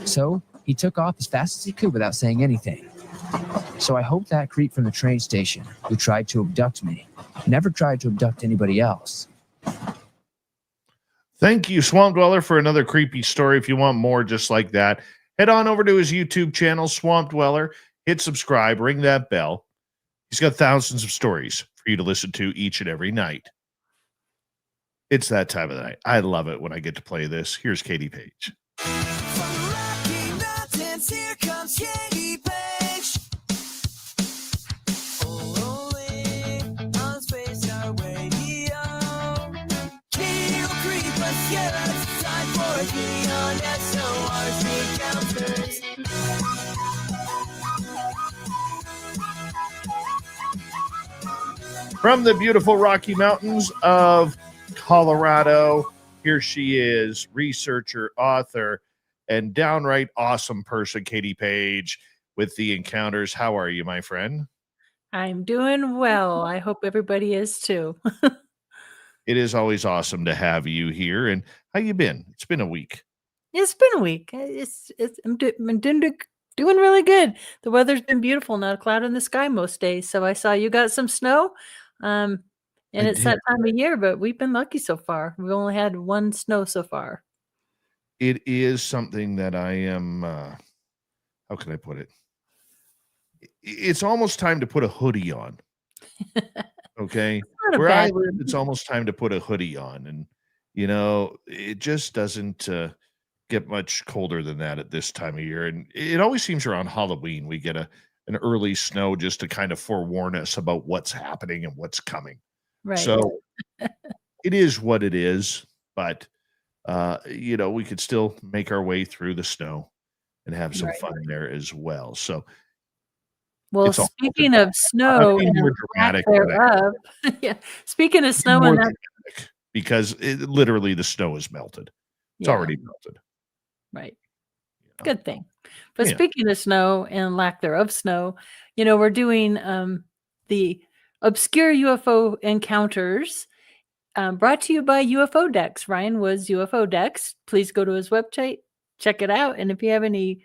So he took off as fast as he could without saying anything. So I hope that creep from the train station who tried to abduct me never tried to abduct anybody else. Thank you, Swamp Dweller, for another creepy story. If you want more just like that, head on over to his YouTube channel, Swamp Dweller. Hit subscribe, ring that bell. He's got thousands of stories for you to listen to each and every night. It's that time of the night. I love it when I get to play this. Here's Katie Page. From the Rocky Mountains, here comes Katie Page. Only on Space Out Radio. He'll creep us, yeah, it's time for Neon SORs encounters. From the beautiful Rocky Mountains of Colorado, here she is, researcher, author, and downright awesome person, Katie Page, with the encounters. How are you, my friend? I'm doing well. I hope everybody is too. It is always awesome to have you here. And how you been? It's been a week. It's been a week. I'm doing really good. The weather's been beautiful. Not a cloud in the sky most days. So I saw you got some snow. And it's that time of year, but we've been lucky so far. We've only had one snow so far. It is something that I am, how can I put it? It's almost time to put a hoodie on. Okay. Where I live, it's almost time to put a hoodie on. And, you know, it just doesn't get much colder than that at this time of year. And it always seems around Halloween, we get an early snow just to kind of forewarn us about what's happening and what's coming. Right. So it is what it is. But, you know, we could still make our way through the snow and have some fun there as well. So, well, speaking of snow and dramatic thereof, yeah. Speaking of snow and that, because literally the snow is melted. It's already melted. Right. Good thing. But speaking of snow and lack thereof snow, you know, we're doing the obscure UFO encounters brought to you by UFO Decks. Ryan was UFO Decks. Please go to his website, check it out. And if you have any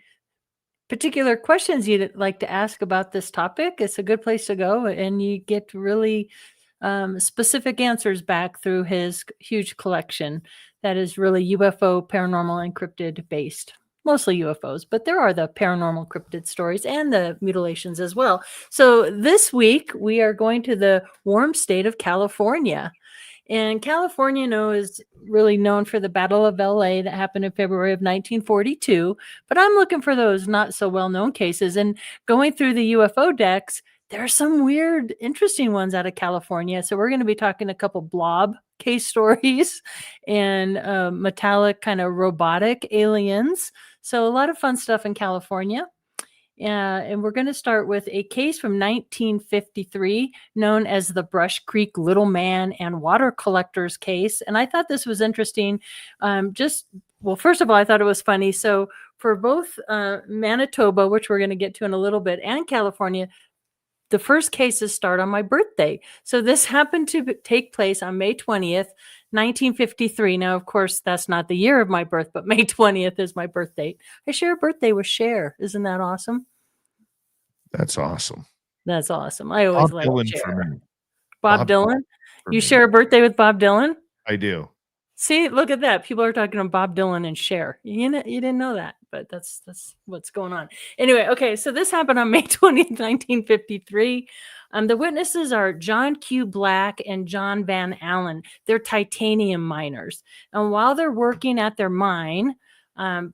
particular questions you'd like to ask about this topic, it's a good place to go. And you get really specific answers back through his huge collection that is really UFO, paranormal, encrypted based. Mostly UFOs, but there are the paranormal cryptid stories and the mutilations as well. So this week we are going to the warm state of California. And California is really known for the Battle of LA that happened in February of 1942. But I'm looking for those not so well-known cases. And going through the UFO decks, there are some weird, interesting ones out of California. So we're going to be talking a couple blob case stories and metallic kind of robotic aliens. So a lot of fun stuff in California. And we're going to start with a case from 1953 known as the Brush Creek Little Man and Water Collectors case. And I thought this was interesting. Well, first of all, I thought it was funny. So for both Manitoba, which we're going to get to in a little bit, and California, the first cases start on my birthday. So this happened to take place on May 20th, 1953. Now, of course, that's not the year of my birth, but May 20th is my birth date. I share a birthday with Cher. Isn't that awesome? That's awesome. That's awesome. I always like Cher. Bob Dylan? You share a birthday with Bob Dylan? I do. See, look at that. People are talking about Bob Dylan and Cher. You didn't know that, but that's what's going on. Anyway, okay, so this happened on May 20th, 1953. The witnesses are John Q. Black and John Van Allen. They're titanium miners. And while they're working at their mine,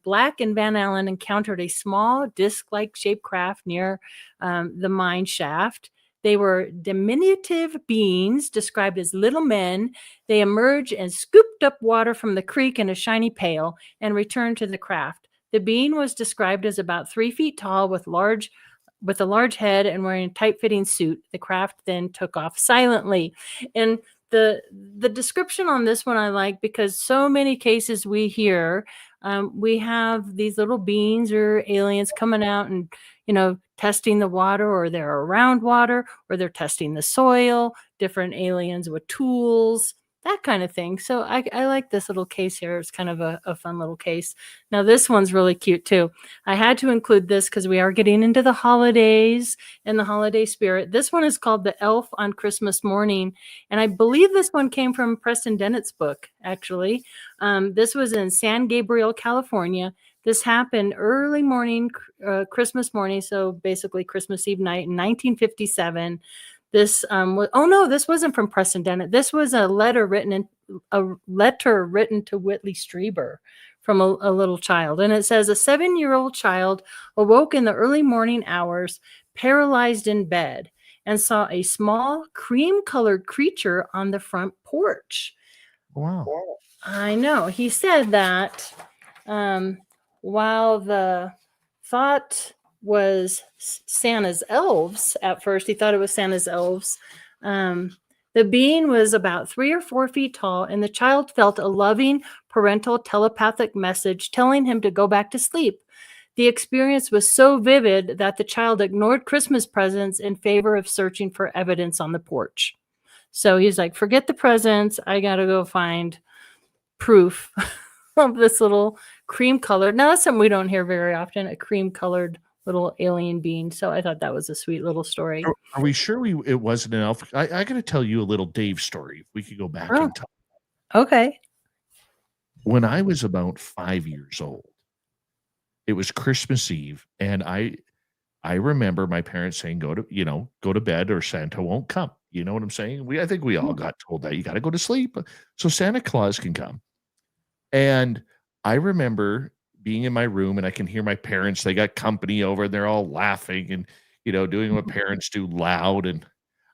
Black and Van Allen encountered a small disc-like shaped craft near the mine shaft. They were diminutive beings described as little men. They emerged and scooped up water from the creek in a shiny pail and returned to the craft. The being was described as about 3 feet tall with a large head and wearing a tight-fitting suit. The craft then took off silently. And the description on this one I like because so many cases we hear, we have these little beings or aliens coming out and, testing the water, or they're around water, or they're testing the soil, different aliens with tools. that kind of thing. So I like this little case here. It's kind of a fun little case. Now, this one's really cute too. I had to include this because we are getting into the holidays and the holiday spirit. This one is called The Elf on Christmas Morning. And I believe this one came from Preston Dennett's book, actually. This was in San Gabriel, California. This happened early morning, Christmas morning. So basically Christmas Eve night in 1957. This this wasn't from Preston Dennett. This was a letter written to Whitley Strieber from a little child. And it says, a 7-year-old child awoke in the early morning hours, paralyzed in bed, and saw a small cream-colored creature on the front porch. Wow. I know. He said that while the thought was Santa's elves at first, he thought it was Santa's elves. The being was about 3 or 4 feet tall, and the child felt a loving parental telepathic message telling him to go back to sleep. The experience was so vivid that the child ignored Christmas presents in favor of searching for evidence on the porch. So he's like, forget the presents. I got to go find proof of this little cream colored. Now, that's something we don't hear very often, a cream colored little alien being. So I thought that was a sweet little story. Are we sure it wasn't an elf? I got to tell you a little Dave story. If we could go back in time. Okay. When I was about 5 years old, it was Christmas Eve, and I remember my parents saying, go to bed or Santa won't come. You know what I'm saying? I think we all got told that you got to go to sleep so Santa Claus can come. And I remember being in my room, and I can hear my parents, they got company over, and they're all laughing and, doing what parents do, loud. And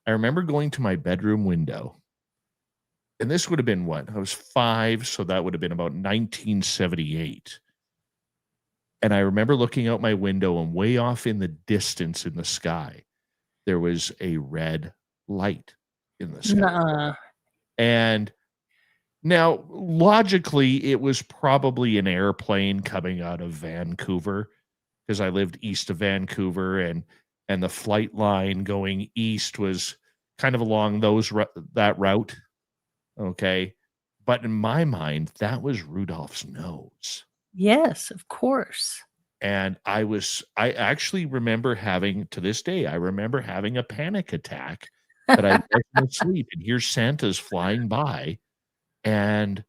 I remember going to my bedroom window, and this would have been what? I was 5, so that would have been about 1978. And I remember looking out my window, and way off in the distance in the sky, there was a red light in the sky. Nuh-uh. And now, logically, it was probably an airplane coming out of Vancouver, because I lived east of Vancouver, and the flight line going east was kind of along that route. Okay. But in my mind, that was Rudolph's nose. Yes, of course. And I actually remember to this day, I remember having a panic attack that I wasn't asleep, and here's Santa's flying by. And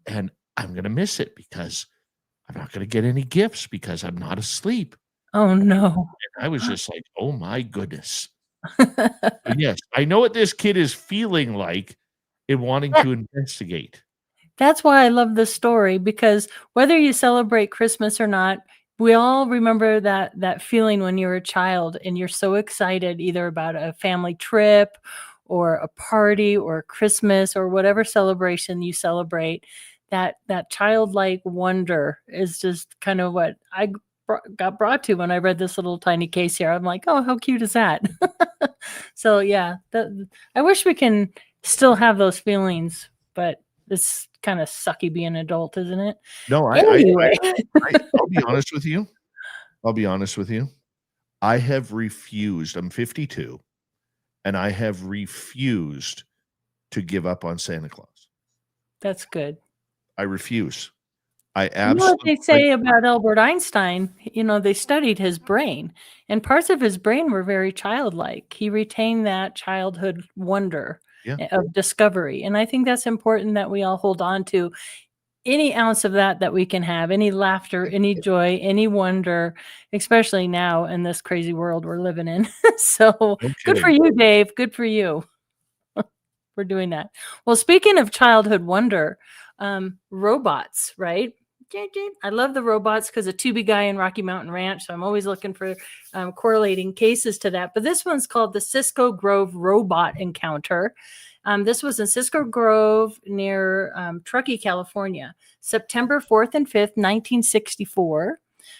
I'm going to miss it because I'm not going to get any gifts because I'm not asleep. Oh, no. And I was just like, oh, my goodness. Yes, I know what this kid is feeling like in wanting to investigate. That's why I love this story, because whether you celebrate Christmas or not, we all remember that feeling when you're a child and you're so excited either about a family trip or a party or Christmas or whatever celebration you celebrate. That childlike wonder is just kind of what I got brought to when I read this little tiny case here. I'm like, oh, how cute is that? So yeah, I wish we can still have those feelings, but it's kind of sucky being an adult, isn't it? No, Anyway. I'll be honest with you. I have refused. I'm 52, and I have refused to give up on Santa Claus. That's good. I refuse. I You know absolutely. what they say about Albert Einstein? They studied his brain, and parts of his brain were very childlike. He retained that childhood wonder of discovery. And I think that's important that we all hold on to any ounce of that we can have, any laughter, any joy, any wonder, especially now in this crazy world we're living in. So good for you, Dave. Good for you. We're doing that. Well, speaking of childhood wonder, robots, right? I love the robots because of Tubi Guy and Rocky Mountain Ranch. So I'm always looking for correlating cases to that. But this one's called the Cisco Grove Robot Encounter. This was in Cisco Grove near Truckee, California, September 4th and 5th, 1964.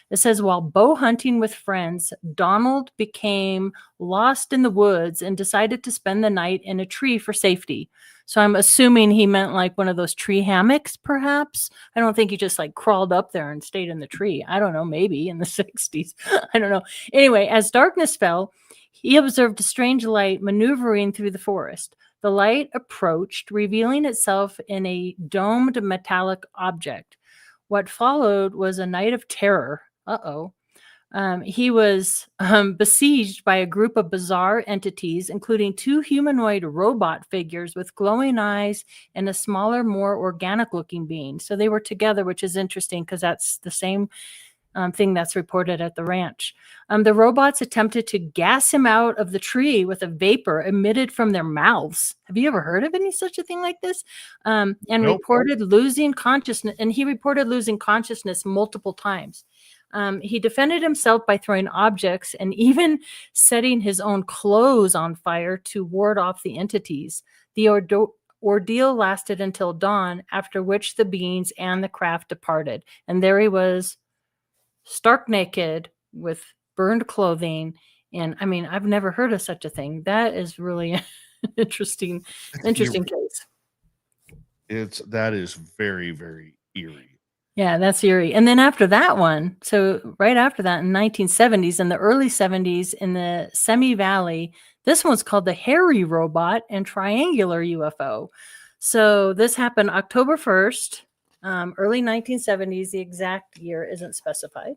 It says, while bow hunting with friends, Donald became lost in the woods and decided to spend the night in a tree for safety. So I'm assuming he meant like one of those tree hammocks, perhaps. I don't think he just like crawled up there and stayed in the tree. I don't know, maybe in the 60s. I don't know. Anyway, as darkness fell, he observed a strange light maneuvering through the forest. The light approached, revealing itself in a domed metallic object. What followed was a night of terror. Uh-oh. He was besieged by a group of bizarre entities, including 2 humanoid robot figures with glowing eyes and a smaller, more organic-looking being. So they were together, which is interesting because that's the same thing that's reported at the ranch. The robots attempted to gas him out of the tree with a vapor emitted from their mouths. Have you ever heard of any such a thing like this? And Nope. reported losing consciousness, and he reported losing consciousness multiple times. He defended himself by throwing objects and even setting his own clothes on fire to ward off the entities. The ordeal lasted until dawn, after which the beings and the craft departed. And there he was, stark naked with burned clothing. And I mean, I've never heard of such a thing. That is really interesting case. That is very, very eerie. Yeah, that's eerie. And then after that one, so right after that in 1970s, in the early 70s in the Semi Valley, this one's called the Hairy Robot and Triangular UFO. So this happened October 1st, early 1970s. The exact year isn't specified.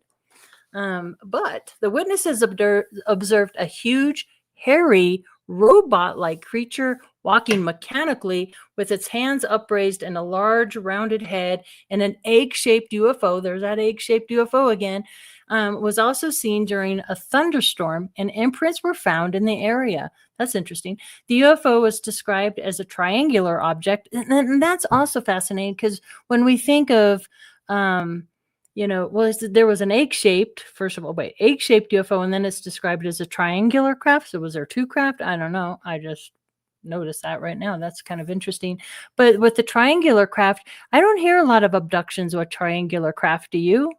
But the witnesses observed a huge, hairy, robot-like creature walking mechanically with its hands upraised and a large rounded head, and an egg-shaped UFO, there's that egg-shaped UFO again, was also seen during a thunderstorm, and imprints were found in the area. That's interesting. The UFO was described as a triangular object, and that's also fascinating because when we think of there was an egg-shaped, egg-shaped UFO, and then it's described as a triangular craft. So was there 2 craft? I don't know. I just noticed that right now. That's kind of interesting. But with the triangular craft, I don't hear a lot of abductions with triangular craft. Do you?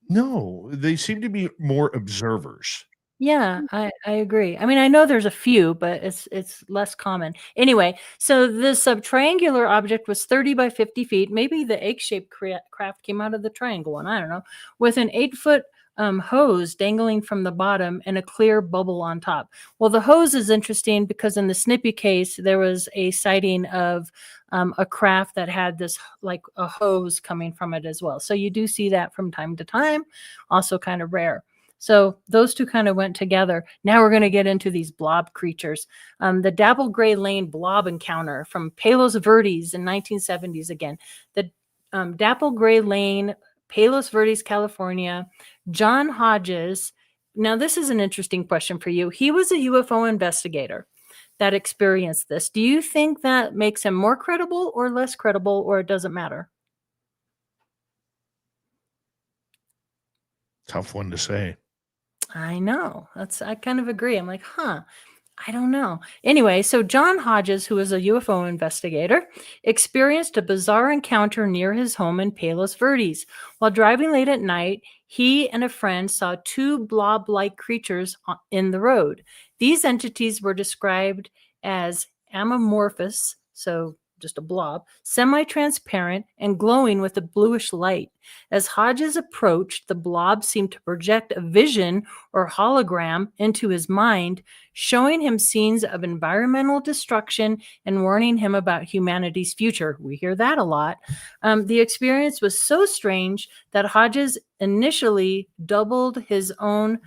No, they seem to be more observers. Yeah, I agree. I mean, I know there's a few, but it's less common. Anyway, so this triangular object was 30 by 50 feet. Maybe the egg-shaped craft came out of the triangle one. I don't know. With an 8-foot hose dangling from the bottom and a clear bubble on top. Well, the hose is interesting because in the Snippy case, there was a sighting of a craft that had this like a hose coming from it as well. So you do see that from time to time. Also kind of rare. So those two kind of went together. Now we're going to get into these blob creatures. The Dapple Gray Lane blob encounter from Palos Verdes in 1970s again. The Dapple Gray Lane, Palos Verdes, California. John Hodges. Now this is an interesting question for you. He was a UFO investigator that experienced this. Do you think that makes him more credible or less credible, or it doesn't matter? Tough one to say. I know. I kind of agree. I'm like, I don't know. Anyway, so John Hodges, who is a UFO investigator, experienced a bizarre encounter near his home in Palos Verdes. While driving late at night, he and a friend saw 2 blob-like creatures in the road. These entities were described as amorphous, so just a blob, semi-transparent, and glowing with a bluish light. As Hodges approached, the blob seemed to project a vision or hologram into his mind, showing him scenes of environmental destruction and warning him about humanity's future. We hear that a lot. The experience was so strange that Hodges initially doubted his own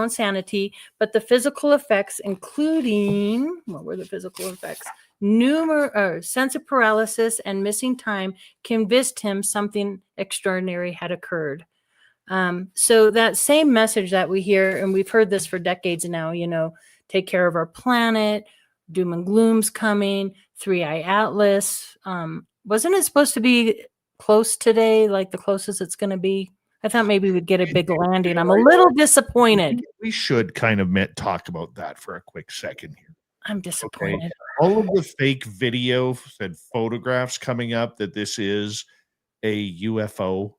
sanity, but the physical effects, including, what were the physical effects? Sense of paralysis and missing time, convinced him something extraordinary had occurred. So that same message that we hear, and we've heard this for decades now, take care of our planet, doom and gloom's coming, 3-Eye Atlas. Wasn't it supposed to be close today, like the closest it's going to be? I thought maybe we'd get a big landing. I'm a little disappointed. We should kind of talk about that for a quick second here. I'm disappointed. Okay. All of the fake video and photographs coming up that this is a UFO.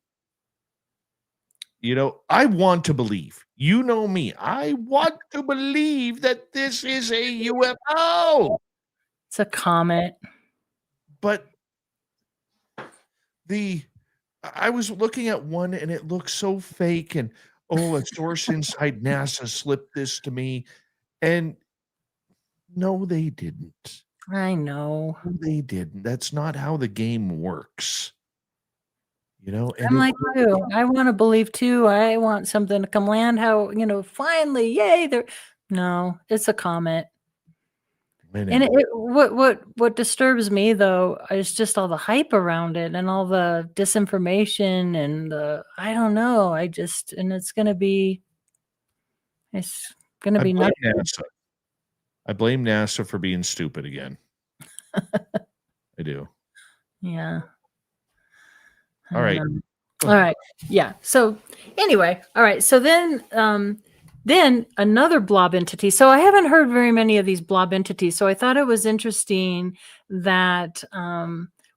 I want to believe. You know me. I want to believe that this is a UFO. It's a comet. But I was looking at one and it looks so fake, and a source inside NASA slipped this to me, and No, they didn't. I know. No, they didn't. That's not how the game works. You know, and I'm like you. I want to believe too. I want something to come land. How finally, yay! No, it's a comet. And what disturbs me though is just all the hype around it and all the disinformation and I don't know. It's gonna be I nuts. blame NASA. I blame NASA for being stupid again. I do. Yeah. All right. All right. Yeah. So anyway, all right. So then another blob entity. So I haven't heard very many of these blob entities. So I thought it was interesting that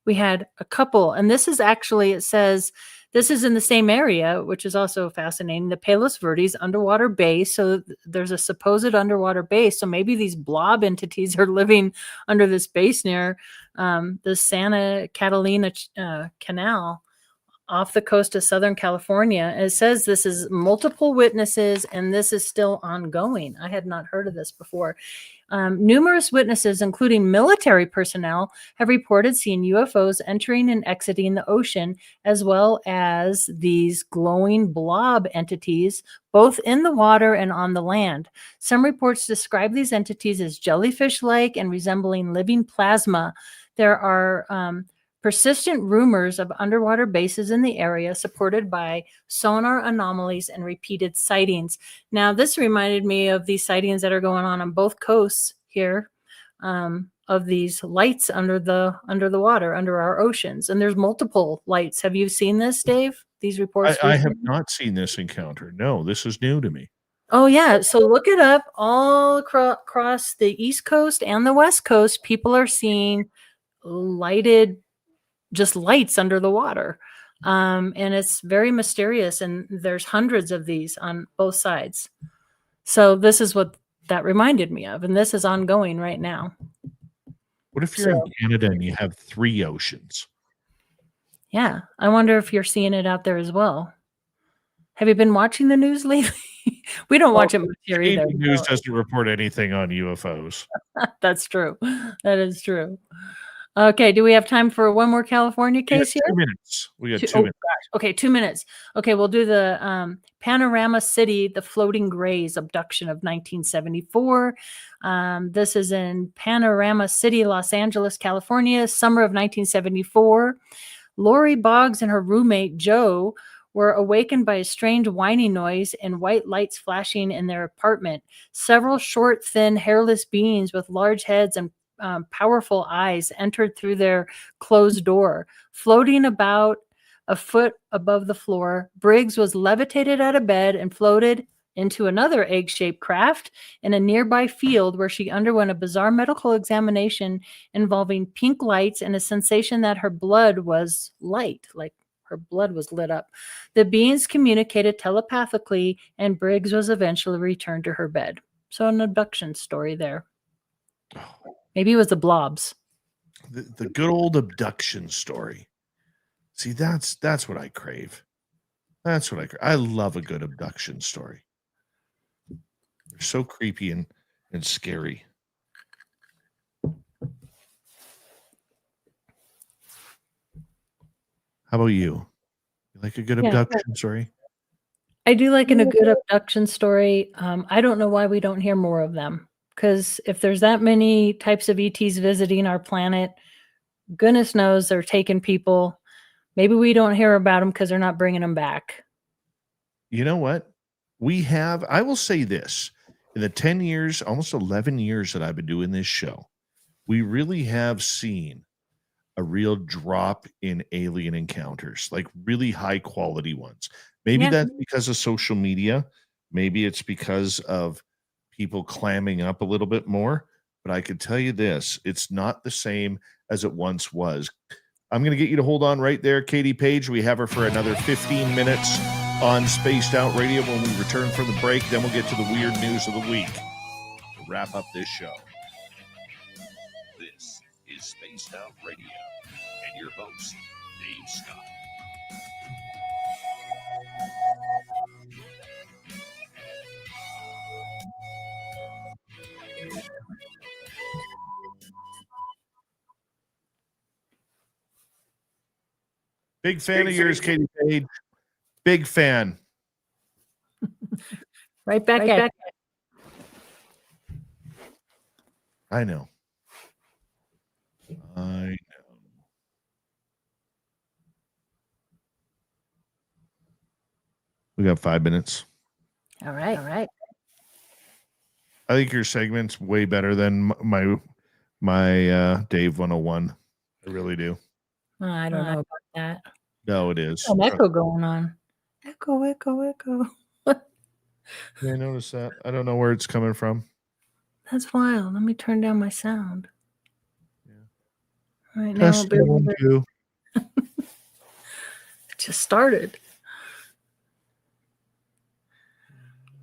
we had a couple, and this is actually, it says this is in the same area, which is also fascinating. The Palos Verdes underwater base. So there's a supposed underwater base. So maybe these blob entities are living under this base near the Santa Catalina Canal off the coast of Southern California. It says this is multiple witnesses and this is still ongoing. I had not heard of this before. Numerous witnesses, including military personnel, have reported seeing UFOs entering and exiting the ocean, as well as these glowing blob entities, both in the water and on the land. Some reports describe these entities as jellyfish-like and resembling living plasma. There are persistent rumors of underwater bases in the area supported by sonar anomalies and repeated sightings. Now, this reminded me of these sightings that are going on both coasts here of these lights under the water, under our oceans. And there's multiple lights. Have you seen this, Dave? These reports? I have not seen this encounter. No, this is new to me. Oh, yeah. So look it up. All across the East Coast and the West Coast, people are seeing lighted just lights under the water. And it's very mysterious. And there's hundreds of these on both sides. So this is what that reminded me of. And this is ongoing right now. What if you're in Canada and you have 3 oceans? Yeah. I wonder if you're seeing it out there as well. Have you been watching the news lately? We don't watch it much here either. The news doesn't report anything on UFOs. That's true. That is true. Okay, do we have time for one more California case here? 2 minutes. We got 2 minutes. Gosh. Okay, 2 minutes. Okay, we'll do the Panorama City, the Floating Grays abduction of 1974. This is in Panorama City, Los Angeles, California, summer of 1974. Lori Boggs and her roommate, Joe, were awakened by a strange whining noise and white lights flashing in their apartment. Several short, thin, hairless beings with large heads and powerful eyes entered through their closed door. Floating about a foot above the floor, Briggs was levitated out of bed and floated into another egg-shaped craft in a nearby field where she underwent a bizarre medical examination involving pink lights and a sensation that her blood was light, like her blood was lit up. The beings communicated telepathically, and Briggs was eventually returned to her bed. So an abduction story there. Maybe it was the blobs. The good old abduction story. See, that's what I crave. That's what I crave. I love a good abduction story. They're so creepy and scary. How about you? You like a good abduction story? I do like a good abduction story. I don't know why we don't hear more of them. Because if there's that many types of ETs visiting our planet, goodness knows they're taking people. Maybe we don't hear about them because they're not bringing them back. You know what? I will say this, in the 10 years, almost 11 years that I've been doing this show, we really have seen a real drop in alien encounters, like really high quality ones. Maybe that's because of social media. Maybe it's because of people clamming up a little bit more, but I could tell you this, it's not the same as it once was. I'm going to get you to hold on right there, Katie Page. We have her for another 15 minutes on Spaced Out Radio. When we return from the break, then we'll get to the weird news of the week to wrap up this show. This is Spaced Out Radio and your host, Dave Scott. Big fan of yours, Katie Page. Big fan. Right back at I know. I know. We got 5 minutes. you. All right. All right. I think your segment's way better than my Dave 101. I really do. I don't know about that. No, it is. An echo going on. Echo, echo, echo. Yeah, I noticed that. I don't know where it's coming from. That's wild. Let me turn down my sound. Yeah. Right now, Test 1, 2. it just started.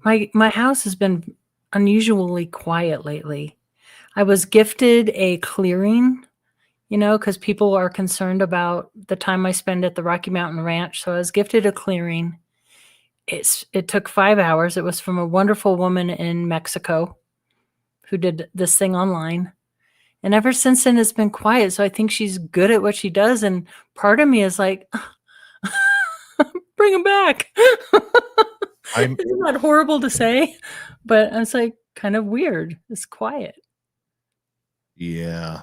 My house has been unusually quiet lately. I was gifted a clearing, because people are concerned about the time I spend at the Rocky Mountain Ranch. So I was gifted a clearing. It took 5 hours. It was from a wonderful woman in Mexico who did this thing online. And ever since then, it's been quiet. So I think she's good at what she does. And part of me is like, bring him back. Isn't that horrible to say? But it's like kind of weird. It's quiet. Yeah.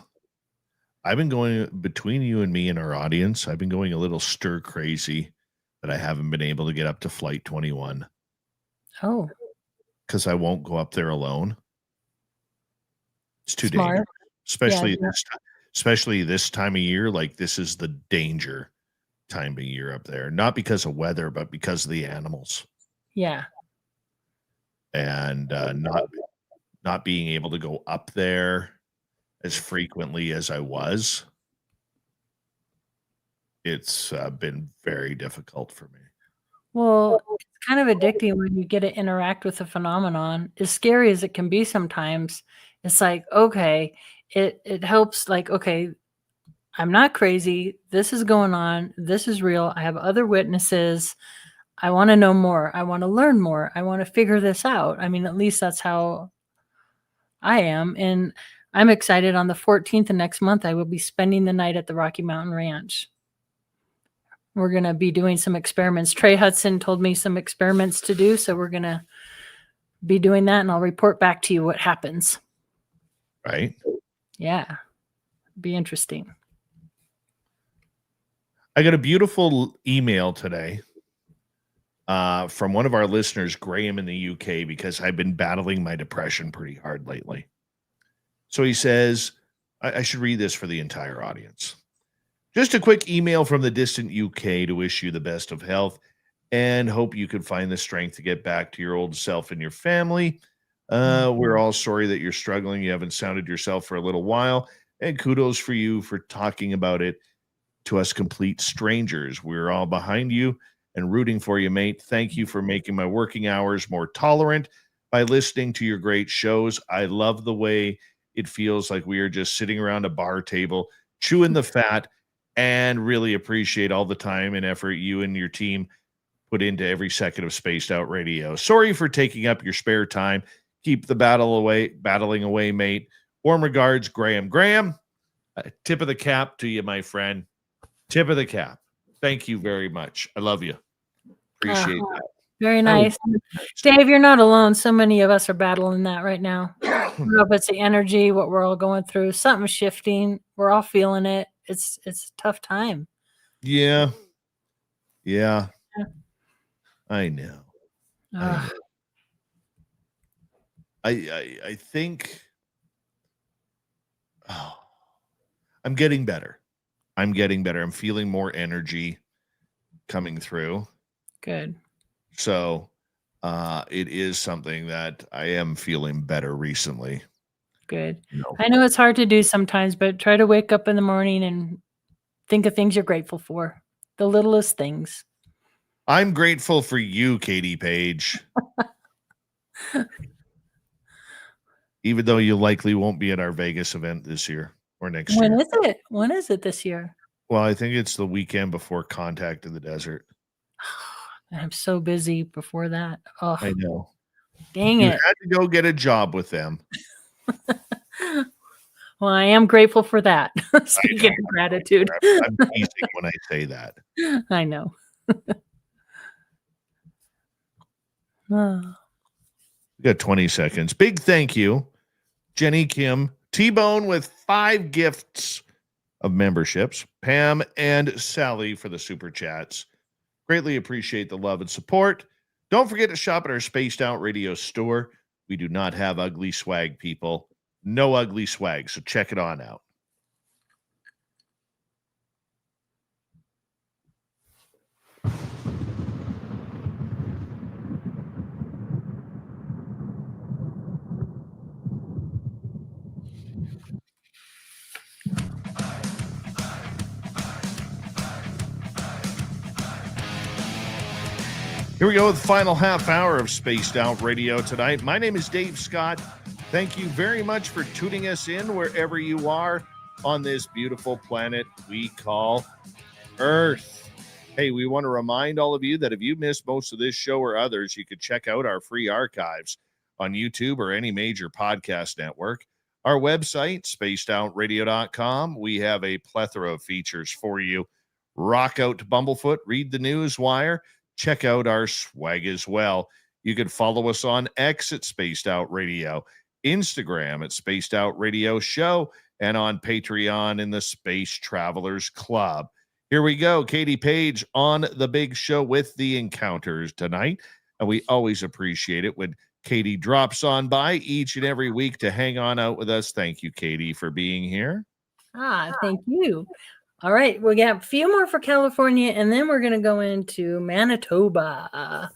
I've been going between you and me and our audience. I've been going a little stir crazy that I haven't been able to get up to Flight 21. Oh. Because I won't go up there alone. It's too Smart. dangerous. Especially this time of year. Like, this is the danger time of year up there. Not because of weather, but because of the animals. Yeah. And not being able to go up there as frequently as I was. It's been very difficult for me. Well, it's kind of addicting when you get to interact with the phenomenon. As scary as it can be sometimes, it's like, okay, it helps, like, okay, I'm not crazy. This is going on. This is real. I have other witnesses. I want to know more. I want to learn more. I want to figure this out. I mean, at least that's how I am. And I'm excited. On the 14th of next month, I will be spending the night at the Rocky Mountain Ranch. We're going to be doing some experiments. Trey Hudson told me some experiments to do. So we're going to be doing that, and I'll report back to you what happens. Right? Yeah. Be interesting. I got a beautiful email today from one of our listeners, Graham in the UK, because I've been battling my depression pretty hard lately. So he says, I should read this for the entire audience. Just a quick email from the distant UK to wish you the best of health and hope you can find the strength to get back to your old self and your family. We're all sorry that you're struggling. You haven't sounded yourself for a little while, and kudos for you for talking about it to us complete strangers. We're all behind you and rooting for you, mate. Thank you for making my working hours more tolerant by listening to your great shows. I love the way it feels like we are just sitting around a bar table, chewing the fat, and really appreciate all the time and effort you and your team put into every second of Spaced Out Radio. Sorry for taking up your spare time. Keep the battling away, mate. Warm regards, Graham. Graham, tip of the cap to you, my friend. Tip of the cap. Thank you very much. I love you. Appreciate that. Very nice. Dave, you're not alone. So many of us are battling that right now. I don't know if it's the energy, what we're all going through. Something's shifting. We're all feeling it. It's a tough time. Yeah. I know. I think I'm getting better. I'm feeling more energy coming through. Good. So it is something that I am feeling better recently. Good. No. I know it's hard to do sometimes, but try to wake up in the morning and think of things you're grateful for. The littlest things. I'm grateful for you, Katie Page. Even though you likely won't be at our Vegas event this year or next year. When is it? When is it this year? Well, I think it's the weekend before Contact in the Desert. I'm so busy before that. Oh, I know. Dang You it. had to go get a job with them. Well, I am grateful for that. Speaking of gratitude. I'm teasing when I say that. I know. Oh. We got 20 seconds. Big thank you, Jenny Kim, T-Bone with 5 gifts of memberships, Pam and Sally for the super chats. Greatly appreciate the love and support. Don't forget to shop at our Spaced Out Radio store. We do not have ugly swag, people. No ugly swag, so check it on out. Here we go with the final half hour of Spaced Out Radio tonight. My name is Dave Scott. Thank you very much for tuning us in wherever you are on this beautiful planet we call Earth. Hey, we want to remind all of you that if you missed most of this show or others, you could check out our free archives on YouTube or any major podcast network. Our website, spacedoutradio.com. We have a plethora of features for you. Rock out to Bumblefoot, read the news wire. Check out our swag as well. You can follow us on X at Spaced Out Radio, Instagram at Spaced Out Radio Show, and on Patreon in the Space Travelers Club. Here we go. Katie Page on the big show with the encounters tonight. And we always appreciate it when Katie drops on by each and every week to hang on out with us. Thank you, Katie, for being here. Thank you. All right, we got a few more for California, and then we're going to go into Manitoba.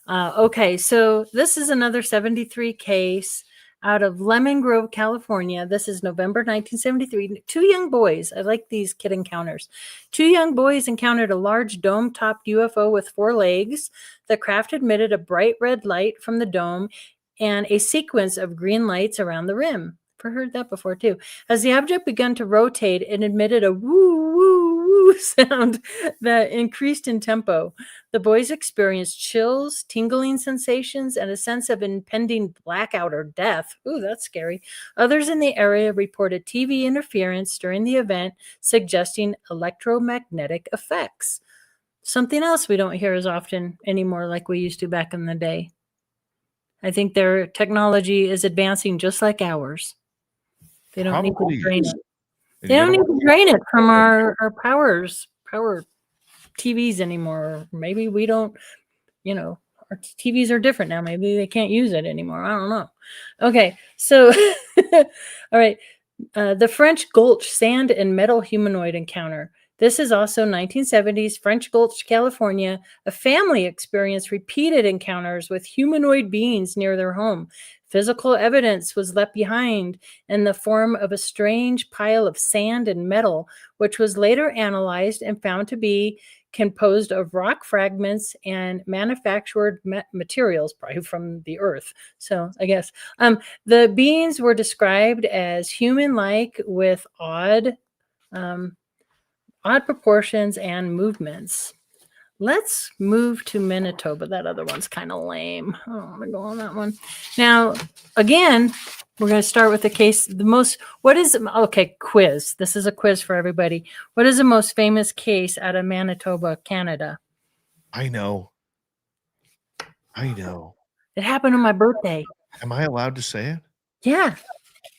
Okay, so this is another 73 case out of Lemon Grove, California. This is November 1973. 2 young boys, I like these kid encounters. 2 young boys encountered a large dome-topped UFO with 4 legs. The craft emitted a bright red light from the dome and a sequence of green lights around the rim. I've heard that before too. As the object began to rotate, it emitted a woo woo woo sound that increased in tempo. The boys experienced chills, tingling sensations, and a sense of impending blackout or death. Ooh, that's scary. Others in the area reported TV interference during the event, suggesting electromagnetic effects. Something else we don't hear as often anymore like we used to back in the day. I think their technology is advancing just like ours. They don't need to drain it. They don't need to drain it from our power TVs anymore. Maybe we don't, our TVs are different now. Maybe they can't use it anymore. I don't know. Okay, so, all right. The French Gulch sand and metal humanoid encounter. This is also 1970s French Gulch, California. A family experienced repeated encounters with humanoid beings near their home. Physical evidence was left behind in the form of a strange pile of sand and metal, which was later analyzed and found to be composed of rock fragments and manufactured materials, probably from the earth. So I guess the beings were described as human-like with odd proportions and movements. Let's move to Manitoba. That other one's kind of lame. I don't want to go on that one. Now, again, we're going to start with the case. Quiz. This is a quiz for everybody. What is the most famous case out of Manitoba, Canada? I know. It happened on my birthday. Am I allowed to say it? Yeah.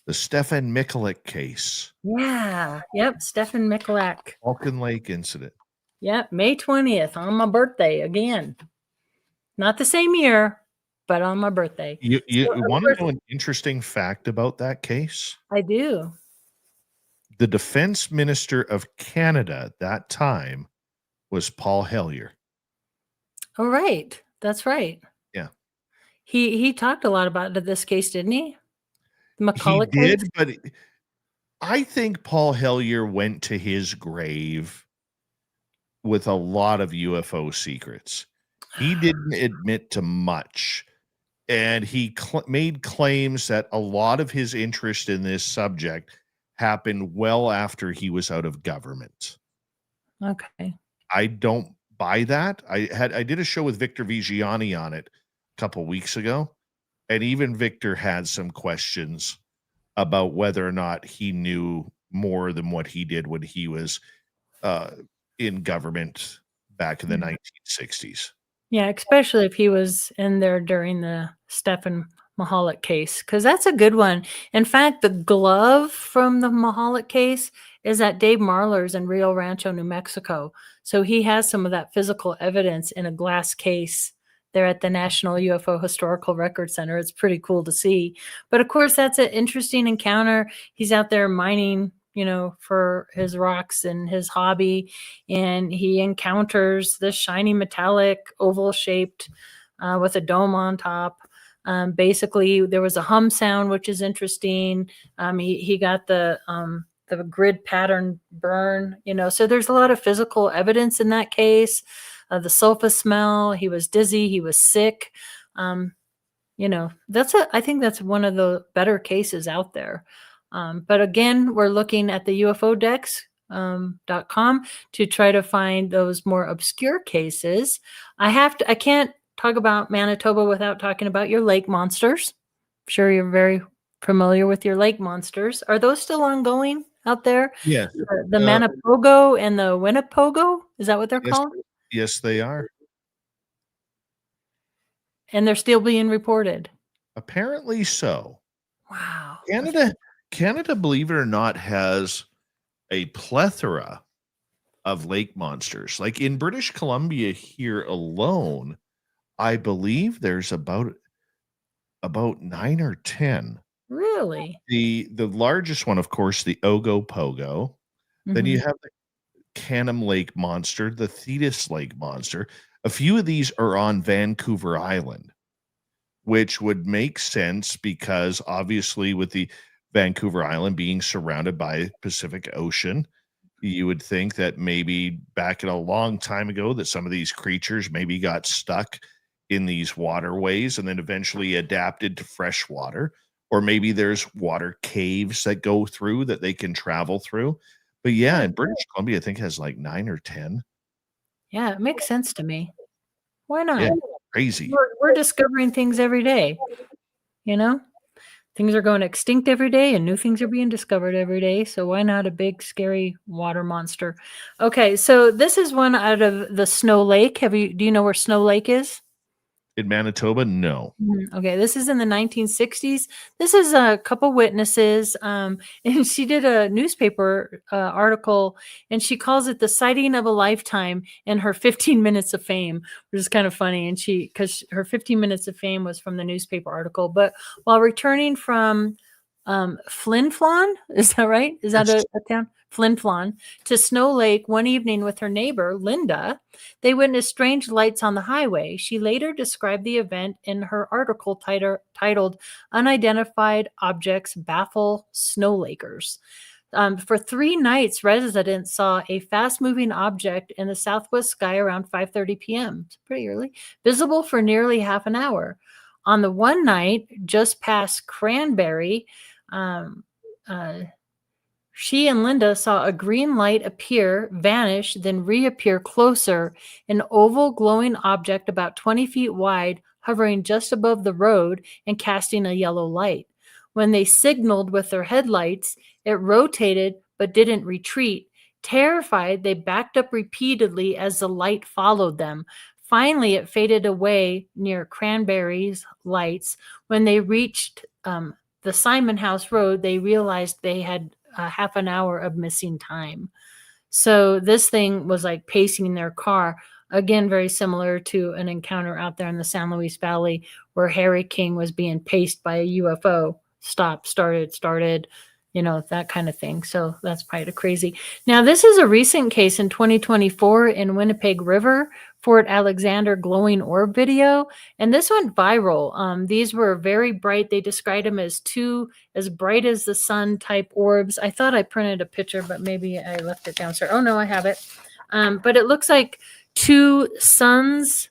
The Stefan Mikulik case. Yeah. Yep. Stefan Mikulik. Falcon Lake incident. Yep. May 20th on my birthday again. Not the same year, but on my birthday. You want to know an interesting fact about that case? I do. The defense minister of Canada at that time was Paul Hellyer. Oh, right. That's right. Yeah. He talked a lot about this case, didn't he? He did, but I think Paul Hellyer went to his grave with a lot of UFO secrets. He didn't admit to much, and he made claims that a lot of his interest in this subject happened well after he was out of government. Okay. I don't buy that. I did a show with Victor Vigiani on it a couple weeks ago, and even Victor had some questions about whether or not he knew more than what he did when he was in government back in the 1960s. Yeah, especially if he was in there during the Stephen Mahalik case, because that's a good one. In fact, the glove from the Mahalik case is at Dave Marler's in Rio Rancho, New Mexico. So he has some of that physical evidence in a glass case there at the National UFO Historical Record Center. It's pretty cool to see. But of course, that's an interesting encounter. He's out there mining, for his rocks and his hobby, and he encounters this shiny metallic oval shaped with a dome on top. Basically, there was a hum sound, which is interesting. He got the grid pattern burn, so there's a lot of physical evidence in that case. The sulfur smell, he was dizzy, he was sick. I think that's one of the better cases out there. But again, we're looking at the UFOdex.com to try to find those more obscure cases. I can't talk about Manitoba without talking about your lake monsters. I'm sure you're very familiar with your lake monsters. Are those still ongoing out there? Yeah. The Manipogo and the Winnepogo? Is that what they're called? Yes, they are. And they're still being reported. Apparently so. Wow. Canada, believe it or not, has a plethora of lake monsters. Like in British Columbia here alone, I believe there's about 9 or 10. Really? The largest one, of course, the Ogopogo. Then you have the Canham Lake Monster, the Thetis Lake Monster. A few of these are on Vancouver Island, which would make sense because obviously with the Vancouver Island being surrounded by Pacific Ocean, you would think that maybe back in a long time ago that some of these creatures maybe got stuck in these waterways and then eventually adapted to fresh water, or maybe there's water caves that go through that they can travel through. But yeah, in British Columbia, I think it has like 9 or 10. Yeah, it makes sense to me. Why not? Yeah, crazy. We're discovering things every day. Things are going extinct every day and new things are being discovered every day. So why not a big, scary water monster? Okay, so this is one out of the Snow Lake. Do you know where Snow Lake is? In Manitoba, no. Okay, this is in the 1960s. This is a couple witnesses, and she did a newspaper article, and she calls it the sighting of a lifetime in her 15 minutes of fame, which is kind of funny. And because her 15 minutes of fame was from the newspaper article. But while returning from Flin Flon, is that right? Is that a town? Flin Flon, to Snow Lake one evening with her neighbor, Linda, they witnessed strange lights on the highway. She later described the event in her article titled Unidentified Objects Baffle Snow Lakers. For 3 nights, residents saw a fast-moving object in the southwest sky around 5:30 p.m. It's pretty early, visible for nearly half an hour. On the one night, just past Cranberry, she and Linda saw a green light appear, vanish, then reappear closer, an oval glowing object about 20 feet wide, hovering just above the road and casting a yellow light. When they signaled with their headlights, it rotated but didn't retreat. Terrified, they backed up repeatedly as the light followed them. Finally, it faded away near Cranberry's lights. When they reached the Simon House Road, they realized they had half an hour of missing time. So this thing was like pacing their car. Again, very similar to an encounter out there in the San Luis Valley where Harry King was being paced by a UFO. Stopped, started, that kind of thing. So that's kind of crazy. Now, this is a recent case in 2024 in Winnipeg River, Fort Alexander glowing orb video. And this went viral. These were very bright. They described them as 2 as bright as the sun type orbs. I thought I printed a picture, but maybe I left it downstairs. Oh, no, I have it. But it looks like 2 suns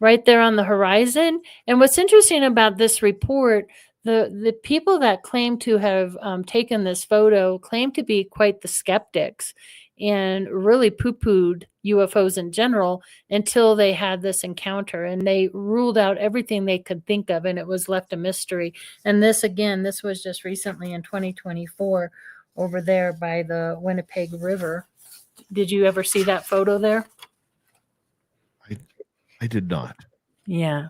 right there on the horizon. And what's interesting about this report, the people that claim to have taken this photo claim to be quite the skeptics. and really poo-pooed UFOs in general until they had this encounter, and they ruled out everything they could think of, and it was left a mystery. And this was just recently in 2024 over there by the Winnipeg River. Did you ever see that photo there? I did not. Yeah.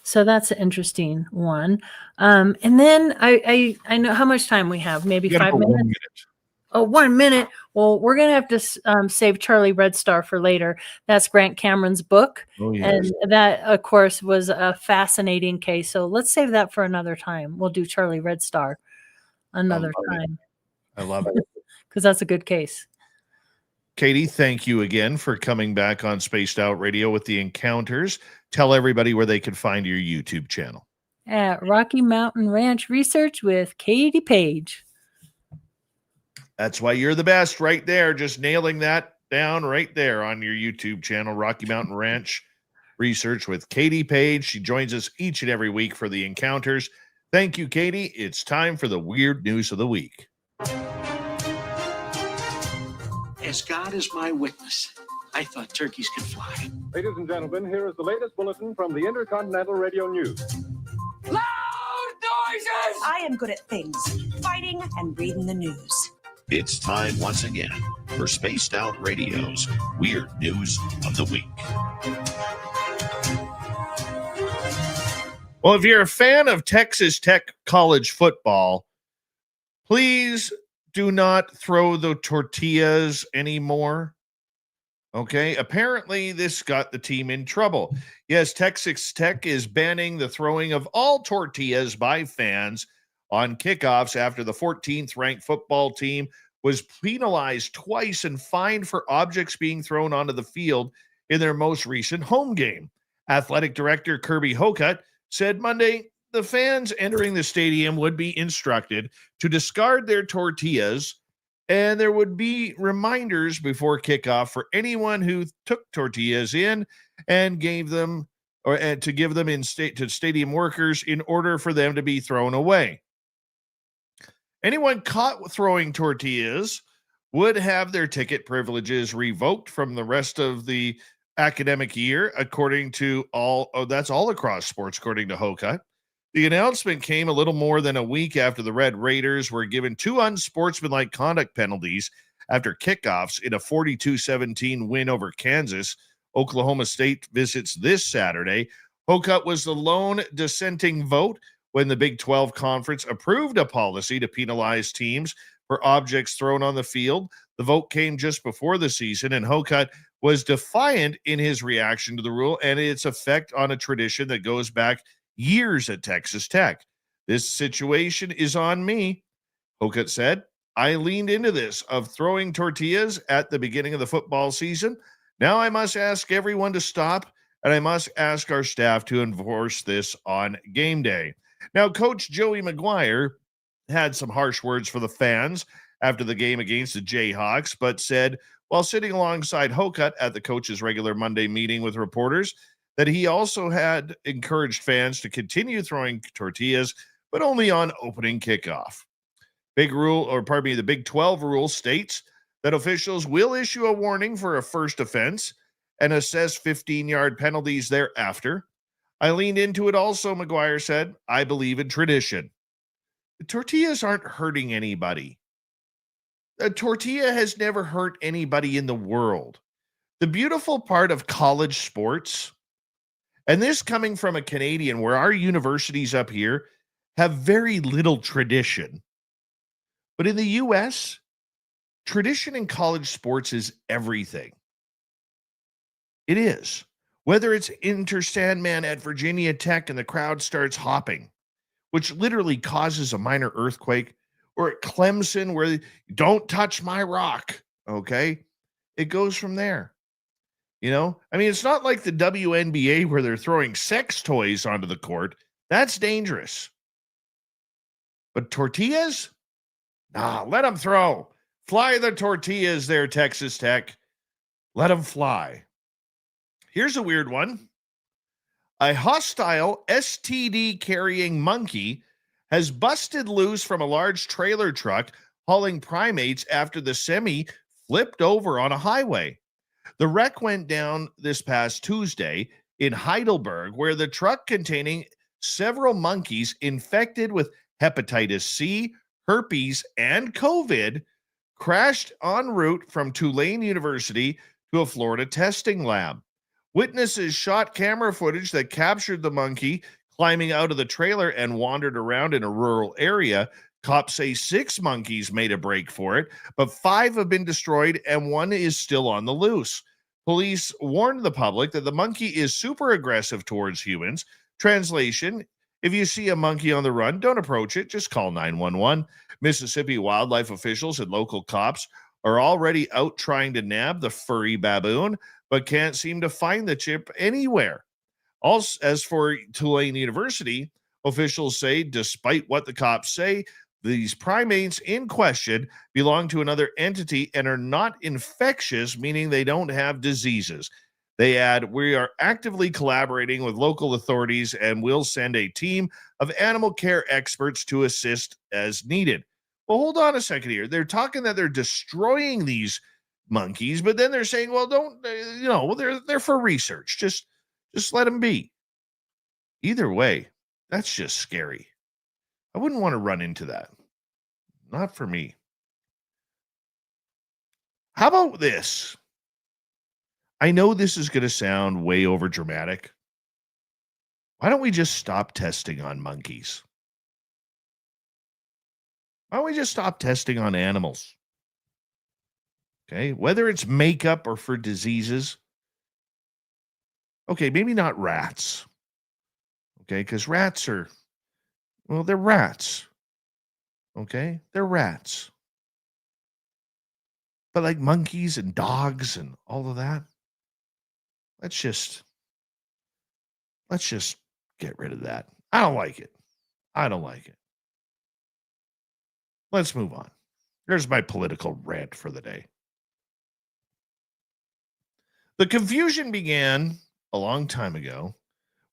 So that's an interesting one. And then I know how much time we have. Maybe You gotta 5 go 1 minutes. minute. Oh, 1 minute. Well, we're going to have to save Charlie Red Star for later. That's Grant Cameron's book. Oh, yes. And that, of course, was a fascinating case. So let's save that for another time. We'll do Charlie Red Star another time. I love it. Because that's a good case. Katie, thank you again for coming back on Spaced Out Radio with the Encounters. Tell everybody where they can find your YouTube channel. At Rocky Mountain Ranch Research with Katie Page. That's why you're the best right there. Just nailing that down right there on your YouTube channel, Rocky Mountain Ranch Research with Katie Page. She joins us each and every week for the Encounters. Thank you, Katie. It's time for the weird news of the week. As God is my witness, I thought turkeys could fly. Ladies and gentlemen, here is the latest bulletin from the Intercontinental Radio News. Loud noises! I am good at things, fighting and reading the news. It's time once again for Spaced Out Radio's Weird News of the Week. Well, if you're a fan of Texas Tech college football, please do not throw the tortillas anymore. Okay, apparently this got the team in trouble. Yes, Texas Tech is banning the throwing of all tortillas by fans on kickoffs after the 14th ranked football team was penalized twice and fined for objects being thrown onto the field in their most recent home game. Athletic Director Kirby Hocutt said Monday the fans entering the stadium would be instructed to discard their tortillas, and there would be reminders before kickoff for anyone who took tortillas in and gave them to give them to stadium workers in order for them to be thrown away. Anyone caught throwing tortillas would have their ticket privileges revoked from the rest of the academic year, according to that's all across sports, according to Hocutt. The announcement came a little more than a week after the Red Raiders were given 2 unsportsmanlike conduct penalties after kickoffs in a 42-17 win over Kansas. Oklahoma State visits this Saturday. Hocutt was the lone dissenting vote when the Big 12 Conference approved a policy to penalize teams for objects thrown on the field. The vote came just before the season, and Hocutt was defiant in his reaction to the rule and its effect on a tradition that goes back years at Texas Tech. This situation is on me, Hocutt said. I leaned into this of throwing tortillas at the beginning of the football season. Now I must ask everyone to stop, and I must ask our staff to enforce this on game day. Now, Coach Joey McGuire had some harsh words for the fans after the game against the Jayhawks, but said while sitting alongside Hocutt at the coach's regular Monday meeting with reporters that he also had encouraged fans to continue throwing tortillas, but only on opening kickoff. The Big 12 rule states that officials will issue a warning for a first offense and assess 15-yard penalties thereafter. I leaned into it also, McGuire said. I believe in tradition. The tortillas aren't hurting anybody. A tortilla has never hurt anybody in the world. The beautiful part of college sports, and this coming from a Canadian where our universities up here have very little tradition, but in the U.S., tradition in college sports is everything. It is. Whether it's Enter Sandman at Virginia Tech and the crowd starts hopping, which literally causes a minor earthquake, or at Clemson where don't touch my rock, okay? It goes from there. You know, I mean, it's not like the WNBA where they're throwing sex toys onto the court. That's dangerous. But tortillas? Nah, let them throw. Fly the tortillas there, Texas Tech. Let them fly. Here's a weird one. A hostile STD-carrying monkey has busted loose from a large trailer truck hauling primates after the semi flipped over on a highway. The wreck went down this past Tuesday in Heidelberg, where the truck containing several monkeys infected with hepatitis C, herpes, and COVID crashed en route from Tulane University to a Florida testing lab. Witnesses shot camera footage that captured the monkey climbing out of the trailer and wandered around in a rural area. Cops say 6 monkeys made a break for it, but 5 have been destroyed and 1 is still on the loose. Police warned the public that the monkey is super aggressive towards humans. Translation: if you see a monkey on the run, don't approach it, just call 911. Mississippi wildlife officials and local cops are already out trying to nab the furry baboon, but can't seem to find the chip anywhere. Also, as for Tulane University, officials say, despite what the cops say, these primates in question belong to another entity and are not infectious, meaning they don't have diseases. They add, we are actively collaborating with local authorities and will send a team of animal care experts to assist as needed. Well, hold on a second here. They're talking that they're destroying these monkeys, but then they're saying, well, don't, they're for research. Just let them be. Either way, that's just scary. I wouldn't want to run into that. Not for me. How about this? I know this is going to sound way over dramatic. Why don't we just stop testing on monkeys? Why don't we just stop testing on animals? Okay, whether it's makeup or for diseases. Okay, maybe not rats. Okay, because rats are, well, they're rats. Okay, they're rats. But like monkeys and dogs and all of that, let's just get rid of that. I don't like it. Let's move on. Here's my political rant for the day. The confusion began a long time ago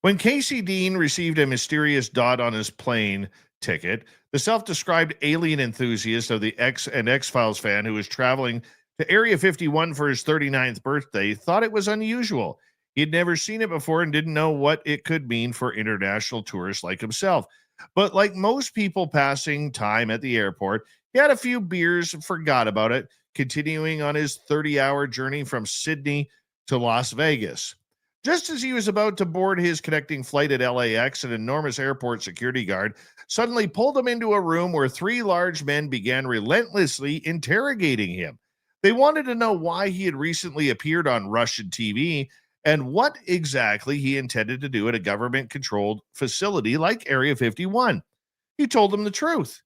when Casey Dean received a mysterious dot on his plane ticket. The self-described alien enthusiast of the X-Files fan who was traveling to Area 51 for his 39th birthday thought it was unusual. He had never seen it before and didn't know what it could mean for international tourists like himself. But like most people passing time at the airport, he had a few beers and forgot about it, continuing on his 30-hour journey from Sydney to Las Vegas. Just as he was about to board his connecting flight at LAX, an enormous airport security guard suddenly pulled him into a room where 3 large men began relentlessly interrogating him. They wanted to know why he had recently appeared on Russian TV and what exactly he intended to do at a government-controlled facility like Area 51. He told them the truth.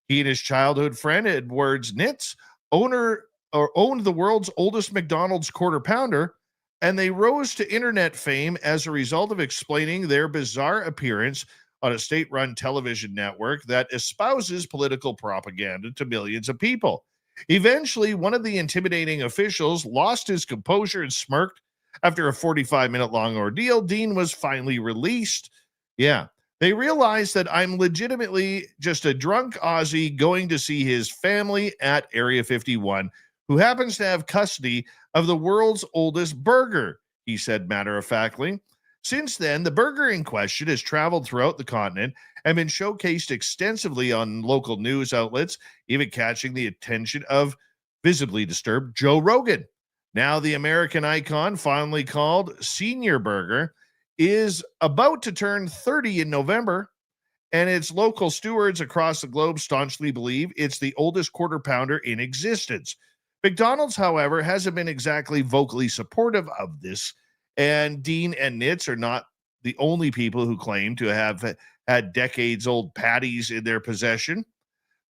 He and his childhood friend, Edwards Nitz, owned the world's oldest McDonald's Quarter Pounder, and they rose to internet fame as a result of explaining their bizarre appearance on a state-run television network that espouses political propaganda to millions of people. Eventually, one of the intimidating officials lost his composure and smirked. After a 45-minute-long ordeal, Dean was finally released. Yeah, they realized that I'm legitimately just a drunk Aussie going to see his family at Area 51, who happens to have custody of the world's oldest burger, he said matter-of-factly. Since then, the burger in question has traveled throughout the continent and been showcased extensively on local news outlets, even catching the attention of visibly disturbed Joe Rogan. Now, the American icon, fondly called Senior Burger, is about to turn 30 in November, and its local stewards across the globe staunchly believe it's the oldest quarter pounder in existence. McDonald's, however, hasn't been exactly vocally supportive of this, and Dean and Nitz are not the only people who claim to have had decades-old patties in their possession.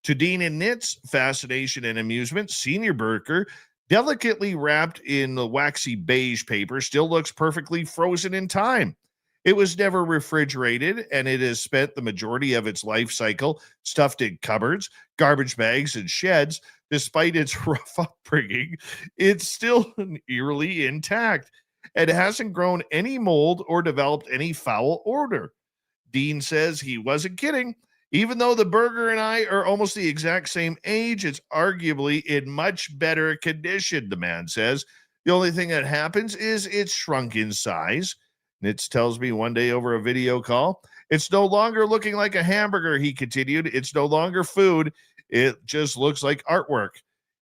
To Dean and Nitz' fascination and amusement, Senior Burger, delicately wrapped in the waxy beige paper, still looks perfectly frozen in time. It was never refrigerated, and it has spent the majority of its life cycle stuffed in cupboards, garbage bags, and sheds. Despite its rough upbringing, it's still eerily intact. It hasn't grown any mold or developed any foul odor. Dean says he wasn't kidding. Even though the burger and I are almost the exact same age, it's arguably in much better condition, the man says. The only thing that happens is it's shrunk in size. Nitz tells me one day over a video call, it's no longer looking like a hamburger, he continued. It's no longer food. It just looks like artwork.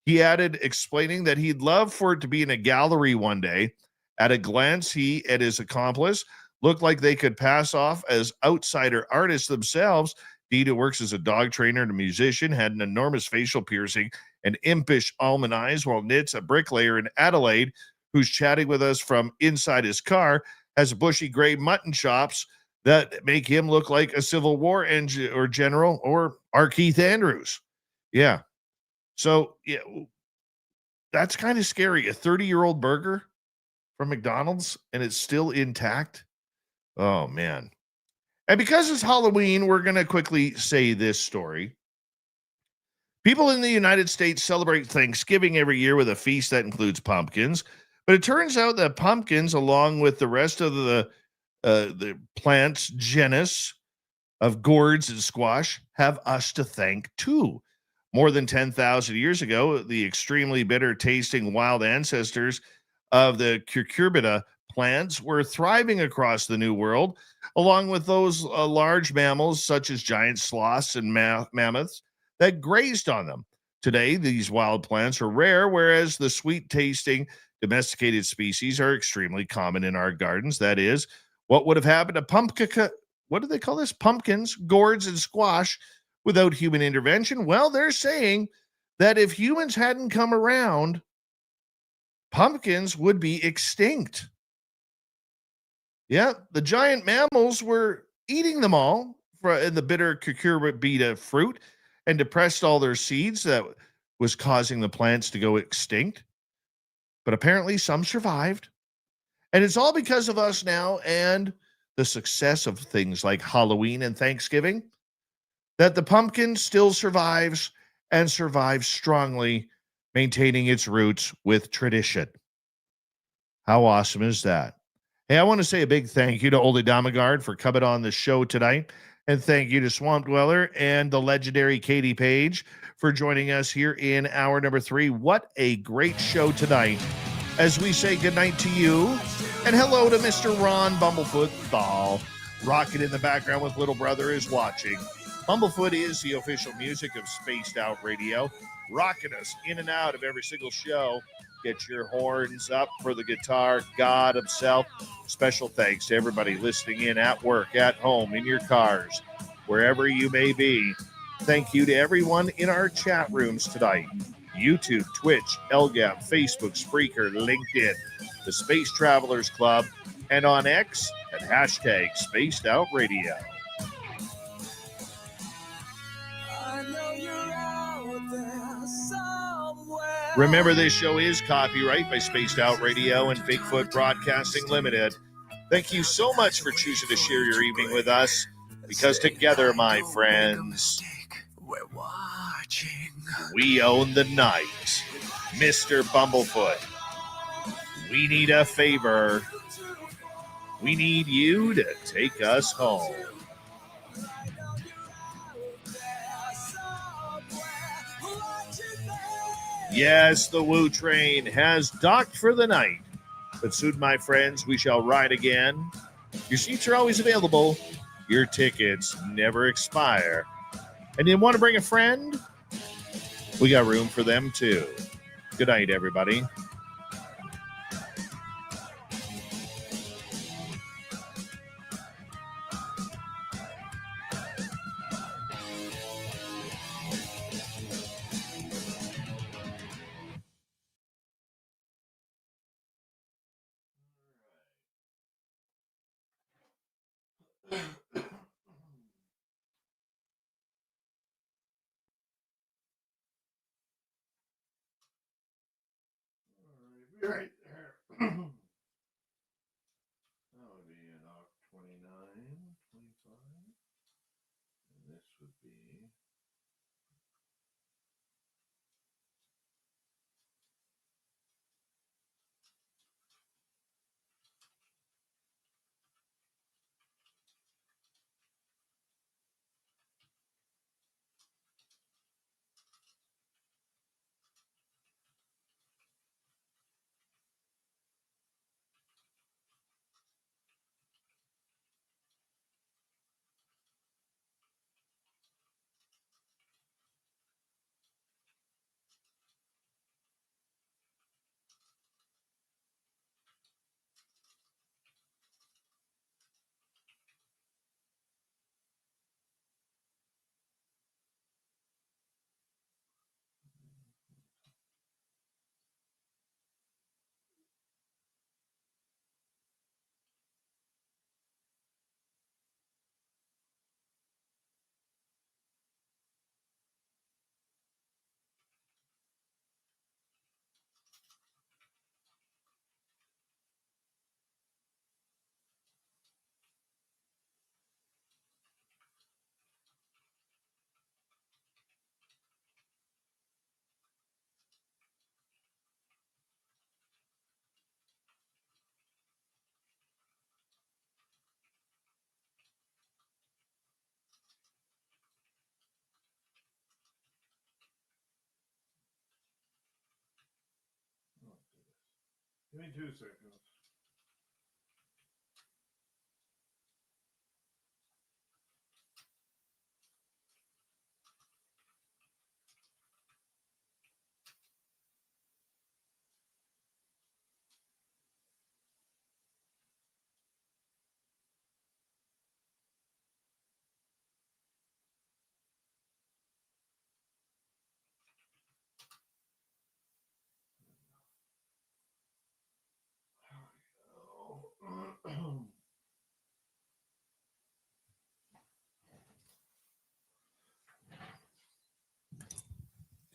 He added, explaining that he'd love for it to be in a gallery one day. At a glance, he and his accomplice looked like they could pass off as outsider artists themselves. Deed, who works as a dog trainer and a musician, had an enormous facial piercing and impish almond eyes, while Nitz, a bricklayer in Adelaide, who's chatting with us from inside his car, has bushy gray mutton chops that make him look like a Civil War or general or our Keith Andrews. Yeah. So, yeah, that's kind of scary. A 30-year-old burger from McDonald's and it's still intact. Oh, man. And because it's Halloween, we're going to quickly say this story. People in the United States celebrate Thanksgiving every year with a feast that includes pumpkins. But it turns out that pumpkins, along with the rest of the plants genus of gourds and squash, have us to thank too. More than 10,000 years ago, the extremely bitter tasting wild ancestors of the cucurbita plants were thriving across the New World, along with those large mammals such as giant sloths and mammoths that grazed on them. Today, these wild plants are rare, whereas the sweet-tasting domesticated species are extremely common in our gardens. That is, what would have happened to what do they call this? Pumpkins, gourds, and squash without human intervention? Well, they're saying that if humans hadn't come around, pumpkins would be extinct. Yeah, the giant mammals were eating them all in the bitter cucurbita fruit and depressed all their seeds that was causing the plants to go extinct. But apparently some survived. And it's all because of us now and the success of things like Halloween and Thanksgiving that the pumpkin still survives and survives strongly, maintaining its roots with tradition. How awesome is that? Hey, I want to say a big thank you to Ole Dammegard for coming on the show tonight. And thank you to Swamp Dweller and the legendary Katie Page for joining us here in hour number 3. What a great show tonight. As we say goodnight to you. And hello to Mr. Ron Bumblefoot Thal. Rocking in the background with Little Brother is watching. Bumblefoot is the official music of Spaced Out Radio. Rocking us in and out of every single show. Get your horns up for the guitar god himself. Special thanks to everybody listening in at work, at home, in your cars, wherever you may be. Thank you to everyone in our chat rooms tonight. YouTube, Twitch, LGAP, Facebook, Spreaker, LinkedIn, the Space Travelers Club, and on X at hashtag Spaced Out Radio. Remember, this show is copyright by Spaced Out Radio and Bigfoot Broadcasting Limited. Thank you so much for choosing to share your evening with us, because together, my friends, we own the night. Mr. Bumblefoot, we need a favor. We need you to take us home. Yes, the Woo train has docked for the night. But soon, my friends, we shall ride again. Your seats are always available. Your tickets never expire. And you want to bring a friend? We got room for them, too. Good night, everybody. Right there. That would be an 29, 25. And this would be Give me 2 seconds.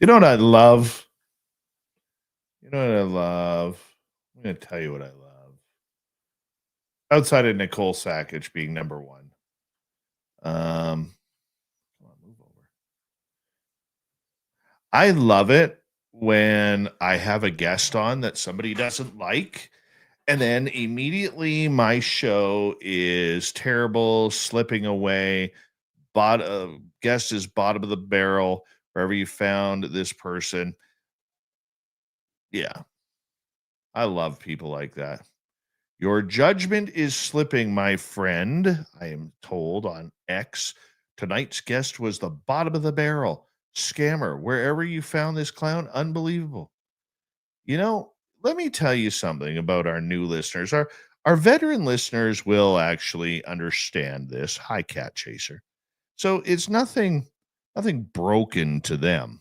You know what I love? You know what I love? I'm going to tell you what I love. Outside of Nicole Sackage being number one. Come on, move over. I love it when I have a guest on that somebody doesn't like, and then immediately my show is terrible, slipping away. Guest is bottom of the barrel wherever you found this person. Yeah, I love people like that. Your judgment is slipping, my friend. I am told on X. Tonight's guest was the bottom of the barrel scammer. Wherever you found this clown, unbelievable. You know, let me tell you something about our new listeners. Our veteran listeners will actually understand this. Hi, Cat Chaser. So it's nothing broken to them.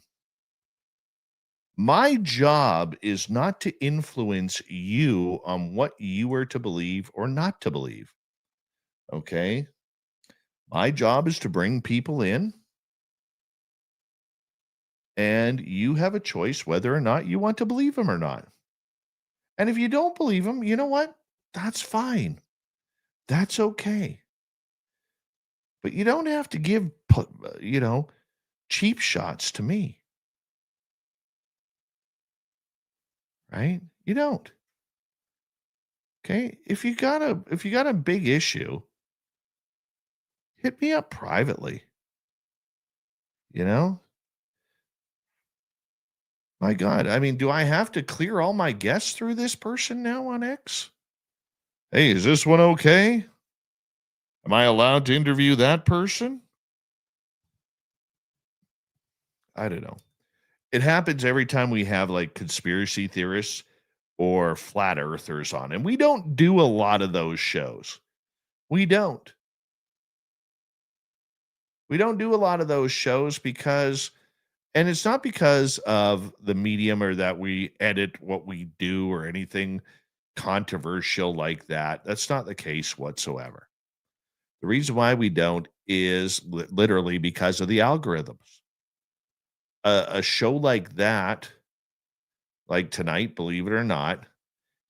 My job is not to influence you on what you are to believe or not to believe. Okay? My job is to bring people in, and you have a choice whether or not you want to believe them or not. And if you don't believe them, you know what? That's fine. That's okay. But you don't have to give, cheap shots to me. Right? You don't. Okay? If you got a big issue, hit me up privately. You know? My God. I mean, do I have to clear all my guests through this person now on X? Hey, is this one okay? Am I allowed to interview that person? I don't know. It happens every time we have like conspiracy theorists or flat earthers on, and we don't do a lot of those shows. We don't. We don't do a lot of those shows because, and it's not because of the medium or that we edit what we do or anything controversial like that. That's not the case whatsoever. The reason why we don't is literally because of the algorithms. A show like that, like tonight, believe it or not,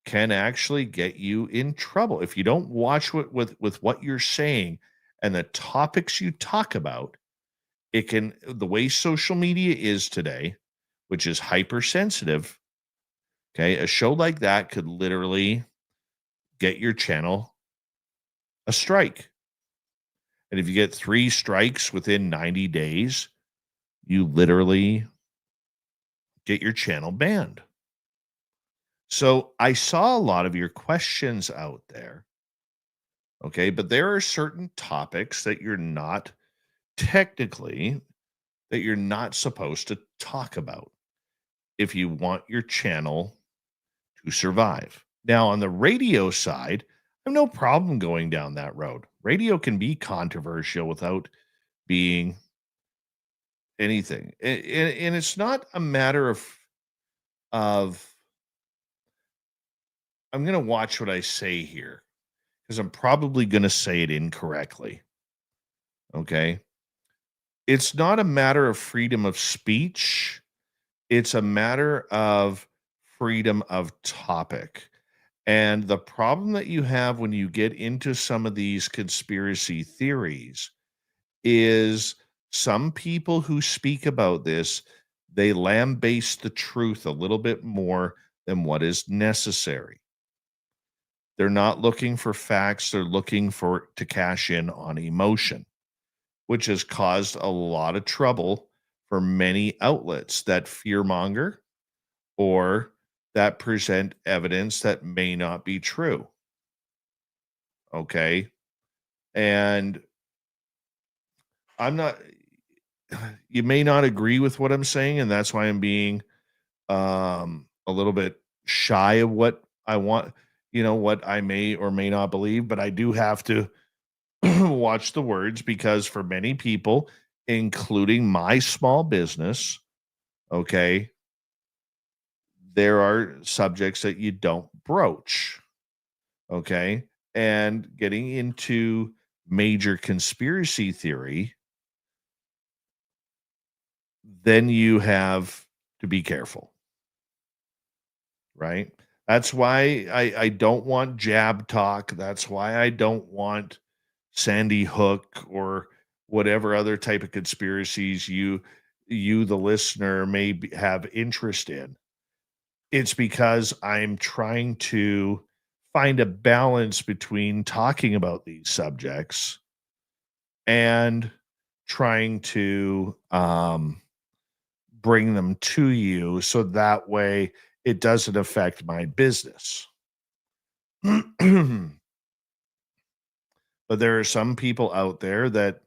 can actually get you in trouble if you don't watch with what you're saying and the topics you talk about. It can, the way social media is today, which is hypersensitive. Okay, a show like that could literally get your channel a strike. And if you get 3 strikes within 90 days, you literally get your channel banned. So I saw a lot of your questions out there. Okay, but there are certain topics that you're not supposed to talk about if you want your channel to survive. Now, on the radio side, I have no problem going down that road. Radio can be controversial without being anything. And it's not a matter of I'm going to watch what I say here because I'm probably going to say it incorrectly. Okay? It's not a matter of freedom of speech. It's a matter of freedom of topic. And the problem that you have when you get into some of these conspiracy theories is some people who speak about this, they lambaste the truth a little bit more than what is necessary. They're not looking for facts. They're looking to cash in on emotion, which has caused a lot of trouble for many outlets that fearmonger or that present evidence that may not be true. Okay. And I'm not, you may not agree with what I'm saying, and that's why I'm being a little bit shy of what I want, what I may or may not believe, but I do have to watch the words because for many people, including my small business, okay, there are subjects that you don't broach, okay? And getting into major conspiracy theory, then you have to be careful, right? That's why I don't want jab talk. That's why I don't want Sandy Hook or whatever other type of conspiracies you the listener may have interest in. It's because I'm trying to find a balance between talking about these subjects and trying to bring them to you so that way it doesn't affect my business. But there are some people out there that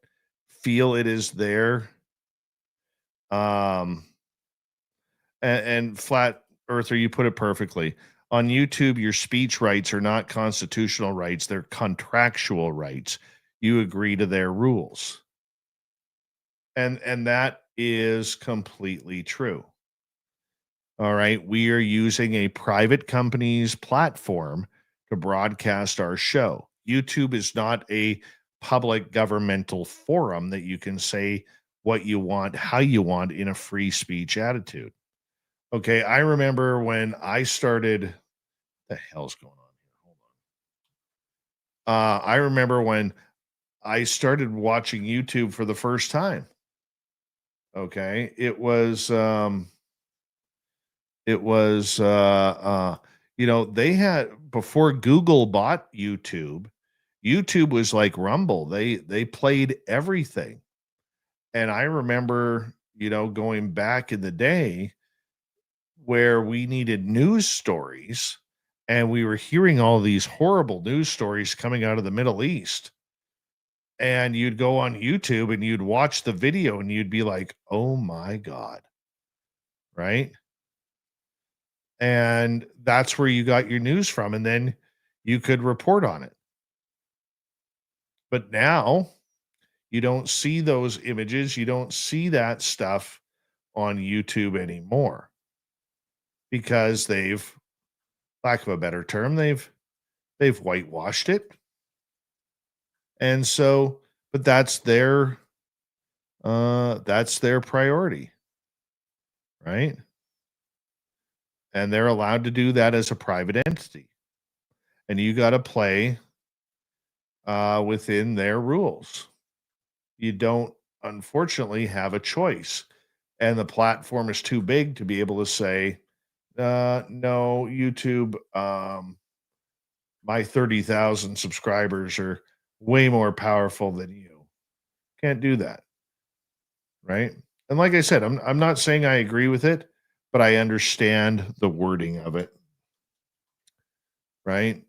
feel it is their and flat earther, you put it perfectly. On YouTube, your speech rights are not constitutional rights, they're contractual rights. You agree to their rules. And that is completely true. All right, we are using a private company's platform to broadcast our show. YouTube is not a public governmental forum that you can say what you want, how you want in a free speech attitude. Okay, I remember when I started, what the hell's going on here? Hold on. I remember when I started watching YouTube for the first time. Okay, it was they had, before Google bought YouTube, YouTube was like Rumble. They played everything. And I remember, going back in the day where we needed news stories and we were hearing all these horrible news stories coming out of the Middle East. And you'd go on YouTube and you'd watch the video and you'd be like, oh my God. Right? And that's where you got your news from. And then you could report on it. But now you don't see those images. You don't see that stuff on YouTube anymore because they've, lack of a better term, they've whitewashed it. And so, but that's their priority, right? And they're allowed to do that as a private entity. And you got to play within their rules. You don't, unfortunately, have a choice. And the platform is too big to be able to say, no, YouTube, my 30,000 subscribers are way more powerful than you. Can't do that. Right? And like I said, I'm not saying I agree with it, but I understand the wording of it. Right?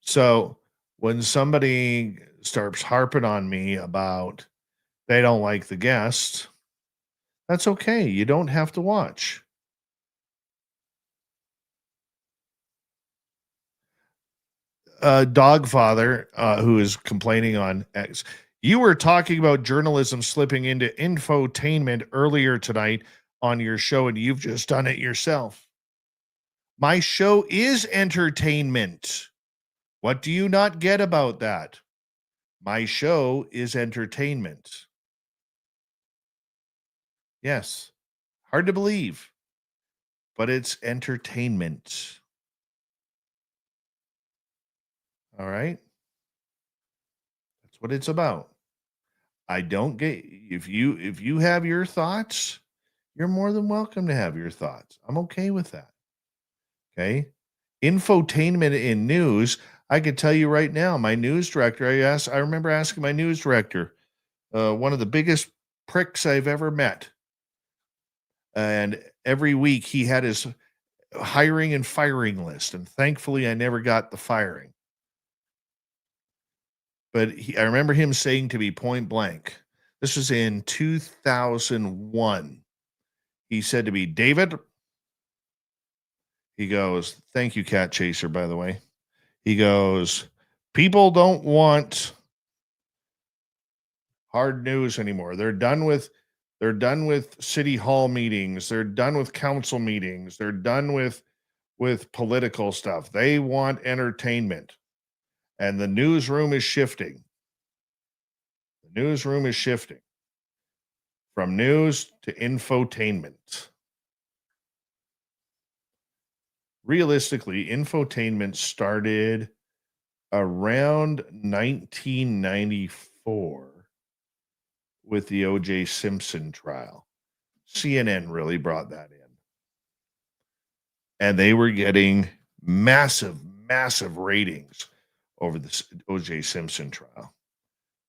So when somebody starts harping on me about they don't like the guest, that's okay. You don't have to watch. Dogfather, who is complaining on X, you were talking about journalism slipping into infotainment earlier tonight on your show, and you've just done it yourself. My show is entertainment. What do you not get about that? My show is entertainment. Yes. Hard to believe, but it's entertainment. All right? That's what it's about. I don't get, if you have your thoughts, you're more than welcome to have your thoughts. I'm okay with that. Okay? Infotainment in news, I could tell you right now, my news director, I remember asking my news director, one of the biggest pricks I've ever met. And every week he had his hiring and firing list. And thankfully, I never got the firing. But I remember him saying to me point blank, this was in 2001. He said to me, David, he goes, thank you, Cat Chaser, by the way. He goes, people don't want hard news anymore. They're done with city hall meetings. They're done with council meetings. They're done with political stuff. They want entertainment. And the newsroom is shifting. The newsroom is shifting from news to infotainment. Realistically, infotainment started around 1994 with the O.J. Simpson trial. CNN really brought that in. And they were getting massive ratings over the O.J. Simpson trial.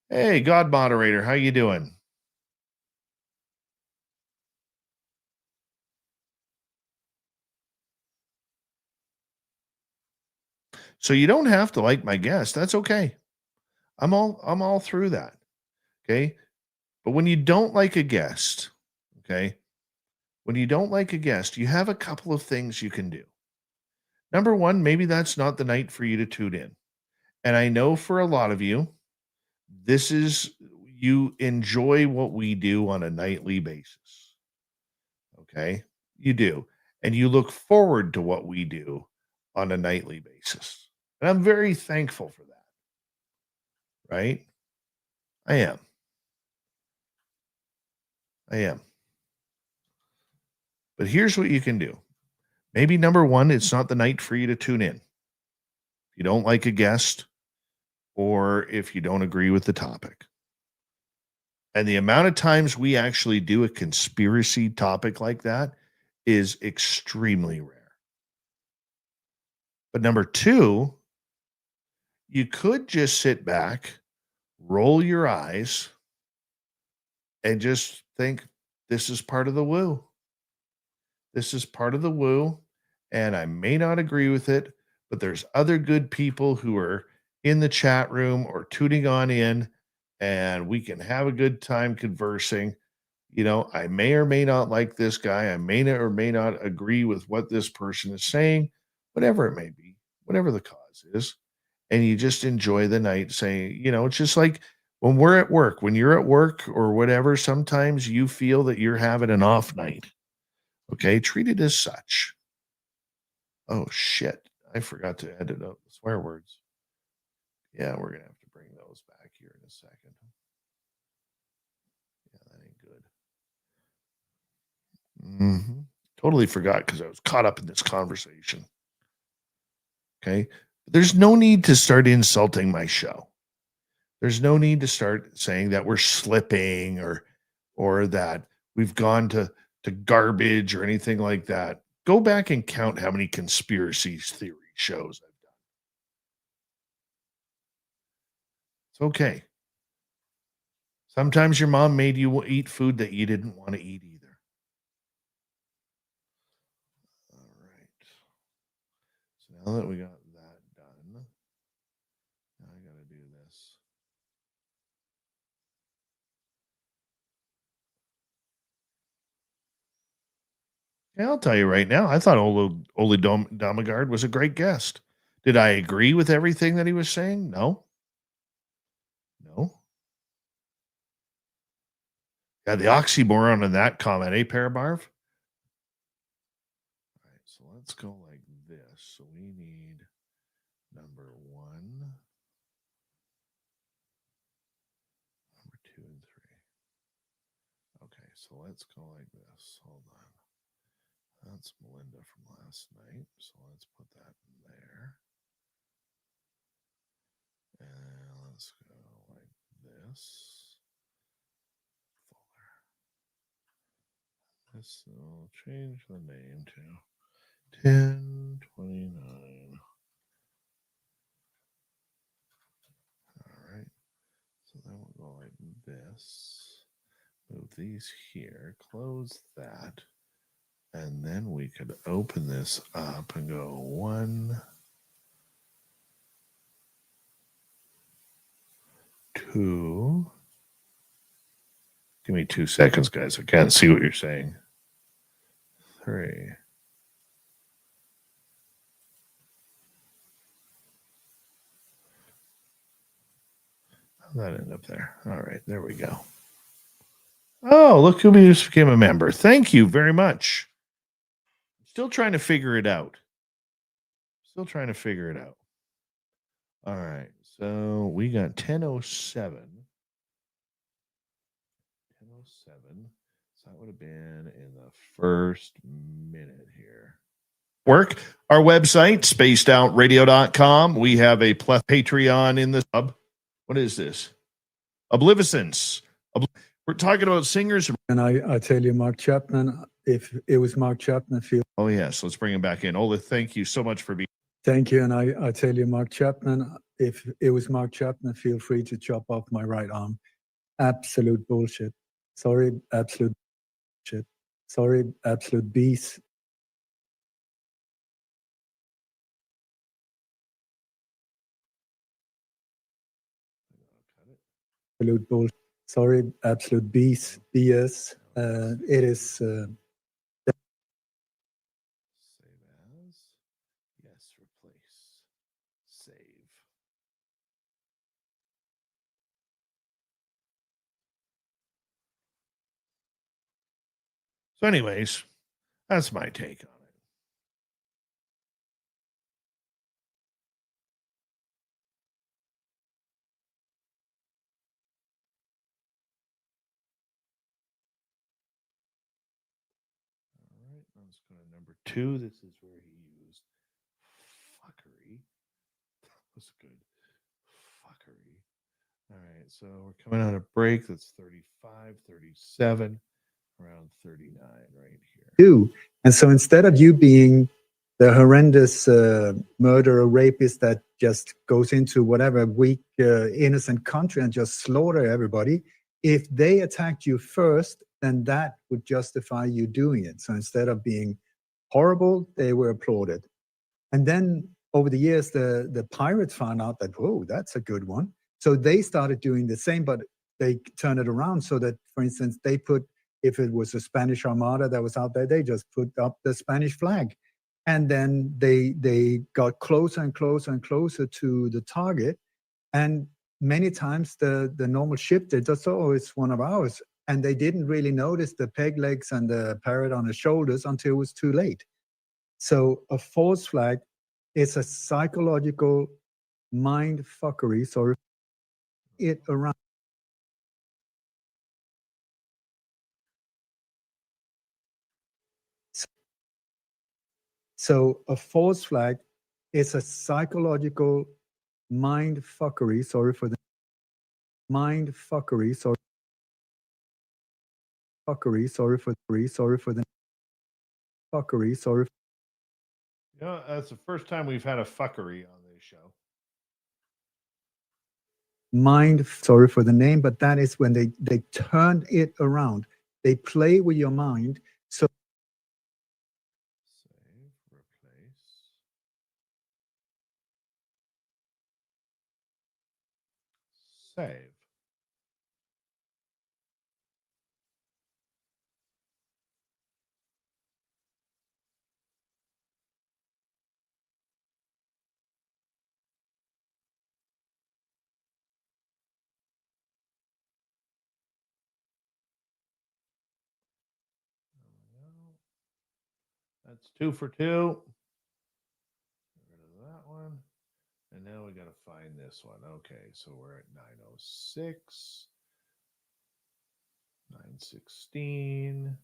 Hey, God moderator, how you doing? So you don't have to like my guest. That's okay. I'm all through that. Okay? But when you don't like a guest, okay? When you don't like a guest, you have a couple of things you can do. Number one, maybe that's not the night for you to tune in. And I know for a lot of you, you enjoy what we do on a nightly basis. Okay? You do. And you look forward to what we do on a nightly basis. And I'm very thankful for that. Right? I am. But here's what you can do. Maybe number one, it's not the night for you to tune in. If you don't like a guest, or if you don't agree with the topic. And the amount of times we actually do a conspiracy topic like that is extremely rare. But number two, you could just sit back, roll your eyes, and just think, this is part of the woo. This is part of the woo, and I may not agree with it, but there's other good people who are in the chat room or tuning on in, and we can have a good time conversing. You know, I may or may not like this guy. I may or may not agree with what this person is saying, whatever it may be, whatever the cause is. And you just enjoy the night saying, you know, it's just like when we're at work, when you're at work or whatever, sometimes you feel that you're having an off night. Okay, treat it as such. Oh, shit. I forgot to edit out the swear words. Yeah, we're going to have to bring those back here in a second. Yeah, that ain't good. Totally forgot because I was caught up in this conversation. Okay, there's no need to start insulting my show. There's no need to start saying that we're slipping or that we've gone to garbage or anything like that. Go back and count how many conspiracy theory shows I've done. It's okay. Sometimes your mom made you eat food that you didn't want to eat either. All right. So now that we got that done, now I got to do this. Yeah, I'll tell you right now, I thought Ole Dammegard was a great guest. Did I agree with everything that he was saying? No. Yeah, the oxymoron in that comment, Parabarv? All right, so let's go like this. So we need number one, number two, and three. Okay, so let's go like this. Hold on. That's Melinda from last night. So let's put that in there. And let's go like this. This will change the name to 1029. All right. So then we'll go like this. Move move these here, close that, and then we could open this up and go 1, 2. Give me 2 seconds, guys. I can't see what you're saying. 3. How'd that end up there? All right, there we go. Oh, look who just became a member. Thank you very much. Still trying to figure it out. All right, so we got 10:07. 10:07. So that would have been in the first minute here. Work. Our website, spacedoutradio.com. We have a Patreon in the sub. What is this? Obliviscence. We're talking about singers. And I tell you, Mark Chapman, if it was Mark Chapman, Oh, yes. Let's bring him back in. Ola, thank you so much for being. Thank you. And I tell you, Mark Chapman, if it was Mark Chapman, feel free to chop off my right arm. Absolute bullshit. Sorry, absolute shit. Sorry, absolute beast. Absolute bullshit. Sorry, absolute beast. BS. It is. Save as. Yes, replace. Save. So, anyways, that's my take on it. All right, let's go to number 2. This is where he used fuckery. That was good. Fuckery. All right, so we're coming on a break. That's 35, 37, around 39 right here. And so instead of you being the horrendous murderer, rapist that just goes into whatever weak, innocent country and just slaughter everybody, if they attacked you first, then that would justify you doing it. So instead of being horrible, they were applauded. And then over the years, the pirates found out that, whoa, that's a good one. So they started doing the same, but they turned it around so that, for instance, they put, if it was a Spanish Armada that was out there, they just put up the Spanish flag. And then they got closer and closer and closer to the target. And many times the normal ship, they just thought, oh, it's one of ours. And they didn't really notice the peg legs and the parrot on the shoulders until it was too late. So a false flag is a psychological mind fuckery, sorry, it around. So a false flag is a psychological mind fuckery, sorry for the mind fuckery, sorry. Fuckery, sorry for the fuckery, sorry. You know, that's the first time we've had a fuckery on this show. Mind, sorry for the name, but that is when they turned it around. They play with your mind. So Save, replace. Save. That's 2 for 2. Get rid of that one. And now we got to find this one. Okay, so we're at 906, 916,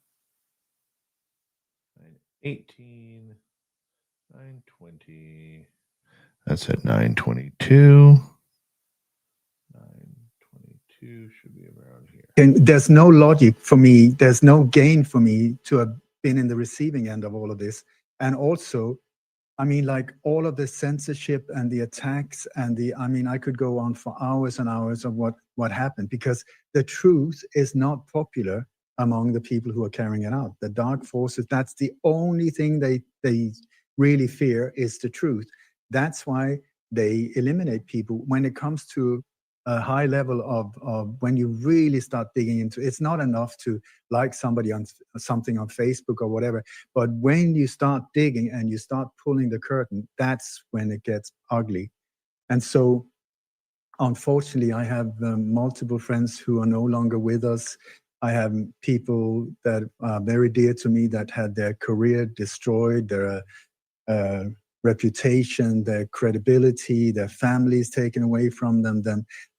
918, 920. That's at 922. 922 should be around here. and there's no logic for me. There's no gain for me to have been in the receiving end of all of this. And also, I mean, like all of the censorship and the attacks and I mean, I could go on for hours and hours of what happened, because the truth is not popular among the people who are carrying it out. The dark forces, that's the only thing they really fear is the truth. That's why they eliminate people. When it comes to a high level of when you really start digging into, it's not enough to like somebody on something on Facebook or whatever, but when you start digging and you start pulling the curtain, that's when it gets ugly. And so unfortunately, I have multiple friends who are no longer with us. I have people that are very dear to me that had their career destroyed, their reputation, their credibility, their families taken away from them.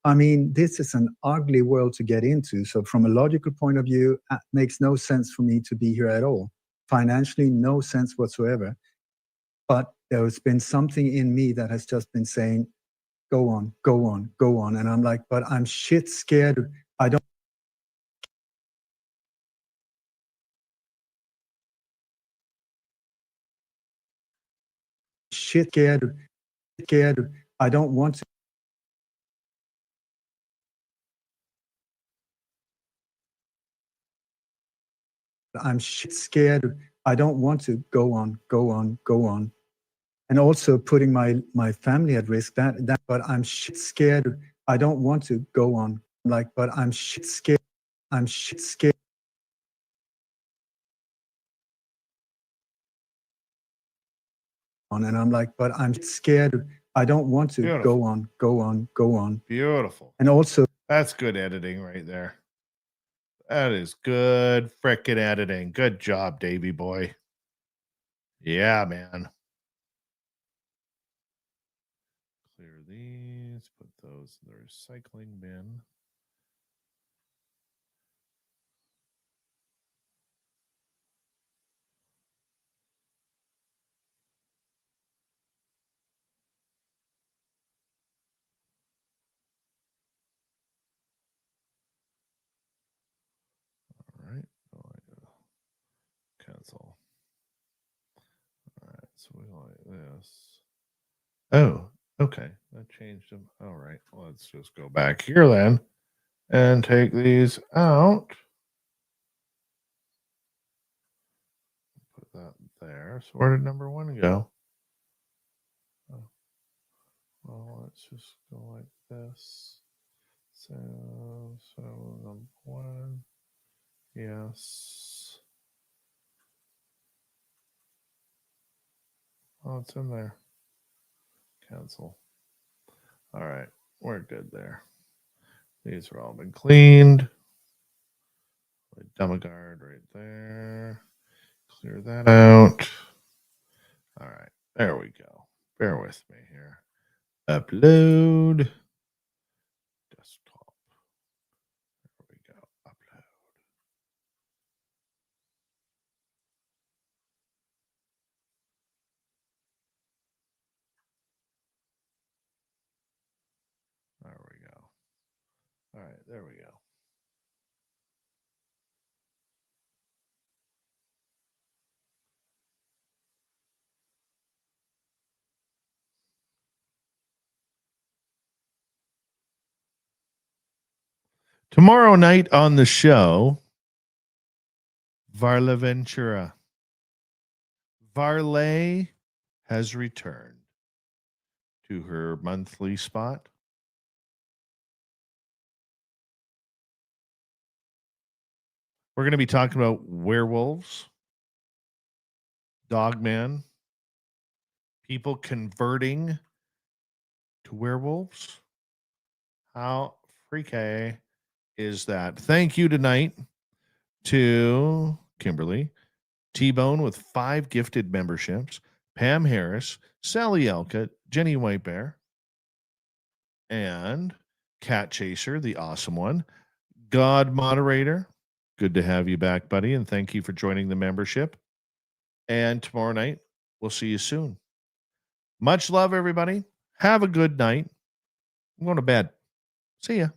I mean, this is an ugly world to get into. So from a logical point of view, it makes no sense for me to be here at all. Financially, no sense whatsoever. But there has been something in me that has just been saying, go on, go on, go on. And I'm like, but I'm shit scared. I don't. Shit scared. I don't want to. I'm shit scared. I don't want to go on, go on, go on. And also putting my family at risk, but I'm shit scared. I don't want to go on. Like, but I'm shit scared. I'm shit scared. And I'm like, but I'm scared. I don't want to go on, go on, go on. Beautiful. And also, that's good editing right there. That is good frickin' editing. Good job, Davey boy. Yeah, man. Clear these, put those in the recycling bin. Cancel. All right, so we like this. Oh, okay. That changed them. All right, let's just go back here then and take these out. Put that there. So where did number one go? Oh. Well, let's just go like this. So number one. Yes. Oh, it's in there. Cancel. All right. We're good there. These are all been cleaned. Ole Dammegard right there. Clear that out. All right. There we go. Bear with me here. Upload. Desktop. There we go. Upload. There we go. All right, there we go. Tomorrow night on the show, Varla Ventura. Varley has returned to her monthly spot. We're going to be talking about werewolves, dogman, people converting to werewolves. How freaky is that? Thank you tonight to Kimberly, T-Bone with 5 gifted memberships, Pam Harris, Sally Elkett, Jenny Whitebear, and Cat Chaser, the awesome one, God Moderator. Good to have you back, buddy, and thank you for joining the membership. And tomorrow night, we'll see you soon. Much love, everybody. Have a good night. I'm going to bed. See ya.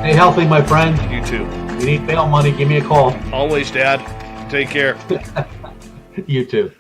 Stay healthy, my friend. You too. If you need bail money, give me a call. Always, Dad. Take care. You too.